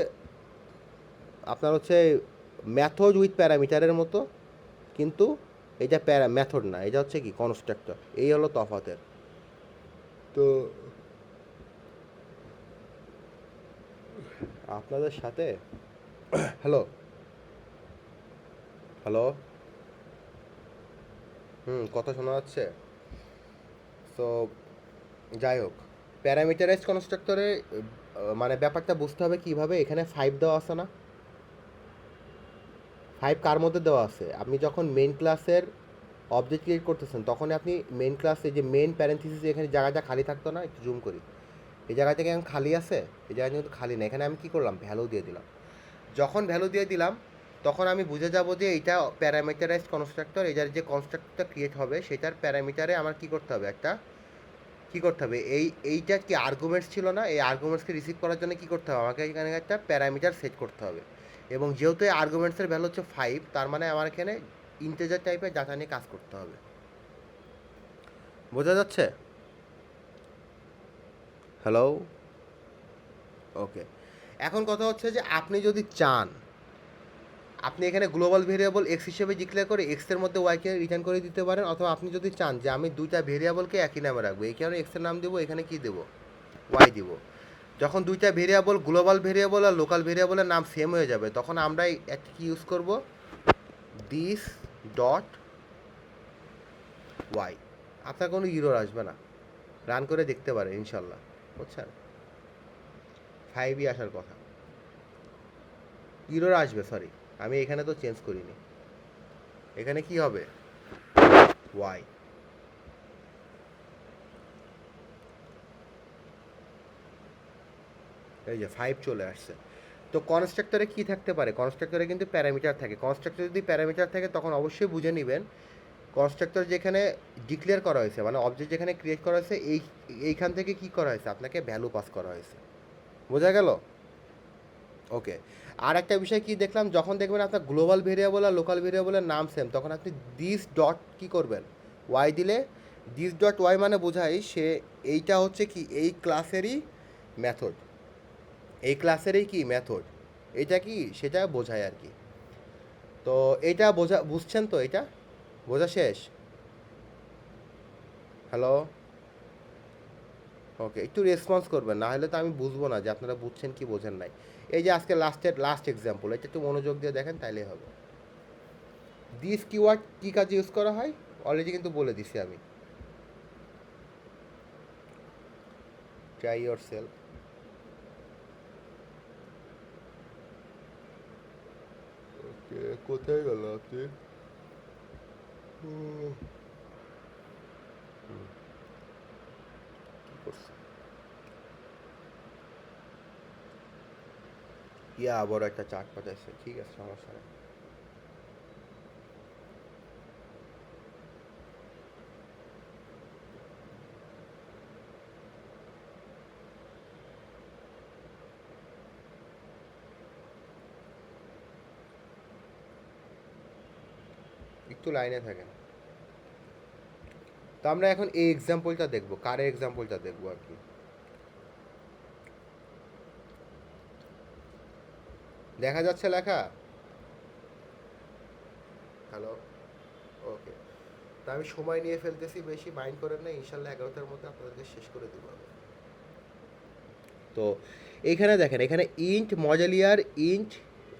আপনার হচ্ছে ম্যাথড উইথ প্যারামিটারের মতো, কিন্তু এটা মেথড না, এটা হচ্ছে কি কনস্ট্রাক্টর, এই হলো তফাতের। তো আপনাদের সাথে হ্যালো হ্যালো, কথা শোনা যাচ্ছে? তো যাই হোক, প্যারামিটারাইজ কনস্ট্রাক্টরে মানে ব্যাপারটা বুঝতে হবে কীভাবে। এখানে 5 দেওয়া আছে না, 5 কার মধ্যে দেওয়া আছে, আপনি যখন মেইন ক্লাসের অবজেক্ট ক্রিয়েট করতেছেন তখন আপনি মেইন ক্লাসে যে মেইন প্যারেন্থিসিস এখানে জায়গাটা খালি থাকতো না, একটু জুম করি, এই জায়গা থেকে এখন খালি আছে, এই জায়গাটা কিন্তু খালি না, এখানে আমি কী করলাম, ভ্যালু দিয়ে দিলাম। যখন ভ্যালু দিয়ে দিলাম তখন আমি বুঝে যাব যে এইটা প্যারামিটারাইজড কনস্ট্রাক্টর, এটার যে কনস্ট্রাক্টরটা ক্রিয়েট হবে সেটার প্যারামিটারে আমার কী করতে হবে, একটা কী করতে হবে, এইটা কি আর্গুমেন্টস ছিল না, এই আর্গুমেন্টসকে রিসিভ করার জন্য কী করতে হবে, আমাকে এখানে একটা প্যারামিটার সেট করতে হবে। এবং যেহেতু এই আর্গুমেন্টসের ভ্যালু হচ্ছে 5, তার মানে আমার এখানে ইন্টিজার টাইপের ডাটা নিয়ে কাজ করতে হবে। বোঝা যাচ্ছে? হ্যালো, ওকে। এখন কথা হচ্ছে যে আপনি যদি চান, আপনি এখানে গ্লোবাল ভেরিয়েবল এক্স হিসেবে ডিক্লেয়ার করে এক্সের মধ্যে ওয়াইকে রিটার্ন করে দিতে পারেন, অথবা আপনি যদি চান যে আমি দুইটা ভেরিয়েবলকে একই নামে রাখবো, এখানে এক্সের নাম দেবো, এখানে কি দেবো, ওয়াই দিব। যখন দুইটা ভেরিয়েবল, গ্লোবাল ভেরিয়েবল আর লোকাল ভেরিয়েবলের নাম সেম হয়ে যাবে, তখন আমরা একটা কি ইউজ করব, দিস ডট ওয়াই। আপনার কোনো ইরর আসবে না, রান করে দেখতে পারে ইনশাল্লাহ, বুঝছেন? 5ই আসার কথা, ইরর আসবে, সরি আমি এখানে তো চেঞ্জ করিনি, এখানে কি হবে, ওয়াই। এই যে 5 চলে আসছে। তো কনস্ট্রাক্টরে কি থাকতে পারে, কনস্ট্রাক্টরে কিন্তু প্যারামিটার থাকে, কনস্ট্রাক্টরে যদি প্যারামিটার থাকে তখন অবশ্যই বুঝে নেবেন কনস্ট্রাক্টর যেখানে ডিক্লেয়ার করা হয়েছে, মানে অবজেক্ট যেখানে ক্রিয়েট করা হয়েছে, এইখান থেকে কি করা হয়েছে, আপনাকে ভ্যালু পাস করা হয়েছে। বোঝা গেল? ওকে। আর একটা বিষয় কি দেখলাম, যখন দেখবেন আপনার গ্লোবাল ভেরিয়েবল আর লোকাল ভেরিয়েবলের নাম সেম, তখন আপনি দিস ডট কি করবেন, ওয়াই দিলে, দিস ডট ওয়াই মানে বোঝাই সে এইটা হচ্ছে কি এই ক্লাসেরই মেথড, এই ক্লাসেরই কি মেথড, এটা কি সেটা বোঝায় আর কি। তো এইটা বুঝছেন তো, এটা বোঝা শেষ? হ্যালো, ওকে, একটু রেসপন্স করবেন, না হলে তো আমি বুঝবো না যে আপনারা বুঝছেন কি বোঝেন নাই। এই যে আজকে লাস্ট এক্সাম্পল, এটা একটু মনোযোগ দিয়ে দেখেন তাইলে হবে। দিস কিওয়ার্ড কী কাজে ইউজ করা হয় অলরেডি কিন্তু বলে দিছি আমি, ট্রাই ইয়োর সেলফ। ওকে, কোথায় গেল আপনি? কি করছে, ইয়া বড় একটা চার্ট পাঠাইছে, ঠিক আছে সমস্যা নেই। একটু লাইনে থাকেন। তো আমরা এখন এই এক্সাম্পলটা দেখবো, কারের এক্সাম্পলটা দেখবো আর কি। দেখা যাচ্ছে লেখা? হ্যালো, ওকে। তা আমি সময় নিয়ে ফেলতেছি বেশি, মাইন্ড করেন না, ইনশাল্লাহ 11টার মধ্যে আপনাদেরকে শেষ করে দেবো আমি। তো এইখানে দেখেন, এখানে ইন্ট মডেলিয়ার ইন্ট,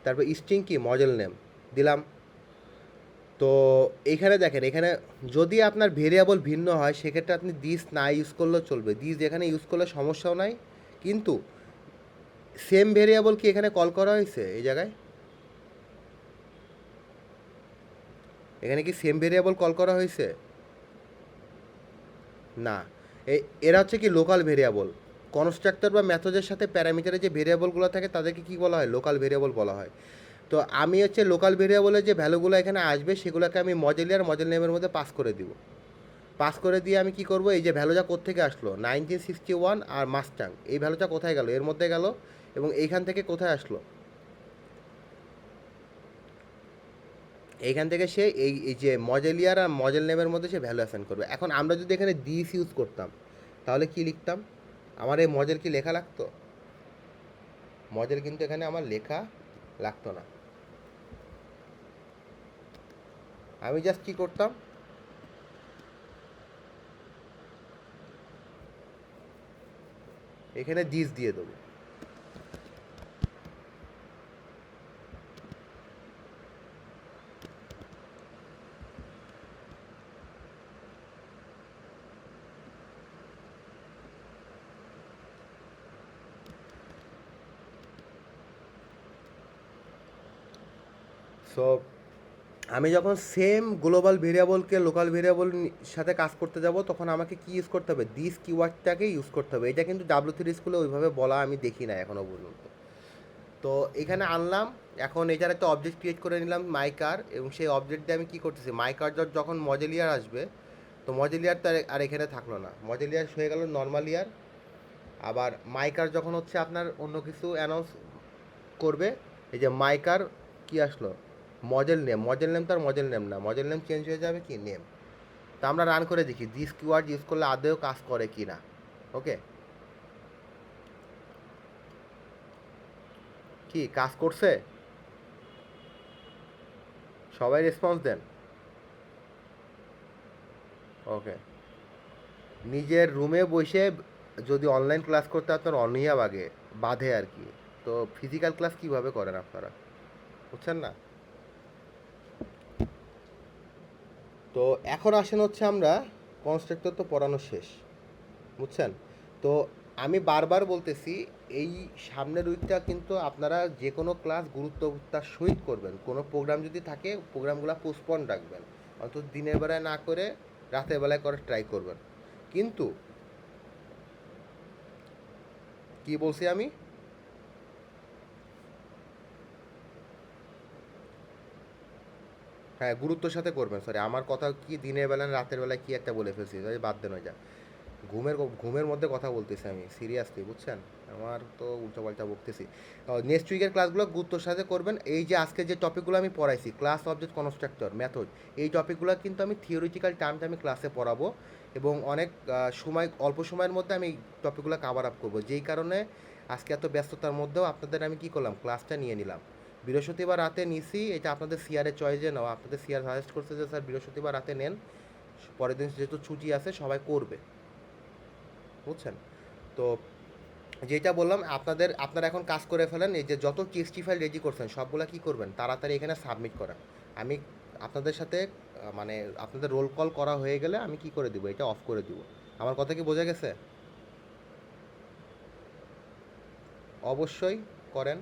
তারপর স্ট্রিং কি মডেল নেম দিলাম। তো এইখানে দেখেন, এখানে যদি আপনার ভেরিয়েবল ভিন্ন হয় সেক্ষেত্রে আপনি দিস না ইউজ করলেও চলবে, দিস এখানে ইউজ করলে সমস্যাও নাই, কিন্তু সেম ভেরিয়েবল কি এখানে কল করা হয়েছে এই জায়গায়? এখানে কি সেম ভেরিয়েবল কল করা হয়েছে? না, এরা হচ্ছে কি লোকাল ভেরিয়েবল। কনস্ট্রাক্টর বা মেথডের সাথে প্যারামিটারের যে ভেরিয়েবলগুলো থাকে তাদেরকে কি বলা হয়? লোকাল ভেরিয়েবল বলা হয়। তো আমি হচ্ছে লোকাল ভেরিয়েবলের যে ভ্যালুগুলো এখানে আসবে সেগুলোকে আমি মডেলিয়ার মডেল নেমের মধ্যে পাস করে দিব। পাস করে দিয়ে আমি কি করব, এই যে ভ্যালুটা কোত্থেকে আসলো 1961 আর মাস্টাং, এই ভ্যালুটা কোথায় গেল? এর মধ্যে গেল। এবং এইখান থেকে কোথায় আসলো? এইখান থেকে সে এই যে মডেলিয়ার আর মডেল নেমের মধ্যে সে ভ্যালু অ্যাসাইন করবে। এখন আমরা যদি এখানে দিস ইউজ করতাম তাহলে কি লিখতাম? আমার এই মডেল কি লেখা লাগতো? মডেল কিন্তু এখানে আমার লেখা লাগতো না। আমি জাস্ট কি করতাম, এখানে দিস দিয়ে দেবো। সো আমি যখন সেম গ্লোবাল ভেরিয়েবলকে লোকাল ভেরিয়েবল সাথে কাজ করতে যাব তখন আমাকে কি ইউজ করতে হবে? দিস কিওয়ার্ডটাকে ইউজ করতে হবে। এটা কিন্তু W3 স্কুলে ওইভাবে বলা আমি দেখি না এখনও পর্যন্ত। তো এখানে আনলাম, এখন এটার একটা অবজেক্ট ক্রিয়েট করে নিলাম মাই কার, এবং সেই অবজেক্ট দিয়ে আমি কী করতেছি, মাই কার যখন মডেলিয়ার আসবে, তো মডেলিয়ার তো আর এখানে থাকলো না, মডেলিয়ার হয়ে গেল নর্মাল ইয়ার। আবার মাই কার যখন হচ্ছে আপনার অন্য কিছু অ্যানাউন্স করবে, এই যে মাই কার কী আসলো, মডেল নেম তো আর মডেল নেম না, মডেল নেম চেঞ্জ হয়ে যাবে কি নেম। তা আমরা রান করে দেখি দিস কিওয়ার্ড ইউজ করলে আদৌ কাজ করে কি না। ওকে, কি কাজ করছে? সবাই রেসপন্স দেন। ওকে, নিজের রুমে বসে যদি অনলাইন ক্লাস করতে আপনার অনীহা বাধে আর কি, তো ফিজিক্যাল ক্লাস কিভাবে করেন আপনারা, বুঝছেন না? তো এখন আসেন হচ্ছে আমরা কনস্ট্রাক্টর তো পড়ানো শেষ, বুঝছেন? তো আমি বারবার বলতেছি, এই সামনের উইকটা কিন্তু আপনারা যে কোনো ক্লাস গুরুত্বতার সহিত করবেন। কোনো প্রোগ্রাম যদি থাকে প্রোগ্রামগুলো পোস্টপন রাখবেন, অন্তত দিনের বেলায় না করে রাতের বেলায় করার ট্রাই করবেন। কিন্তু কি বলছি আমি, হ্যাঁ গুরুত্বের সাথে করবেন। সরি, আমার কথা কি দিনের বেলা না রাতের বেলায় কি একটা বলে ফেলছি, বাদ দেন ওই যা। ঘুমের মধ্যে কথা বলতেছি আমি সিরিয়াসলি, বুঝছেন? আমার তো উল্টোপাল্টা বকতেছি। নেক্সট উইকের ক্লাসগুলো গুরুত্বের সাথে করবেন। এই যে আজকে যে টপিকগুলো আমি পড়াইছি, ক্লাস, অবজেক্ট, কনস্ট্রাক্টর, মেথড, এই টপিকগুলো কিন্তু আমি থিওরিটিক্যাল টার্মটা আমি ক্লাসে পড়াবো, এবং অনেক অল্প সময়ের মধ্যে আমি টপিকগুলো কাভার আপ করবো। যেই কারণে আজকে এত ব্যস্ততার মধ্যেও আপনাদের আমি কি করলাম, ক্লাসটা নিয়ে নিলাম। বৃহস্পতিবার রাতে নিছি, এটা আপনাদের সিআরের চয়েসে নেওয়া, আপনাদের সিআর সাজেস্ট করছে যে স্যার বৃহস্পতিবার রাতে নেন, পরের দিন যেহেতু ছুটি আছে সবাই করবে, বুঝছেন? তো যেটা বললাম, আপনারা এখন কাজ করে ফেলেন। এই যে যত টিএক্সটি ফাইল রেডি করছেন সবগুলা কি করবেন, তাড়াতাড়ি এখানে সাবমিট করেন। আমি আপনাদের সাথে মানে আপনাদের রোল কল করা হয়ে গেলে আমি কি করে দিব, এটা অফ করে দিব। আমার কথা কি বোঝা গেছে? অবশ্যই করেন।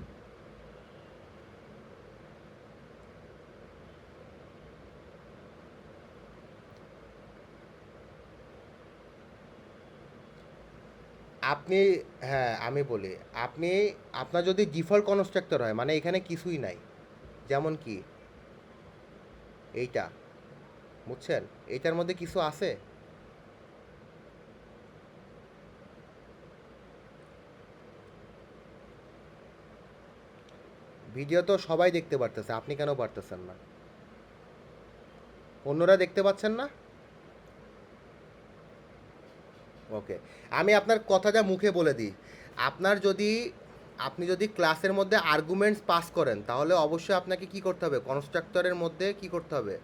আপনি, হ্যাঁ আমি বলি, আপনি আপনার যদি ডিফল্ট কনস্ট্রাক্টর হয় মানে এখানে কিছুই নাই, যেমন কি এইটা, বুঝছেন? এইটার মধ্যে কিছু আছে? ভিডিও তো সবাই দেখতে পারতেছে, আপনি কেন পারতেছেন না? অন্যরা দেখতে পাচ্ছেন না? ওকে, আমি আপনার কথাটা মুখে বলে দিই। আপনার যদি আপনি যদি ক্লাসের মধ্যে আর্গুমেন্টস পাস করেন তাহলে অবশ্যই আপনাকে কি করতে হবে, কনস্ট্রাক্টরের মধ্যে কি করতে হবে,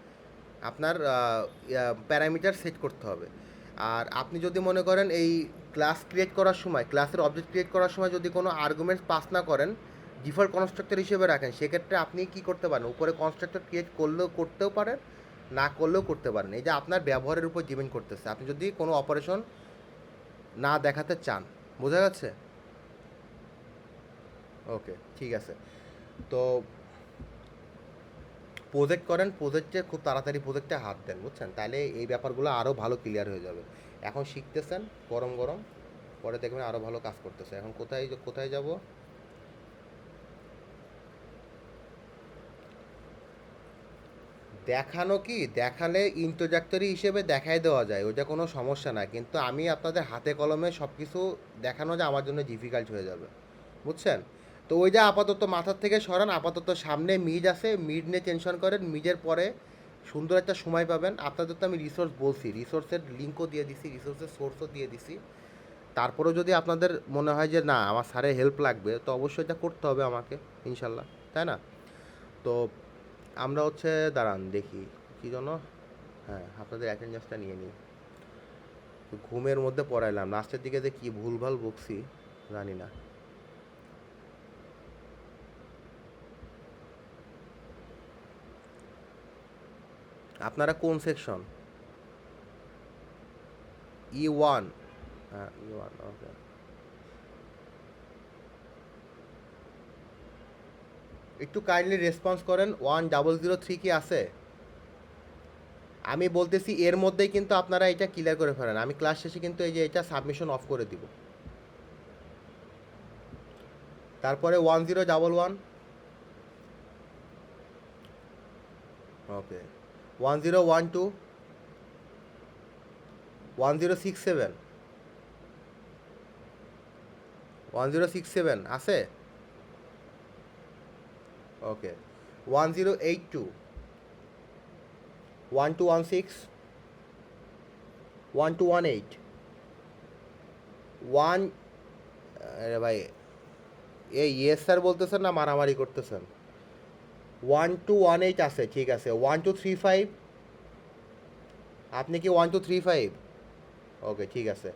আপনার প্যারামিটার সেট করতে হবে। আর আপনি যদি মনে করেন এই ক্লাস ক্রিয়েট করার সময়, ক্লাসের অবজেক্ট ক্রিয়েট করার সময় যদি কোনো আর্গুমেন্টস পাস না করেন, ডিফল্ট কনস্ট্রাক্টর হিসেবে রাখেন, সেক্ষেত্রে আপনি কি করতে পারেন, উপরে কনস্ট্রাক্টর ক্রিয়েট করলেও করতেও পারেন, না করলেও করতে পারেন। এই যে আপনার ব্যবহারের উপর ডিপেন্ড করতেছে, আপনি যদি কোনো অপারেশন না দেখাতে চান। বোঝা যাচ্ছে? ওকে, ঠিক আছে। তো প্রজেক্ট করেন, প্রজেক্টে খুব তাড়াতাড়ি প্রজেক্টে হাত দেন, বুঝছেন? তাহলে এই ব্যাপারগুলো আরও ভালো ক্লিয়ার হয়ে যাবে। এখন শিখতেছেন গরম গরম, পরে দেখবেন আরও ভালো কাজ করতেছে। এখন কোথায় কোথায় যাব? দেখানো কি, দেখালে ইন্ট্রোডাক্টরি হিসেবে দেখাই দেওয়া যায়, ওইটা কোনো সমস্যা না, কিন্তু আমি আপনাদের হাতে কলমে সব কিছু দেখানো যে আমার জন্য ডিফিকাল্ট হয়ে যাবে, বুঝছেন? তো ওইটা আপাতত মাথার থেকে সরান। আপাতত সামনে মিড আছে, মিড নিয়ে টেনশন করেন, মিডের পরে সুন্দর একটা সময় পাবেন। আপনাদের তো আমি রিসোর্স বলছি, রিসোর্সের লিঙ্কও দিয়ে দিছি, রিসোর্সের সোর্সও দিয়ে দিছি। তারপরেও যদি আপনাদের মনে হয় যে না আমার স্যারের হেল্প লাগবে, তো অবশ্যই এটা করতে হবে আমাকে, ইনশাল্লাহ, তাই না? তো আমরা হচ্ছে দাঁড়ান দেখি কী জন্য, হ্যাঁ আপনাদের অ্যাটেন্ডেন্সটা নিয়ে নিই। তো ঘুমের মধ্যে পড়াইলাম, লাস্টের দিকে যে কী ভুলভাল বকছি জানি না। আপনারা কোন সেকশন? E1? হ্যাঁ E1, ওকে। একটু কাইন্ডলি রেসপন্স করেন। 1003 কি আছে? আমি বলতেছি এর মধ্যেই কিন্তু আপনারা এটা ক্লিয়ার করে ফেলেন, আমি ক্লাস শেষে কিন্তু এই যে এটা সাবমিশন অফ করে দিব। তারপরে 1011, ওকে। 1012, 1067, 1067 আছে? ওকে। 1082, 1216, 1218, ওয়ান, আরে ভাই এই ইয়েস স্যার বলতেছেন না মারামারি করতেছেন? 1218 আছে, ঠিক আছে। 1235, আপনি কি 1235? ওকে, ঠিক আছে।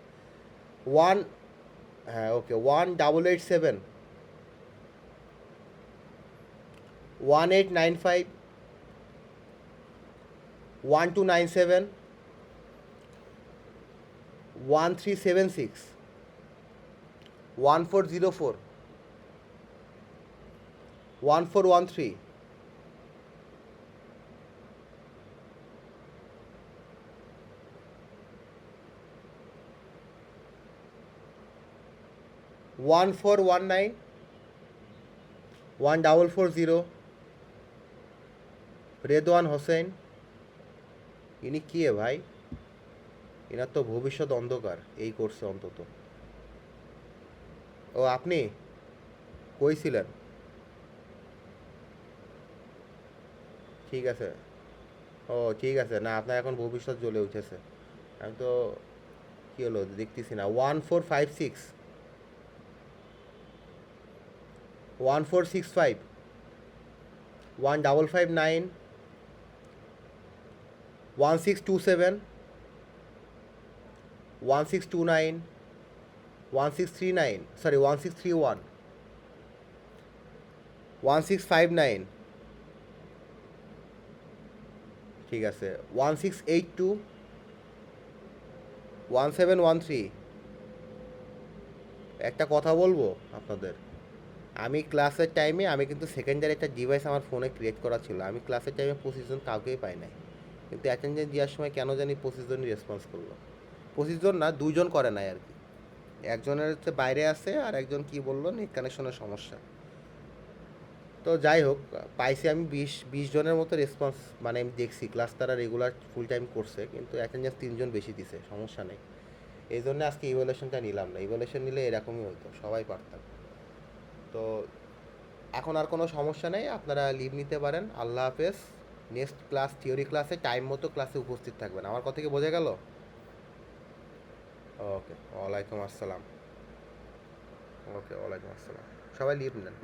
ওয়ান, হ্যাঁ ওকে। 1887, 1895, 1297, 1376, 1404, 1413, 1419, 1440, রেদওয়ান হোসেন। ইনি কি ভাই? এনার তো ভবিষ্যৎ অন্ধকার এই কোর্সে অন্তত। ও আপনি কই ছিলেন? ঠিক আছে। ও ঠিক আছে, না আপনার এখন ভবিষ্যৎ জ্বলে উঠেছে। আমি তো কী হলো দেখতেছি না। 1456, 1465, 1559, 1627, 1629, 1639, সরি 1631, 1659, ঠিক আছে। 1682, 1713। একটা কথা বলবো আপনাদের, আমি ক্লাসের টাইমে আমি কিন্তু সেকেন্ডারি একটা ডিভাইস আমার ফোনে ক্রিয়েট করা ছিল, আমি ক্লাসের টাইমে 25 জন কাউকেই পাই নাই, কিন্তু অ্যাটেন্ডেন্স দেওয়ার সময় কেন জানি 25 জনই রেসপন্স করলো। 25 জন না, 2জন করে নাই আর কি। একজনের হচ্ছে বাইরে আছে, আর একজন কি বললো নেট কানেকশনের সমস্যা। তো যাই হোক, পাইছি আমি 20 জনের মতো রেসপন্স, মানে আমি দেখছি ক্লাস তারা রেগুলার ফুল টাইম করছে, কিন্তু অ্যাটেন্ডেন্স 3জন বেশি দিছে, সমস্যা নেই। এই জন্য আজকে ইভ্যালুয়েশনটা নিলাম না, ইভ্যালুয়েশন নিলে এরকমই হতো, সবাই পারতাম। তো এখন আর কোনো সমস্যা নেই, আপনারা লিভ নিতে পারেন। আল্লাহ হাফেজ। নেক্সট ক্লাস থিওরি ক্লাসে টাইম মতো ক্লাসে উপস্থিত থাকবেন, আমার কথা কি বোঝা গেল? ওকে, ওয়ালাইকুম আসসালাম। ওকে, ওয়ালাইকুম আসসালাম। সবাই লিভ নেন।